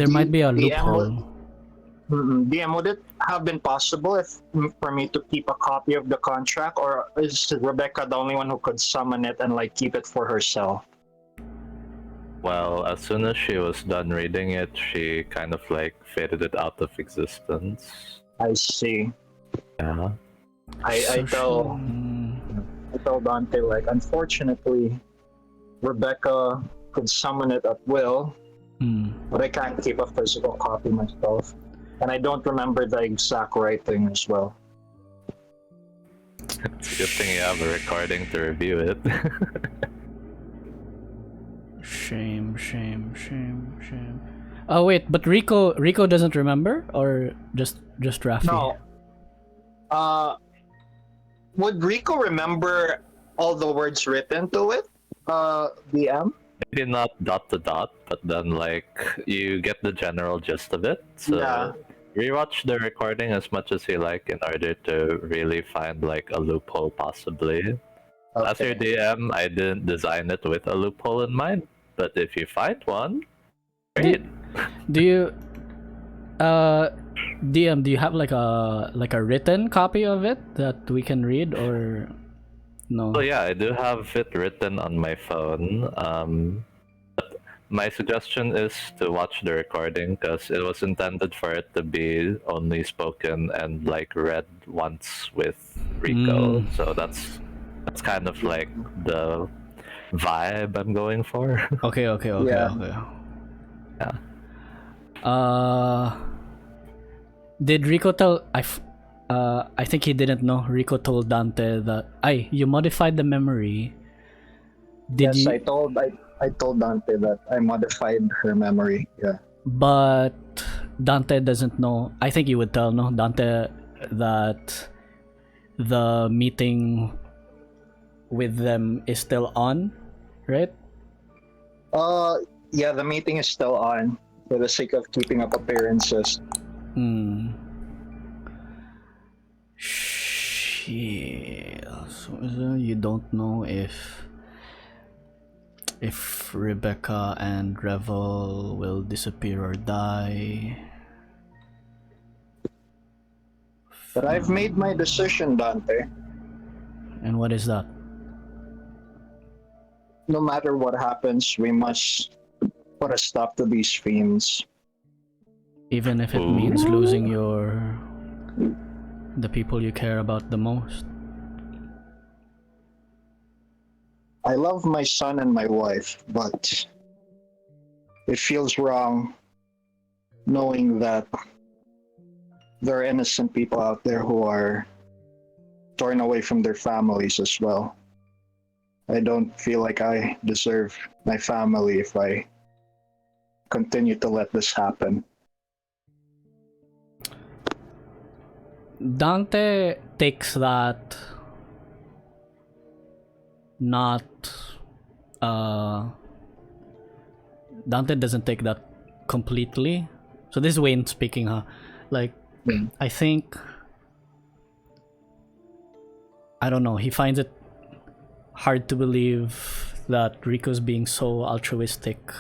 might be a loophole. DM, would it have been possible for me to keep a copy of the contract, or is Rebecca the only one who could summon it and like keep it for herself? Well, as soon as she was done reading it, she kind of like faded it out of existence. I see. Yeah. I tell Dante, like, unfortunately, Rebecca could summon it at will, but I can't keep a physical copy myself. And I don't remember the exact writing as well. It's a good thing you have a recording to review it. Shame. Oh wait, but Rico doesn't remember, or just Raffe? No. Would Rico remember all the words written to it? DM? Maybe not dot to dot, but then like you get the general gist of it. So Yeah. rewatch the recording as much as you like in order to really find like a loophole possibly. As your DM, I didn't design it with a loophole in mind, but if you find one, great. Do you DM, do you have like a written copy of it that we can read, or no? So yeah, I do have it written on my phone. But my suggestion is to watch the recording because it was intended for it to be only spoken and like read once with Rico. So that's kind of like the vibe I'm going for. Okay. Yeah. Did Rico tell? I think he didn't know. Rico told Dante that you modified the memory. Yes, I told Dante that I modified her memory. Yeah. But Dante doesn't know. I think you would tell Dante that the meeting with them is still on, right? Yeah, the meeting is still on for the sake of keeping up appearances. Shit. So you don't know if Rebecca and Revel will disappear or die. But I've made my decision, Dante. And what is that? No matter what happens, we must put a stop to these fiends. Even if it means losing the people you care about the most. I love my son and my wife, but it feels wrong knowing that there are innocent people out there who are torn away from their families as well. I don't feel like I deserve my family if I continue to let this happen. Dante takes that not Dante doesn't take that completely. So this is Wayne speaking, huh? Like I think, I don't know, he finds it hard to believe that Rico's being so altruistic,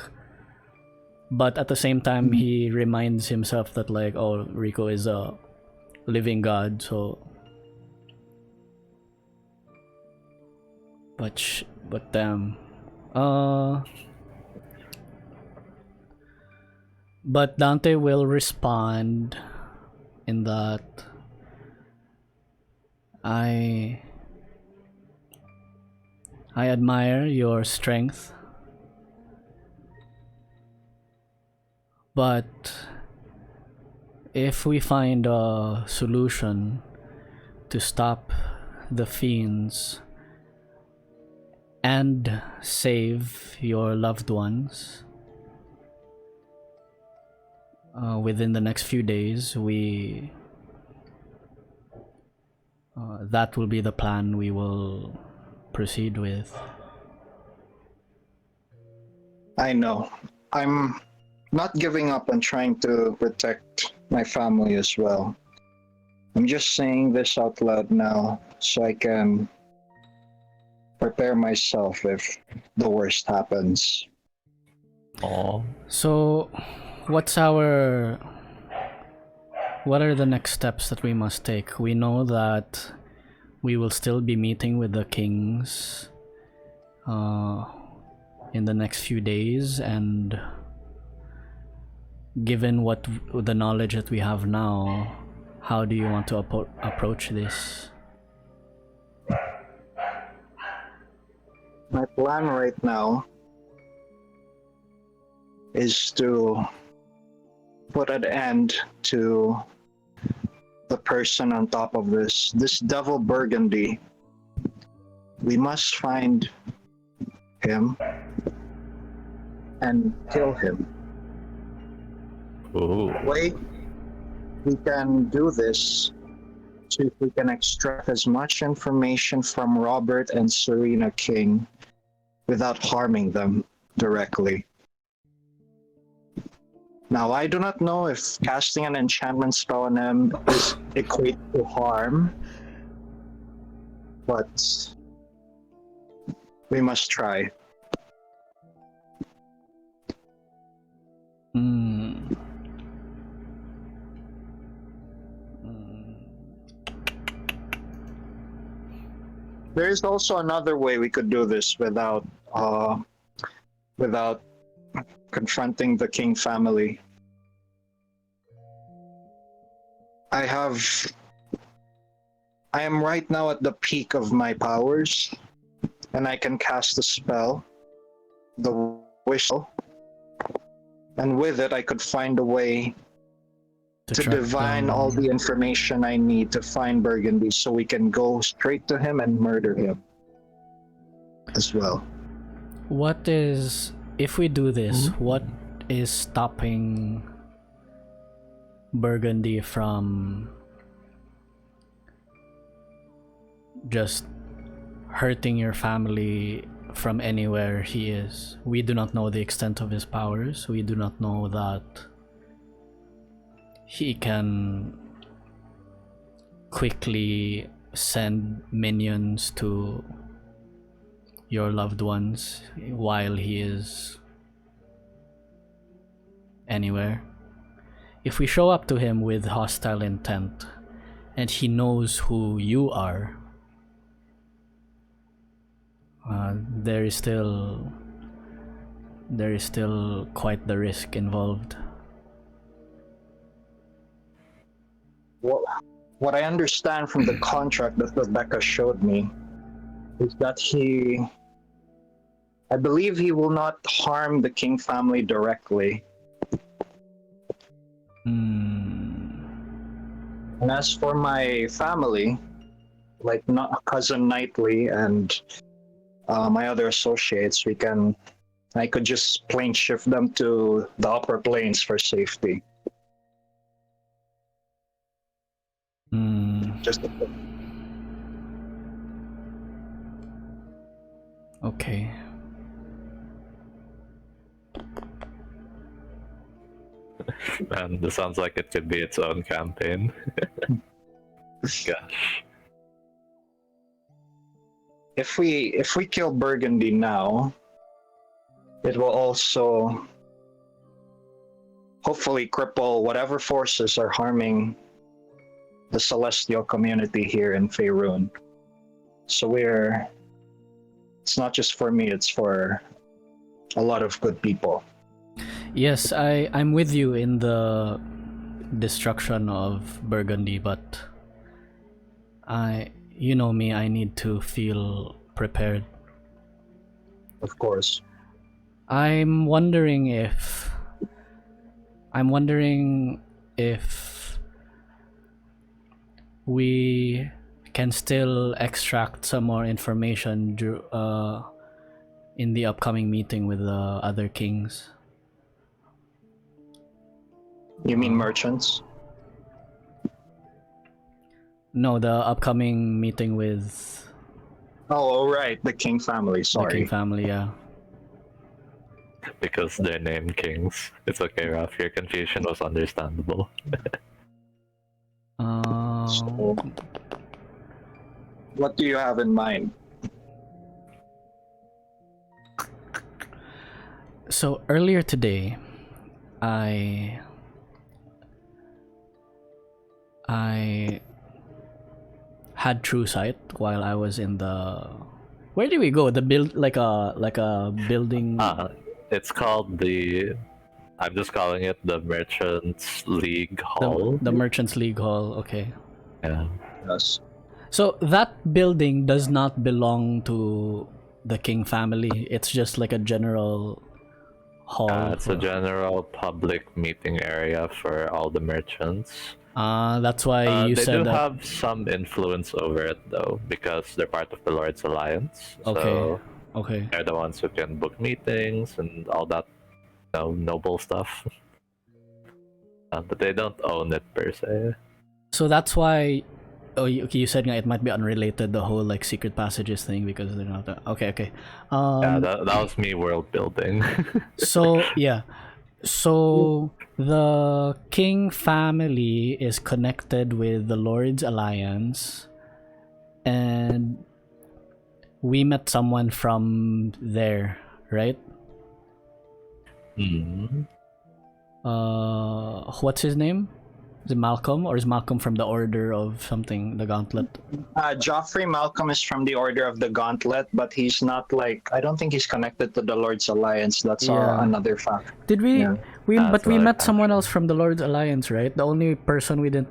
but at the same time he reminds himself that like, oh, Rico is a living god, so but damn. But Dante will respond in that I admire your strength, but if we find a solution to stop the fiends and save your loved ones within the next few days, that will be the plan we will proceed with. I know. I'm not giving up on trying to protect my family as well. I'm just saying this out loud now so I can prepare myself if the worst happens. Oh, So, what are the next steps that we must take? We know that we will still be meeting with the kings in the next few days, and given what the knowledge that we have now, how do you want to approach this? My plan right now is to put an end to the person on top of this devil Burgundy. We must find him and kill him. ooh. Way we can do this, so if we can extract as much information from Robert and Serena King without harming them directly. Now, I do not know if casting an enchantment spell on them is equate to harm, but we must try. Hmm. There is also another way we could do this without confronting the King family. I am right now at the peak of my powers, and I can cast a spell, the wish spell, and with it I could find a way to track divine down- all the information I need to find Burgundy, so we can go straight to him and murder him as well. What is, if we do this, what is stopping Burgundy from just hurting your family from anywhere he is? We do not know the extent of his powers. We do not know that he can quickly send minions to your loved ones while he is anywhere. If we show up to him with hostile intent and he knows who you are, there is still quite the risk involved. What I understand from the contract that Rebecca showed me is that I believe he will not harm the King family directly. And as for my family, like not cousin Knightley and my other associates, I could just plane shift them to the upper planes for safety. Just Okay. Man, this sounds like it could be its own campaign. Gosh. if we kill Burgundy now, it will also hopefully cripple whatever forces are harming the celestial community here in Faerun. So it's not just for me, it's for a lot of good people. Yes, I'm with you in the destruction of Burgundy, but you know me, I need to feel prepared. Of course. I'm wondering if we can still extract some more information in the upcoming meeting with the other kings. You mean merchants? No, the upcoming meeting with Oh, right, the King family, the sorry. King family, yeah. Because they're named kings. It's okay, Ralph. Your confusion was understandable. So, what do you have in mind? So earlier today, I had true sight while I was in the. Where did we go? The build like a building. It's called the. I'm just calling it the Merchants League Hall. The Merchants League Hall. Okay. Yeah. Yes. So that building does not belong to the King family. It's just like a general hall. It's a general public meeting area for all the merchants. That's why you they said do that. have some influence over it though, because they're part of the Lord's Alliance. Okay. So Okay. they're the ones who can book meetings and all that, noble stuff. But they don't own it per se. So that's why. Oh, you said it might be unrelated, the whole like secret passages thing, because they're not. Okay. Yeah, that was me world building. So yeah, so the King family is connected with the Lord's Alliance, and we met someone from there, right? What's his name? Is it Malcolm, or is Malcolm from the Order of something, the Gauntlet? Joffrey Malcolm is from the Order of the Gauntlet, but he's not like, I don't think he's connected to the Lord's Alliance. That's another fact. Did we? Yeah. We That's met someone else from the Lord's Alliance, right? The only person the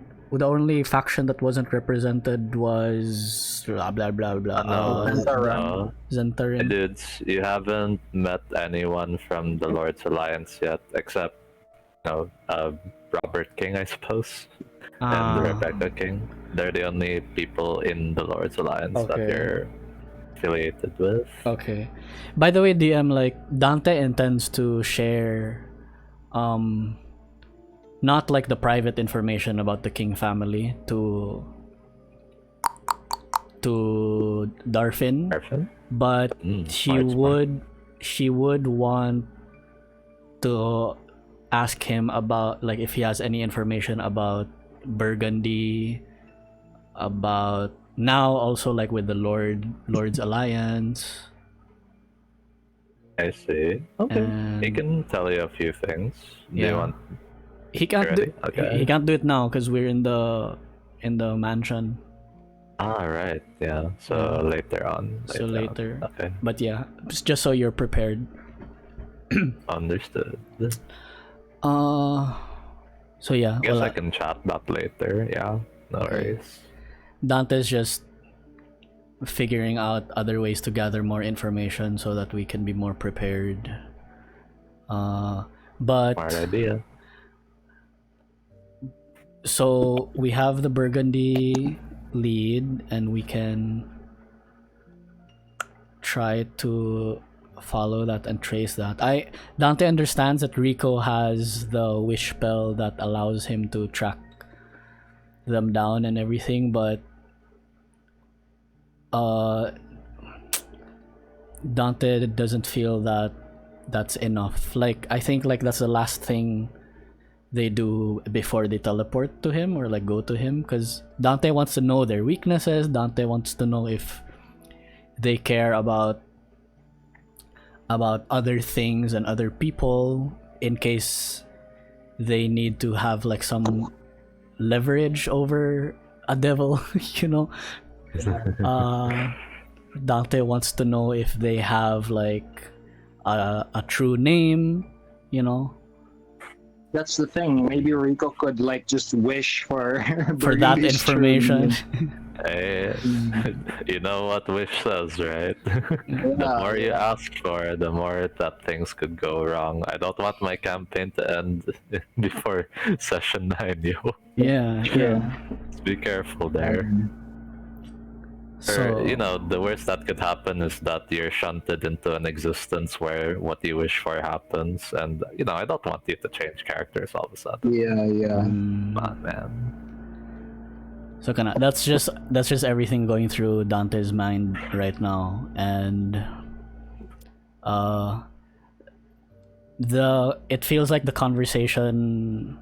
only faction that wasn't represented was blah blah blah blah. No. Zentarin. Dudes, you haven't met anyone from the Lord's Alliance yet, except Robert King, I suppose, and Rebecca King. They're the only people in the Lord's Alliance that you're affiliated with. Okay. By the way, DM, like Dante intends to share, not like the private information about the King family to Darfin, but she would want to ask him about like if he has any information about Burgundy, about now also like with the Lord's Alliance. I see. Okay, he can tell you a few things. Do you want? He can't do. Okay. He can't do it now because we're in the mansion. Right. Yeah. So later on. So later. Okay. But yeah, just so you're prepared. Understood. So yeah. Guess I can chat that later. Yeah. No worries. Dante's just figuring out other ways to gather more information so that we can be more prepared. But Smart idea. So we have the Burgundy lead, and we can try to follow that and trace that. Dante understands that Rico has the wish spell that allows him to track them down and everything, but Dante doesn't feel that that's enough. Like I think like that's the last thing they do before they teleport to him or like go to him, because Dante wants to know their weaknesses. Dante wants to know if they care about other things and other people in case they need to have like some leverage over a devil, you know. Dante wants to know if they have like a true name, you know. That's the thing. Maybe Rico could like just wish for that Burgundy's information. Hey, you know what wish says, right? The more you ask for, the more that things could go wrong. I don't want my campaign to end before session 9, yo. Yeah. Just be careful there. So, Or, the worst that could happen is that you're shunted into an existence where what you wish for happens, and I don't want you to change characters all of a sudden. Yeah. Come on, man. So that's just everything going through Dante's mind right now, and it feels like the conversation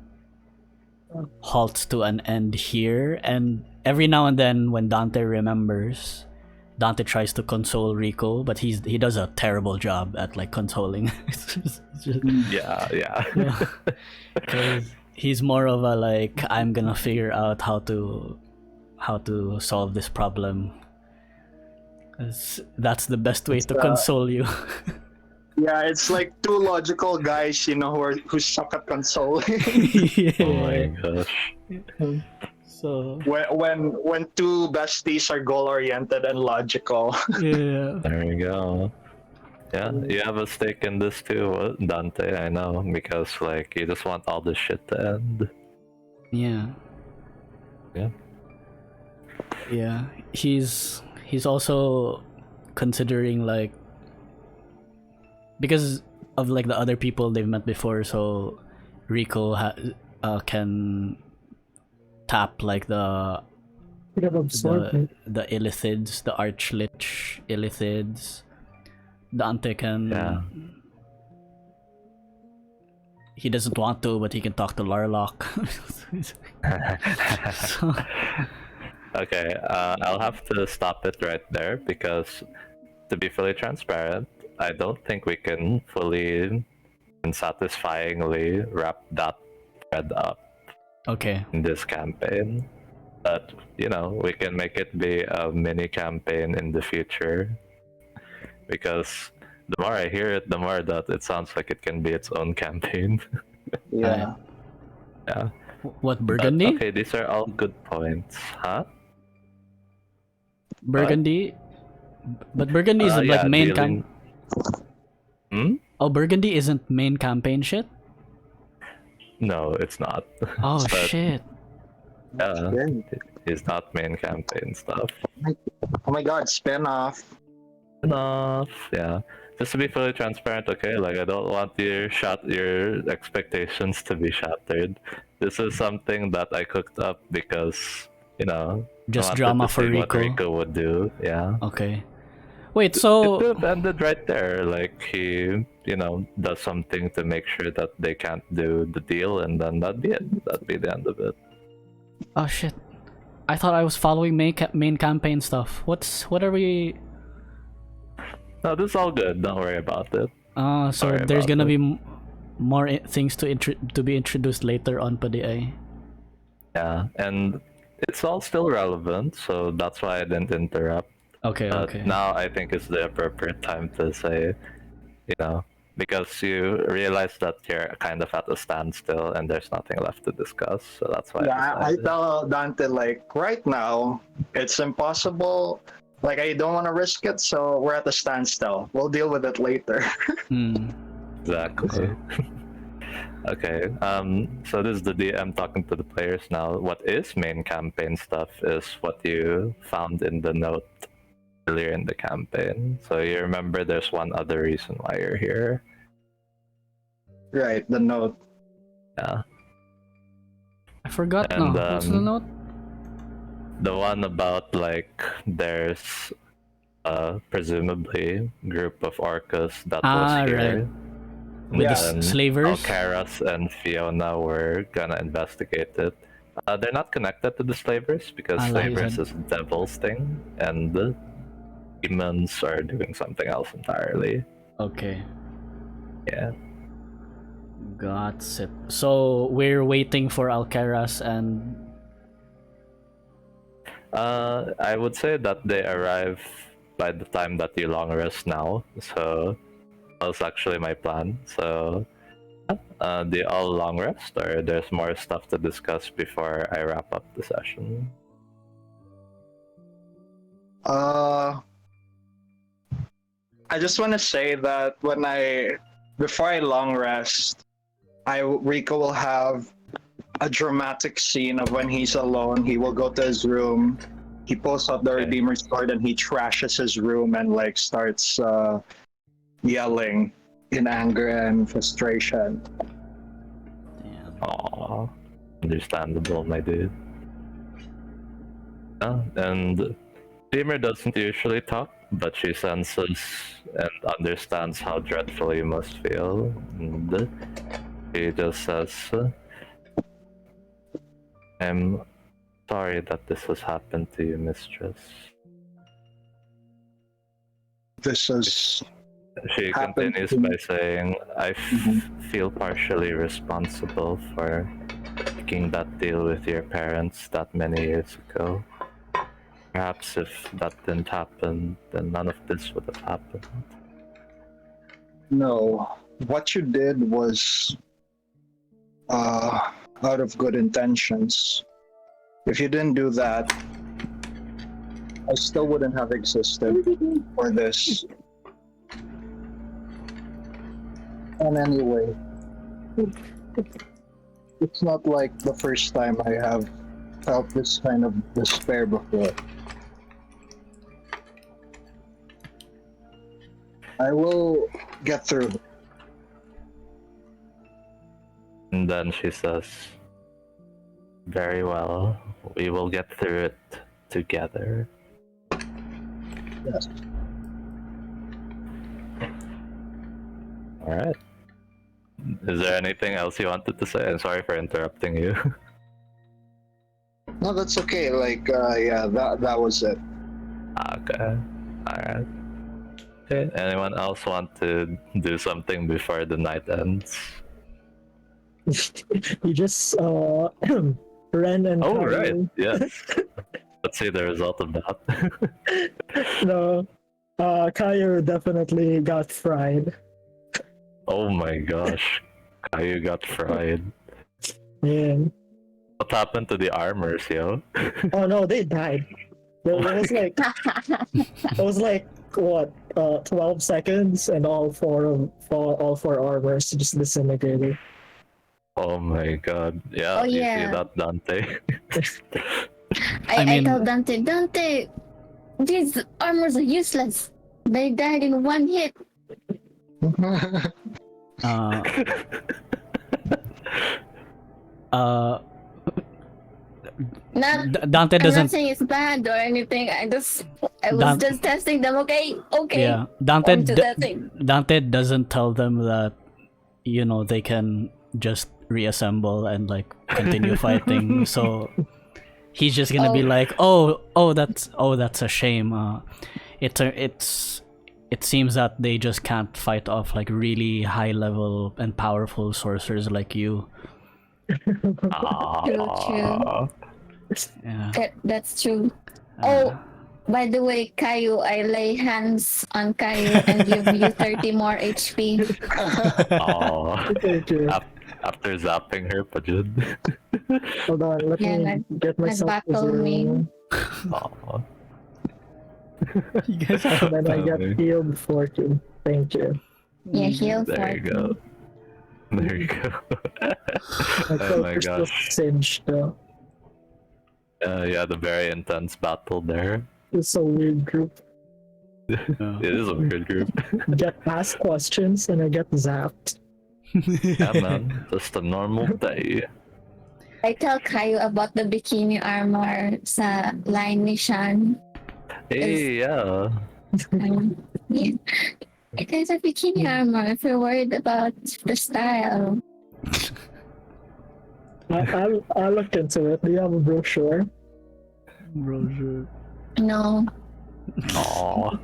halts to an end here, and every now and then when Dante remembers, Dante tries to console Rico, but he does a terrible job at like consoling. It's just- Yeah, yeah. yeah. 'Cause he's more of a like, I'm gonna figure out how to solve this problem. 'Cause that's the best way to console you. Yeah, it's like two logical guys, you know, who suck at consoling. Oh my Yeah. gosh. So when two besties are goal oriented and logical. yeah. There you go. Yeah, you have a stake in this too, Dante, I know, because like you just want all this shit to end. Yeah. Yeah. Yeah. He's also considering like, because of like the other people they've met before, so Rico can tap like the Could have absorbed it. the illithids, the archlich illithids. Dante can. Yeah. He doesn't want to, but he can talk to Larlock. So, Okay, I'll have to stop it right there because, to be fully transparent, I don't think we can fully and satisfyingly wrap that thread up okay. in this campaign. But, you know, we can make it be a mini campaign in the future. Because the more I hear it, the more that it sounds like it can be its own campaign. Yeah. Yeah. What, But, Burgundy? okay, these are all good points. Huh? Burgundy? But Burgundy isn't like Yeah, main dealing- Hmm? Oh, Burgundy isn't main campaign shit? No, it's not. Oh But, shit. Yeah, Yeah. it's not main campaign stuff. Oh my god, spin off. Enough. Yeah. Just to be fully transparent, okay? Like I don't want your expectations to be shattered. This is something that I cooked up because, you know, Just I wanted drama to for see what Rico. Rico would do. Yeah. Okay. Wait, It so could have ended right there. Like he, you know, does something to make sure that they can't do the deal, and then that'd be it. That'd be the end of it. oh shit. I thought I was following main campaign stuff. What are we No, this is all good. Don't worry about it. so Sorry there's about gonna that. be more things to be introduced later on pa di ay. Yeah, and it's all still relevant, so that's why I didn't interrupt. Okay, But okay. now I think is the appropriate time to say, you know, because you realize that you're kind of at a standstill and there's nothing left to discuss, so that's why. Yeah, I decided. tell Dante like right now it's impossible. Like I don't want to risk it, so we're at a standstill. We'll deal with it later. Hmm. Exactly. Okay. So this is the DM talking to the players now. What is main campaign stuff is what you found in the note earlier in the campaign. So you remember there's one other reason why you're here. Right, the note. Yeah. I forgot And, now. What's the note? The one about like there's presumably group of orcas that was here. Right. With the And slavers? Alcaraz and Fiona were gonna investigate it. They're not connected to the slavers because like you slavers said. is a devil's thing, and the demons are doing something else entirely. Okay. Yeah. Got it. So we're waiting for Alcaraz and I would say that they arrive by the time that you long rest now. So that was actually my plan. So do you all long rest, or there's more stuff to discuss before I wrap up the session? I just want to say that before I long rest, Rico will have a dramatic scene of when he's alone. He will go to his room. He pulls out the Okay. Redeemer sword and he trashes his room and like starts yelling in anger and frustration. damn. Aww, understandable, my dude. Yeah, and Dreamer doesn't usually talk, but she senses and understands how dreadful you must feel. And she just says, I'm sorry that this has happened to you, mistress. this is She happened continues to me. by saying, I feel partially responsible for making that deal with your parents that many years ago. Perhaps if that didn't happen, then none of this would have happened. No, what you did was out of good intentions. If you didn't do that, I still wouldn't have existed for this. And anyway, it's not like the first time I have felt this kind of despair before. I will get through it. And then she says, very well, we will get through it together. Yes. Alright. Is there anything else you wanted to say? I'm sorry for interrupting you. No, that's okay. Like, yeah, that was it. Okay. Alright. Okay. Anyone else want to do something before the night ends? You just Ren and Oh, Kayou. right. Yes. Let's see the result of that. No, Kayou definitely got fried. Oh my gosh. Kayou got fried. Yeah. What happened to the armors, yo? Oh no, they died. It was like what 12 seconds, and all four armors just disintegrated. Oh my god. Yeah, Oh, you yeah. see that, Dante? I I mean- tell Dante, these armors are useless. They died in one hit. Uh, uh, Dante I'm not doesn't. saying it's bad or anything. I was Dan- just testing them. Okay. Yeah, Dante. On to testing. Dante doesn't tell them that, you know, they can just reassemble and like continue fighting. So he's just gonna be Oh. like, that's a shame. It seems that they just can't fight off like really high level and powerful sorcerers like you. Aww. Yeah. That's true. Uh, Oh, by the way, Kayou, I lay hands on Kayou and give you 30 more HP. Aww. Thank you. After zapping her, Pajud. Hold on, let Yeah, me get myself to battle zero. me. Aww. you guys are And then I get Funny. healed 40. Thank you. Yeah, heal for There you go. There you go. My Oh cloak my is still gosh. singed though. Yeah, the very intense battle there. It's a weird group. Yeah. It is a weird group. Get asked questions and I get zapped. Yeah, man. Just a normal day. I tell Kayou about the bikini armor sa line ni Shan. Hey, yeah. Yeah. It is a bikini armor if you're worried about the style. I'll look into it. Do you have a brochure? Brochure. No. Aww.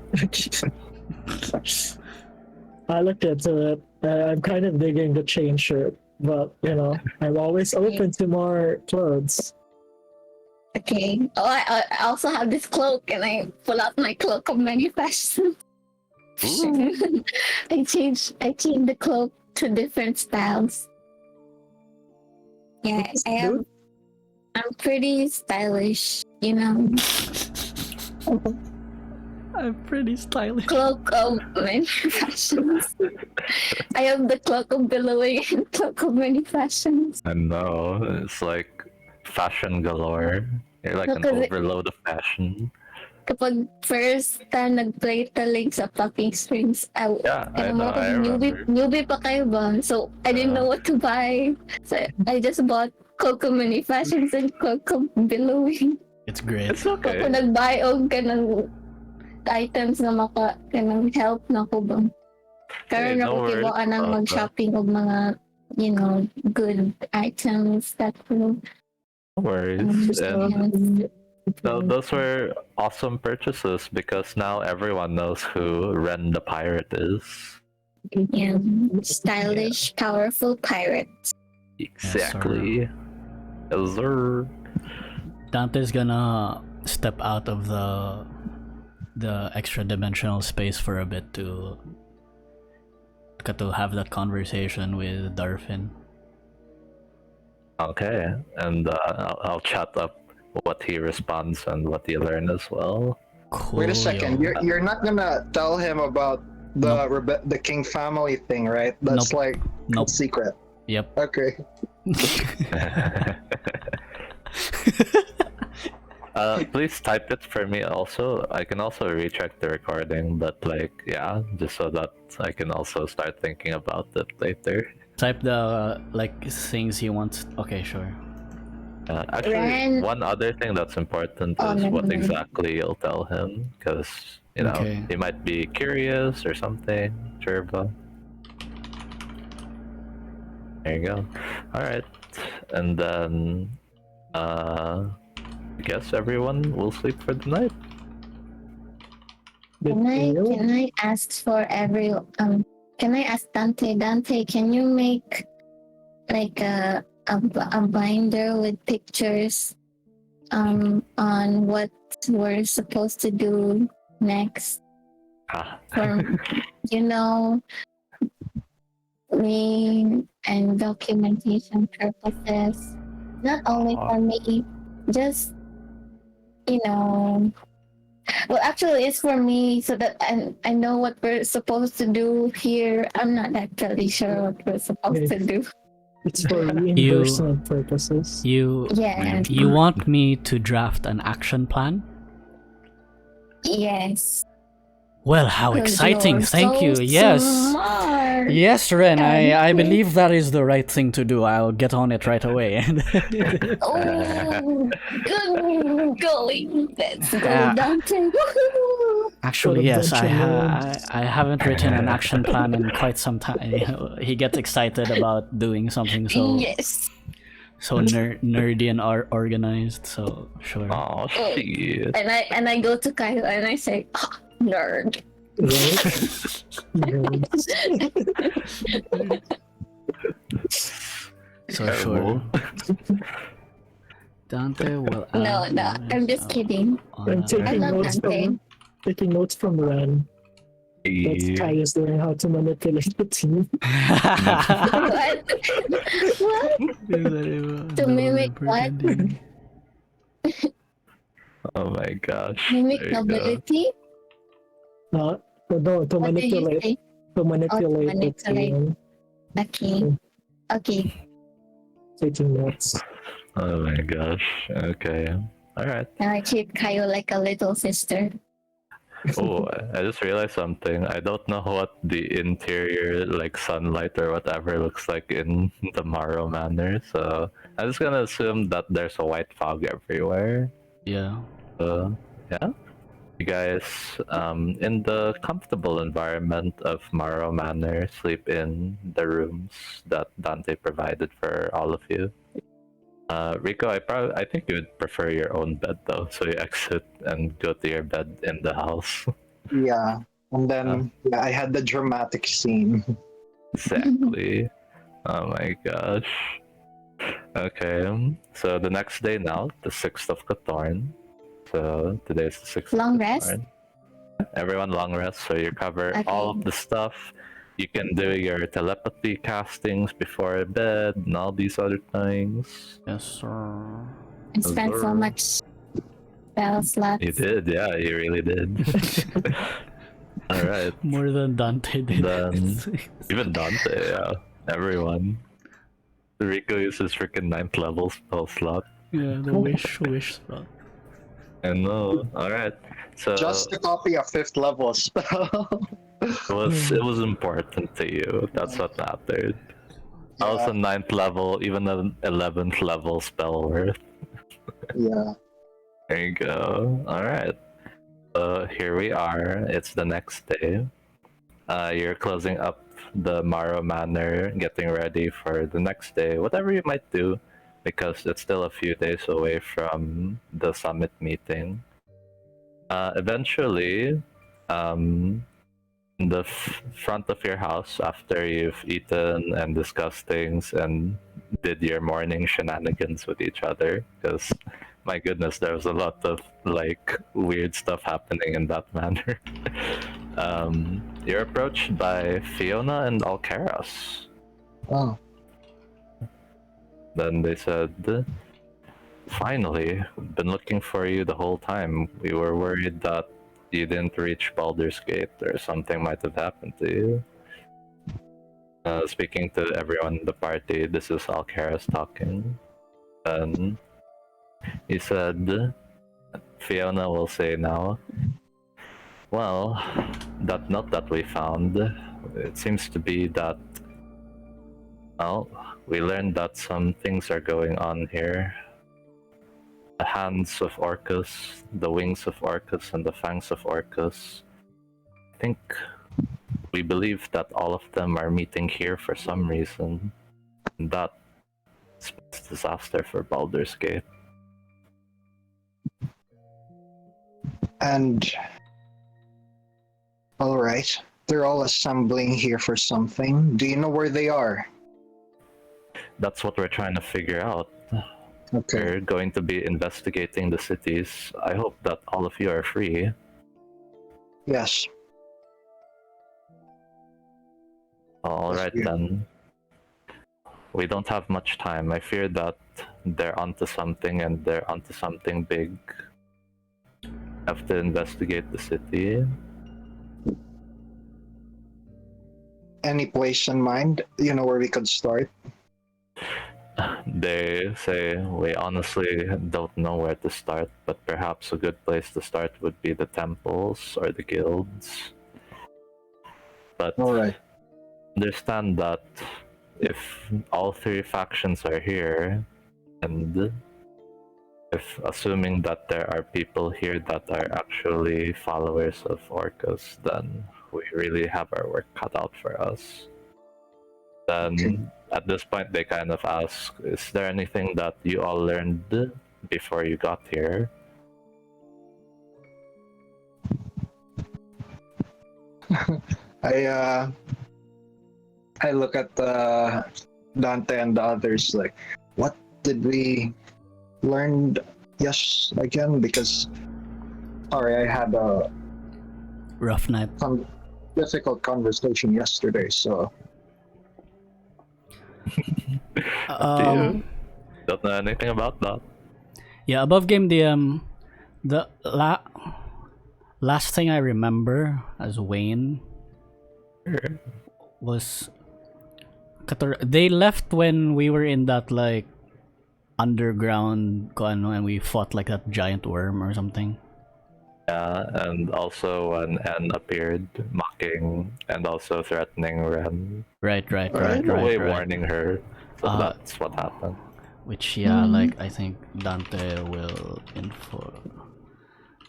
I looked into it. I'm kind of digging the chain shirt, but you know, I'm always open to more clothes. Okay. Oh, I also have this cloak, and I pull out my cloak of many fashions. I changed the cloak to different styles. Yeah, That's I have. good. I'm pretty stylish, you know. I'm pretty stylish. Cloak of many fashions. I have the cloak of billowing and cloak of many fashions. I know. It's like fashion galore. You're like an Because overload of fashion. kapag first time nag-play Linc sa Plucking strings, Yeah, I know. I remember. newbie pa kayo ba? So, I didn't know what to buy. So, I just bought Coco Mini Fashions and Coco Billowing. It's great. It's okay. Kung nag-buy og ka ng items na maka kanang help na ko ba? Karon Hey, no ako worries kiba anang about mag-shopping og mga, you know, good items that will No worries. Just, And those were awesome purchases because now everyone knows who Wren the pirate is. Yeah. Stylish, powerful pirate. Exactly. Yes, sir. Dante's gonna step out of the extra dimensional space for a bit to have that conversation with Darfin. Okay, and I'll chat up what he responds and what he learned as well. Cool. Wait a second. yo. You're not gonna tell him about the king family thing, right? That's Nope. like Nope. a secret. Yep. Okay. Please type it for me also. I can also recheck the recording, but like, yeah, just so that I can also start thinking about it later. Type the things he wants. Okay, sure. Actually, Ren- one other thing that's important Oh, is never what mind. exactly you'll tell him, because you know Okay. he might be curious or something. Turbo. There you go. All right, and then I guess everyone will sleep for the night. Good Can I ask for can I ask Dante? Dante, can you make like a binder with pictures on what we're supposed to do next? Ah. For me and documentation purposes. Not only for me, just well, actually, it's for me so that I know what we're supposed to do here. I'm not actually sure what we're supposed to do. It's for reimbursement purposes. Yeah. You want me to draft an action plan? Yes. Well, how 'Cause exciting! you're Thank so you. Yes. smart. Yes, Ren, I Thank you. believe that is the right thing to do. I'll get on it right away. Oh, good going. Let's go, Ah. Dante. Woohoo! Actually, yes, I Adventure I haven't written an action plan in quite some time. He gets excited about doing something Yes. so nerdy and organized. So sure. Oh shit. And I go to Kayou and I say, oh, nerd. So Terrible. sure. Dante will. No, I'm just kidding. I'm taking love notes Dante. taking notes from Ren. That's Yeah. Kaya's learning how to manipulate the team. What? What? To mimic what? Oh my gosh. Mimic There you go. nobility? No, to What did you manipulate. say? To manipulate the manipulate. team. Okay. Okay. Taking notes. Oh my gosh. Okay. All right. Now I treat Kayou like a little sister. Oh, I just realized something. I don't know what the interior, like sunlight or whatever, looks like in the Morrow Manor. So I'm just gonna assume that there's a white fog everywhere. Yeah. Yeah. You guys, in the comfortable environment of Morrow Manor, sleep in the rooms that Dante provided for all of you. Rico, I think you would prefer your own bed though, so you exit and go to your bed in the house. Yeah. And then I had the dramatic scene. Exactly. Oh my gosh. Okay, so the next day now, the 6th of Catorn. So today's the 6th Long of rest? Catorn. Everyone long rest, so you cover all of the stuff. You can do your telepathy castings before bed and all these other things. Yes, sir. And spend so much spell slots. You did, yeah, you really did. Alright, More than Dante did. then even Dante, yeah, everyone. Rico uses freaking 9th level spell slot. Yeah, the wish spell. I know. Alright, so Just a copy of 5th level spell. it was important to you. That's what mattered. I was a 9th level, even an 11th level spell worth. Yeah. There you go. Alright. So here we are. It's the next day. You're closing up the Morrow Manor, getting ready for the next day. Whatever you might do, because it's still a few days away from the summit meeting. Eventually, in the front of your house, after you've eaten and discussed things and did your morning shenanigans with each other, because my goodness, there was a lot of like weird stuff happening in that manner. You're approached by Fiona and Alcaraz. Oh. Then they said, "Finally, we've been looking for you the whole time. We were worried that you didn't reach Baldur's Gate or something might have happened to you." Speaking to everyone in the party, this is Alcaraz talking. And he said, Fiona will say now, "Well, that note that we found, it seems to be that, well, we learned that some things are going on here. The hands of Orcus, the wings of Orcus, and the fangs of Orcus. I think we believe that all of them are meeting here for some reason. And that spells disaster for Baldur's Gate." And all right, they're all assembling here for something. Do you know where they are? That's what we're trying to figure out. Okay. We're going to be investigating the cities. I hope that all of you are free. Yes. All Yes, right we are. then. We don't have much time. I fear that they're onto something, and they're onto something big. Have to investigate the city. Any place in mind? You know where we could start? They say, "We honestly don't know where to start, but perhaps a good place to start would be the temples or the guilds. But All right. understand that if all three factions are here, and if assuming that there are people here that are actually followers of Orcus, then we really have our work cut out for us." Then Okay. at this point they kind of ask, "Is there anything that you all learned before you got here?" I look at Dante and the others like, what did we learn? Yes, again, because sorry, I had Rough night. some difficult conversation yesterday, so Up to you. Don't know anything about that. Yeah, above game DM, the last thing I remember as Wayne was they left when we were in that like underground and we fought like that giant worm or something. Yeah, and also when N appeared, mocking and also threatening Wren. Right. In a way warning her. So that's what happened. Which like I think Dante will info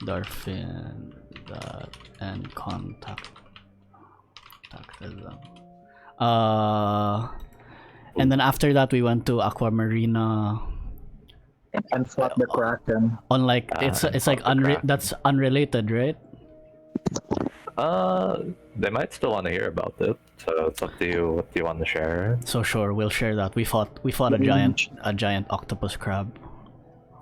Darfin that and contacted them. And then after that we went to Aquamarina and fought the Kraken. on like it's like that's unrelated, right? They might still want to hear about it, so it's up to you what you want to share. So sure, we'll share that. We fought a giant octopus crab.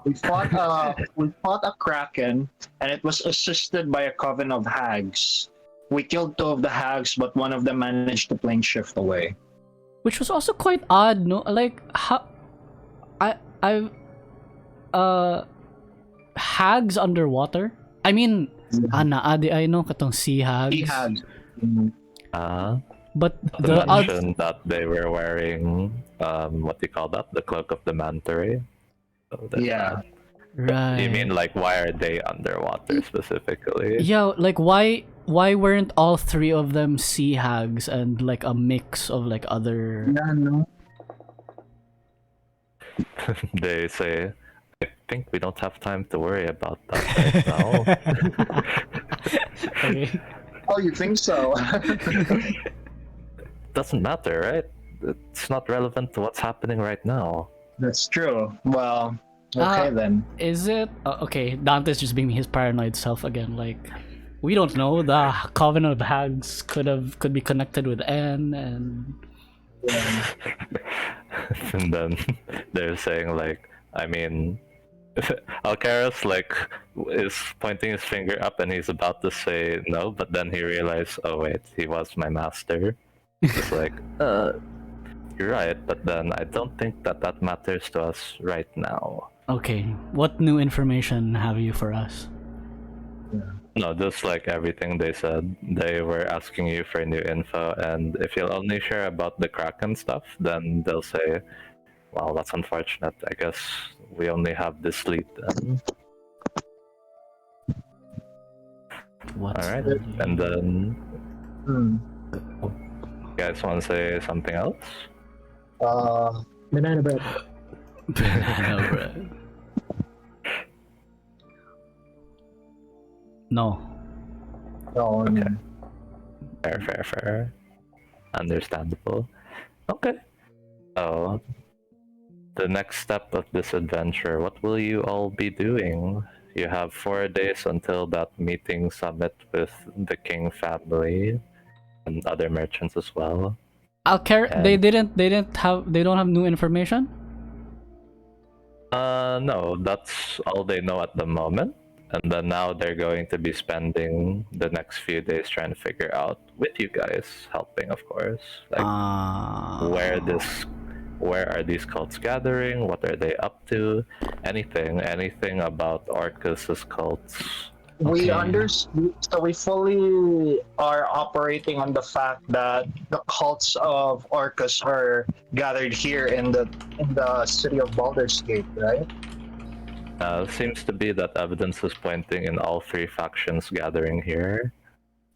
We fought a Kraken, and it was assisted by a coven of hags. We killed 2 of the hags, but one of them managed to plane shift away. Which was also quite odd, no? Like how hags underwater? I mean, naadi I know katong sea hags. Sea hags. But the mention that they were wearing what do you call that? The cloak of the manta ray. So Yeah. Right. You mean like why are they underwater specifically? Yeah, like why weren't all 3 of them sea hags and like a mix of like other Yeah, no. They say, "I think we don't have time to worry about that right now." Okay. Oh, you think so? Doesn't matter, right? It's not relevant to what's happening right now. That's true. Well, Okay then. Is it okay? Dante's just being his paranoid self again. Like, we don't know. The Covenant of Hags could be connected with N, and And then they're saying like, I mean, Alcaraz like is pointing his finger up and he's about to say no, but then he realized, oh wait, he was my master. It's like, you're right, but then I don't think that matters to us right now. okay. What new information have you for us? No, just like everything they said, they were asking you for new info, and if you'll only share about the Kraken stuff, then they'll say, well, that's unfortunate. I guess we only have this lead then. What's Alright, the and then Hmm. you guys want to say something else? Banana bread. banana bread? No. No, Okay. Fair. Understandable. Okay. So, the next step of this adventure, what will you all be doing? You have 4 days until that meeting summit with the King family and other merchants as well. They don't have new information? No, that's all they know at the moment. And then now they're going to be spending the next few days trying to figure out, with you guys helping, of course, like where are these cults gathering? What are they up to? Anything about Orcus's cults. We Okay. so we fully are operating on the fact that the cults of Orcus are gathered here in the city of Baldur's Gate, right? Seems to be that evidence is pointing in all 3 factions gathering here.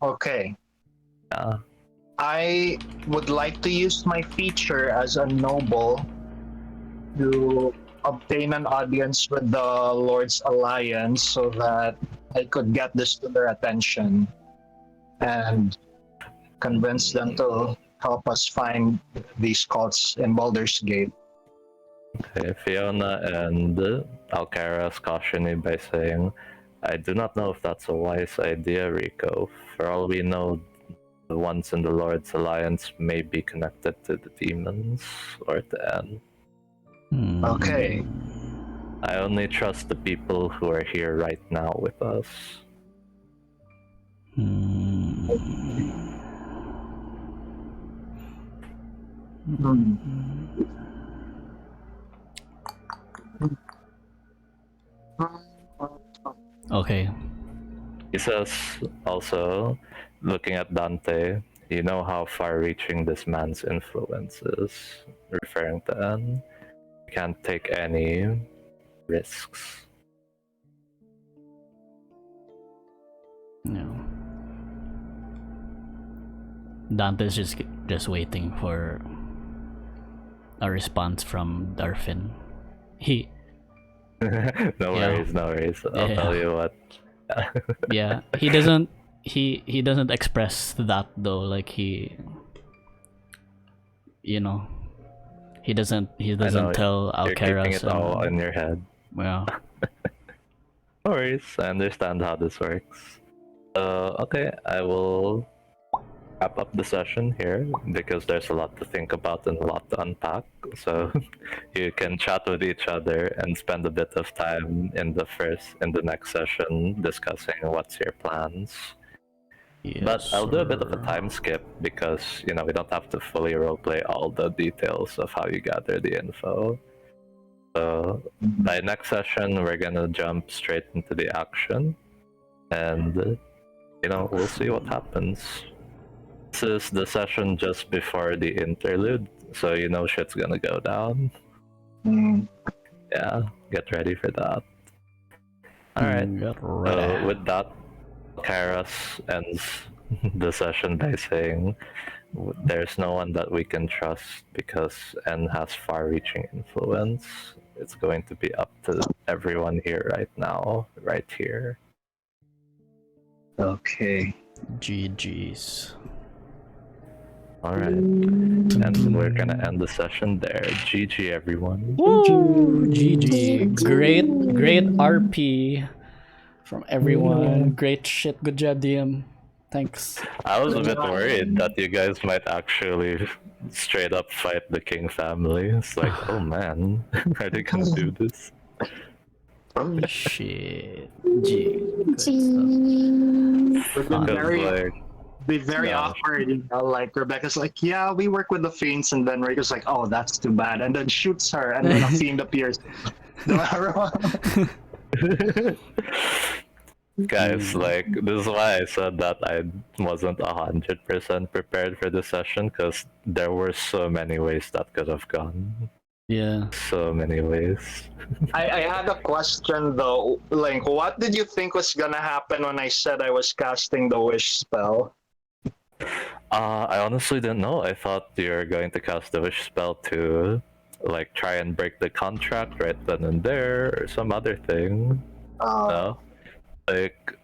Okay. Yeah. I would like to use my feature as a noble to obtain an audience with the Lord's Alliance so that I could get this to their attention and convince them to help us find these cults in Baldur's Gate. Okay, Fiona and Alcaraz caution you by saying, I do not know if that's a wise idea, Rico. For all we know, the ones in the Lord's Alliance may be connected to the demons or to N. Okay. I only trust the people who are here right now with us. Okay. He says also, looking at Dante, you know how far-reaching this man's influence is, referring to N. You can't take any risks. No. Dante's just waiting for a response from Darfin. No worries. I'll tell you what. Yeah, he doesn't express that though. Like he doesn't tell You're keeping Alcaraz. it all in your head. Yeah. No worries, I understand how this works. Okay, I will wrap up the session here because there's a lot to think about and a lot to unpack. So you can chat with each other and spend a bit of time in the next session discussing what's your plans. Yes, But I'll do a bit of a sir. time skip because we don't have to fully roleplay all the details of how you gather the info. So by next session, we're gonna jump straight into the action, and we'll see what happens. This is the session just before the interlude, so shit's gonna go down. Yeah, get ready for that. Alright, Get so ready. with that, Karas ends the session by saying, there's no one that we can trust because N has far-reaching influence. It's going to be up to everyone here right now, right here. Okay. GG's. All right, and we're gonna end the session there. GG, everyone. Woo! GG. Great RP from everyone. Yeah. Great shit. Good job, DM. Thanks. I was a bit worried that you guys might actually straight up fight the King family. It's like, oh man, are they gonna do this? Shit. G. Good stuff. Jeez. We've been Because very yeah. awkward, you know, like Rebecca's like, yeah, we work with the fiends, and then Rico's like, oh, that's too bad, and then shoots her, and then a fiend appears. Guys, like, this is why I said that I wasn't 100% prepared for this session, because there were so many ways that could have gone. Yeah. So many ways. I had a question though, Linc. What did you think was gonna happen when I said I was casting the wish spell? I honestly didn't know. I thought you were going to cast the wish spell to, like, try and break the contract right then and there, or some other thing. No? Like,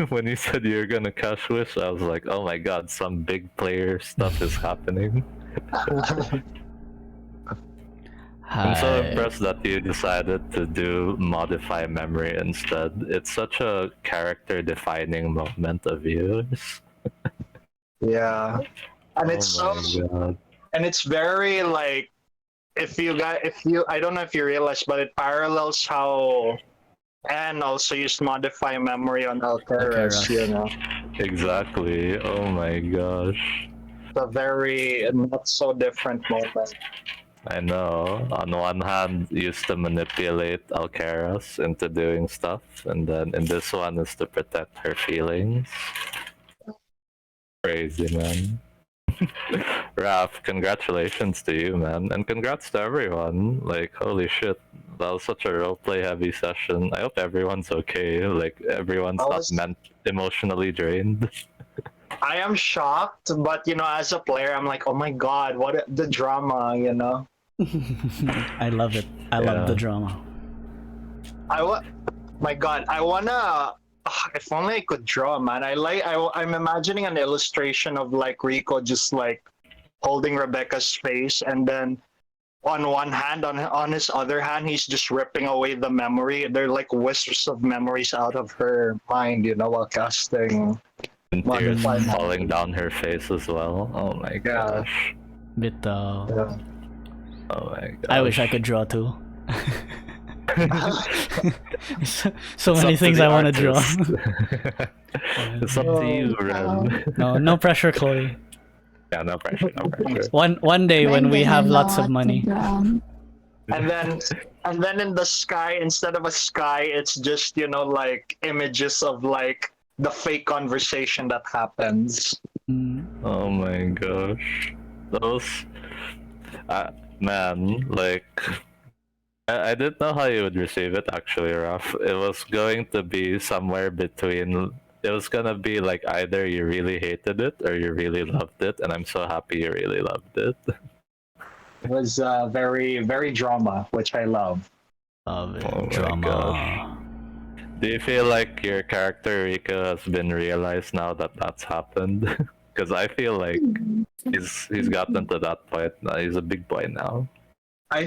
when you said you were gonna cast wish, I was like, oh my god, some big player stuff is happening. I'm so impressed that you decided to do modify memory instead. It's such a character-defining moment of yours. Yeah, and it's Oh so, my god. and it's very like, if you, I don't know if you realize, but it parallels how Anne also used modify memory on Alcaraz, Alcaraz. you know. Exactly. Oh my gosh. It's a very not so different moment. I know. On one hand, used to manipulate Alcaraz into doing stuff, and then in this one is to protect her feelings. Crazy, man. Raffe, congratulations to you, man. And congrats to everyone. Like, holy shit. That was such a roleplay heavy session. I hope everyone's okay. Like, everyone's not emotionally drained. I am shocked, but you know, as a player, I'm like, oh my god, the drama, you know. I love it. I love the drama. My god, I wanna. If only I could draw, man. I'm imagining an illustration of like Rico just like holding Rebecca's face, and then on one hand, on his other hand, he's just ripping away the memory. They're like wisps of memories out of her mind, you know, while casting. And tears falling down her face as well. Oh my gosh. Bit Yeah. Oh my gosh. I wish I could draw too. so It's many up to things the I want to draw. artist. It's up to you, Wren. No pressure, Chloe. Yeah, no pressure, no pressure. One day when we have lots of money. And then in the sky, instead of a sky, it's just, you know, like images of like the fake conversation that happens. Oh my gosh. Those man, like, I didn't know how you would receive it actually, Raffe. It was going to be somewhere between. It was gonna be like either you really hated it or you really loved it, and I'm so happy you really loved it. It was very, very drama, which I love. Love it. Oh my Drama. gosh. Do you feel like your character Rico has been realized now that that's happened? Because I feel like he's gotten to that point now. He's a big boy now. I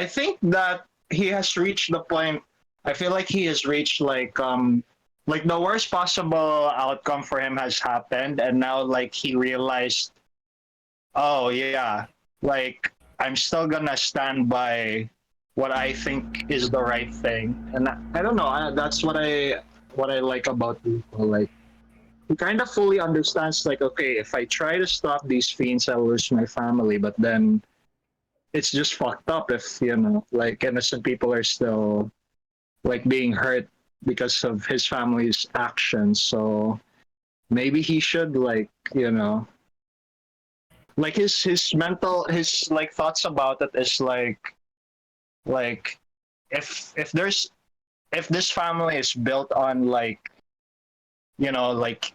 think that he has reached the point. I feel like he has reached like the worst possible outcome for him has happened, and now like he realized, oh yeah, like I'm still gonna stand by what I think is the right thing, and I don't know. That's what I like about people. Like he kind of fully understands. Like, okay, if I try to stop these fiends, I'll lose my family. But then it's just fucked up if, you know, like innocent people are still like being hurt because of his family's actions. So maybe he should, like, you know, like his like thoughts about it is like if this family is built on like, you know, like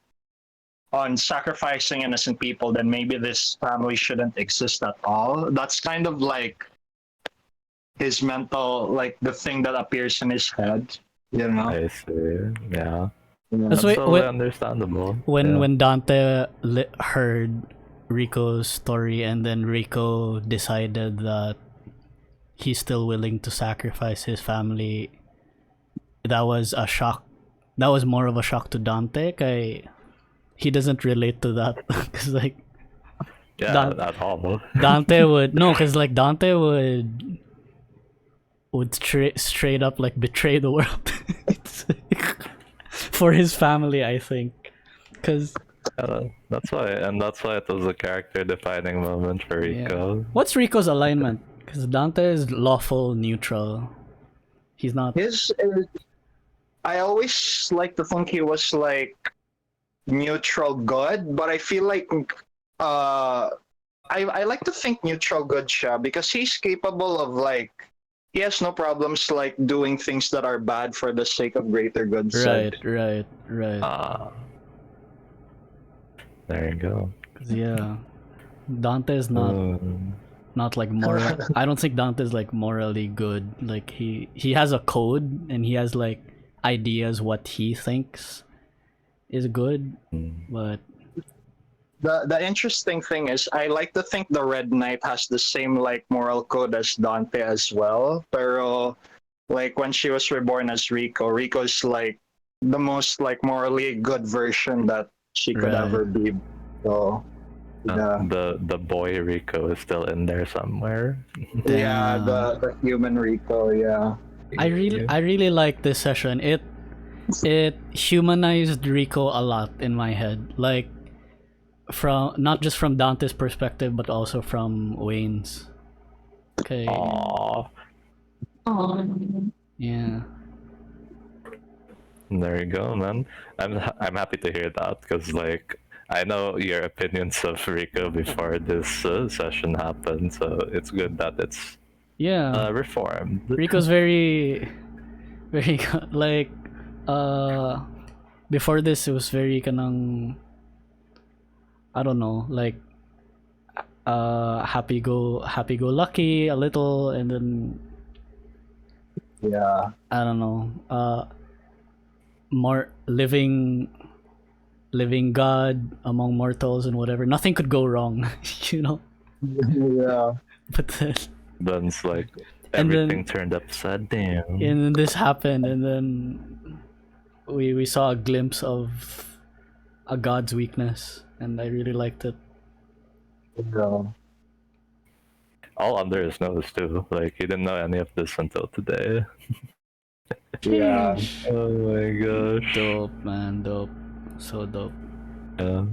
on sacrificing innocent people, then maybe this family shouldn't exist at all. That's kind of like his mental, like the thing that appears in his head, you know? I see. Yeah. That's That's why totally understandable. when Yeah. when Dante heard Rico's story, and then Rico decided that he's still willing to sacrifice his family, that was a shock. That was more of a shock to Dante. Kay he doesn't relate to that because like Yeah, Dan- at all. Dante would no, because like Dante would straight up like betray the world It's for his family, I think, because That's why it was a character-defining moment for Rico. what's Rico's alignment? Because Dante is lawful neutral. He's not. His, I always like to think he was like neutral good, but I feel like I like to think neutral good siya because he's capable of like he has no problems like doing things that are bad for the sake of greater good. Right. There you go. 'Cause, yeah, Dante is not like moral. I don't think Dante's like morally good. Like he has a code and he has like ideas what he thinks is good, but The interesting thing is I like to think the Red Knight has the same like moral code as Dante as well. Pero like when she was reborn as Rico, Rico's like the most like morally good version that she could Right. ever be. So yeah. The boy Rico is still in there somewhere. Yeah, Damn. the human Rico, yeah. I really like this session. It humanized Rico a lot in my head. Like from not just from Dante's perspective but also from Wayne's. Okay. Aww. Yeah. There you go, man. I'm happy to hear that because like I know your opinions of Rico before this session happened, so it's good that it's Yeah. reformed. Rico's very like before this it was very kanang I don't know, like happy go lucky a little, and then Yeah. I don't know, more living God among mortals and whatever. Nothing could go wrong, you know. Yeah. But then, Then it's like And then- everything turned upside down. and then this happened, and then we saw a glimpse of a god's weakness, and I really liked it. Yeah. All under his nose too. Like he didn't know any of this until today. Yeah. Oh my gosh. Dope, man, dope, so dope. Yeah.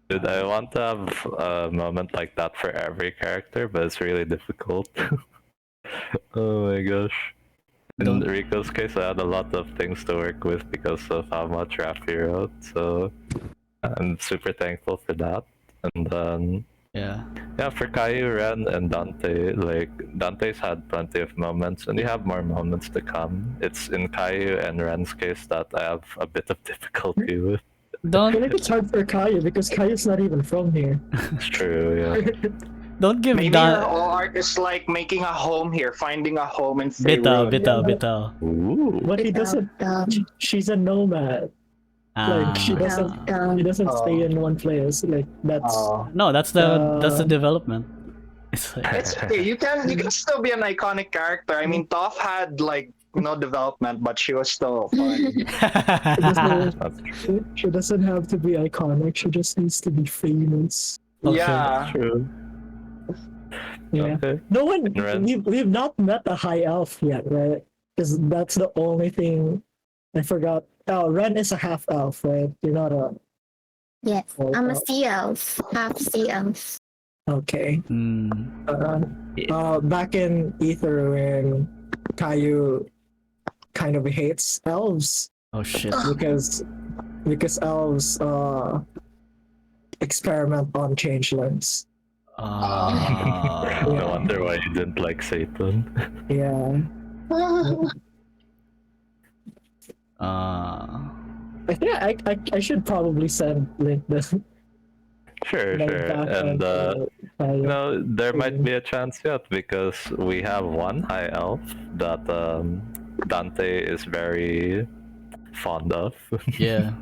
Dude, I want to have a moment like that for every character, but it's really difficult. Oh my gosh. In Don't- Rico's case, I had a lot of things to work with because of how much Raffe wrote, so I'm super thankful for that. And then, Yeah. yeah, for Kayou, Wren, and Dante, like, Dante's had plenty of moments, and you have more moments to come. It's in Kayou and Wren's case that I have a bit of difficulty with. I Don't feel like it's hard for Kayou because Kayou's not even from here. It's true, yeah. don't give Maybe her Dan. whole arc is like making a home here, finding a home in Fenrir. Bitaw. Ooh. But he doesn't. She's a nomad. Like she doesn't stay in one place. Like that's. No, that's the development. It's like, It's okay. You can still be an iconic character. I mean, Toph had like no development, but she was still fun. That's true. She doesn't have to be iconic. She just needs to be famous. Okay. Yeah. True. Yeah. Okay. No one. Ren. We've not met a high elf yet, right? Because that's the only thing. I forgot. Oh, Ren is a half elf, right? You're not a. Yes, Oh, I'm a wow. sea elf, half sea elf. Okay. mm, Back in Ether when Kayou kind of hates elves oh shit. because elves experiment on changelings. No wonder why you didn't like Satan. Yeah. I think I should probably send Linc this. Sure. And there might be a chance yet because we have one high elf that Dante is very fond of. Yeah.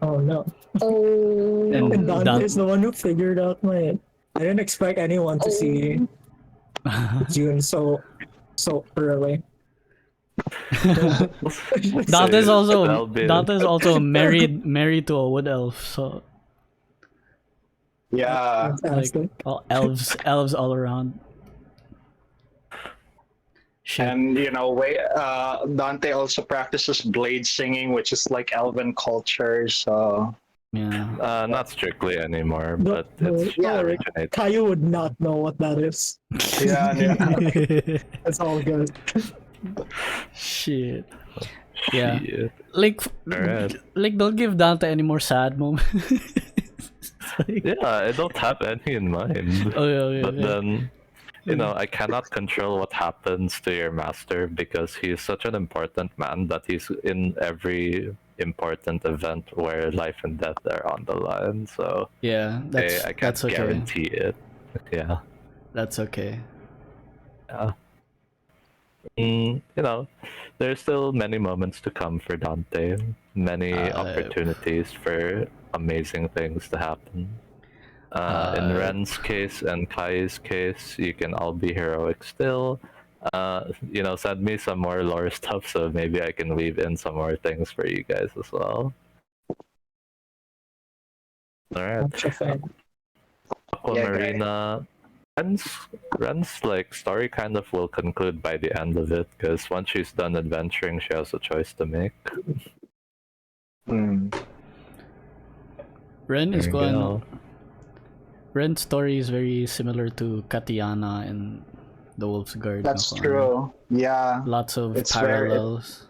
Oh no. Oh. And Dante is the one who figured out my. I didn't expect anyone to see June so early. Dante's So, also that'll be- married to a wood elf, so Yeah. like Fantastic. all elves all around. Shit. And Dante also practices blade singing, which is like elven culture. So Yeah. Not strictly anymore, No, but it's yeah, originated. Kayou would not know what that is. yeah. It's all good. Shit. Yeah. Shit. Like, Alright. like, don't give Dante any more sad moments. Like, Yeah, I don't have any in mind. okay, But okay. then, I cannot control what happens to your master because he's such an important man that he's in every important event where life and death are on the line. So Yeah, I can't that's okay. guarantee it. Yeah. That's okay. Yeah. There's still many moments to come for Dante. Many opportunities for amazing things to happen. In Wren's case and Kai's case, you can all be heroic still. Send me some more lore stuff so maybe I can weave in some more things for you guys as well. Alright. Such a fan. Aquamarina. Ren's like story kind of will conclude by the end of it because once she's done adventuring, she has a choice to make. Wren is There you going. go. Wren's story is very similar to Katiana and the Wolf's Guard. That's no? true. Yeah. Lots of It's very- parallels.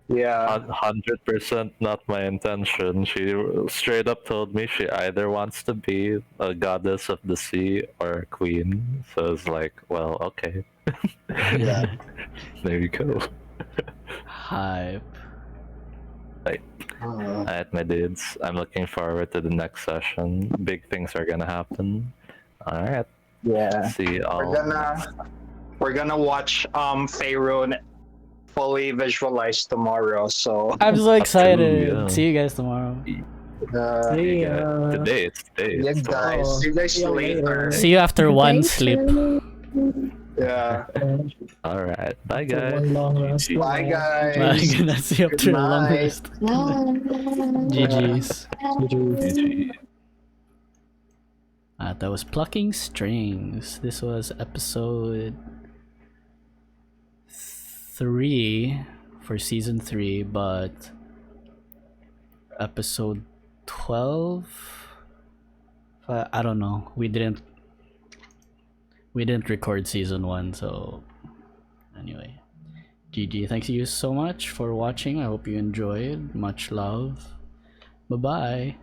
Yeah. 100% not my intention. She straight up told me she either wants to be a goddess of the sea or a queen. So it's like, well, okay. Yeah. There you go. Hype. Alright, my dudes. I'm looking forward to the next session. Big things are gonna happen. Alright. Yeah. See you all. We're gonna watch Faerun fully visualized tomorrow. So I'm so excited. yeah. See you guys tomorrow. Hey, Today. yeah, guys. Oh, See you guys see you later. later. See you after one sleep. Yeah. Alright. Bye, For guys. one long rest. GG. Bye, guys. Bye. Gonna see you after a long night. rest. GG's. GG. That was Plucking Strings. This was episode 3 for season 3, but episode 12, I don't know. We didn't record season 1, so anyway. GG. Thanks you so much for watching. I hope you enjoyed. Much love. Bye bye.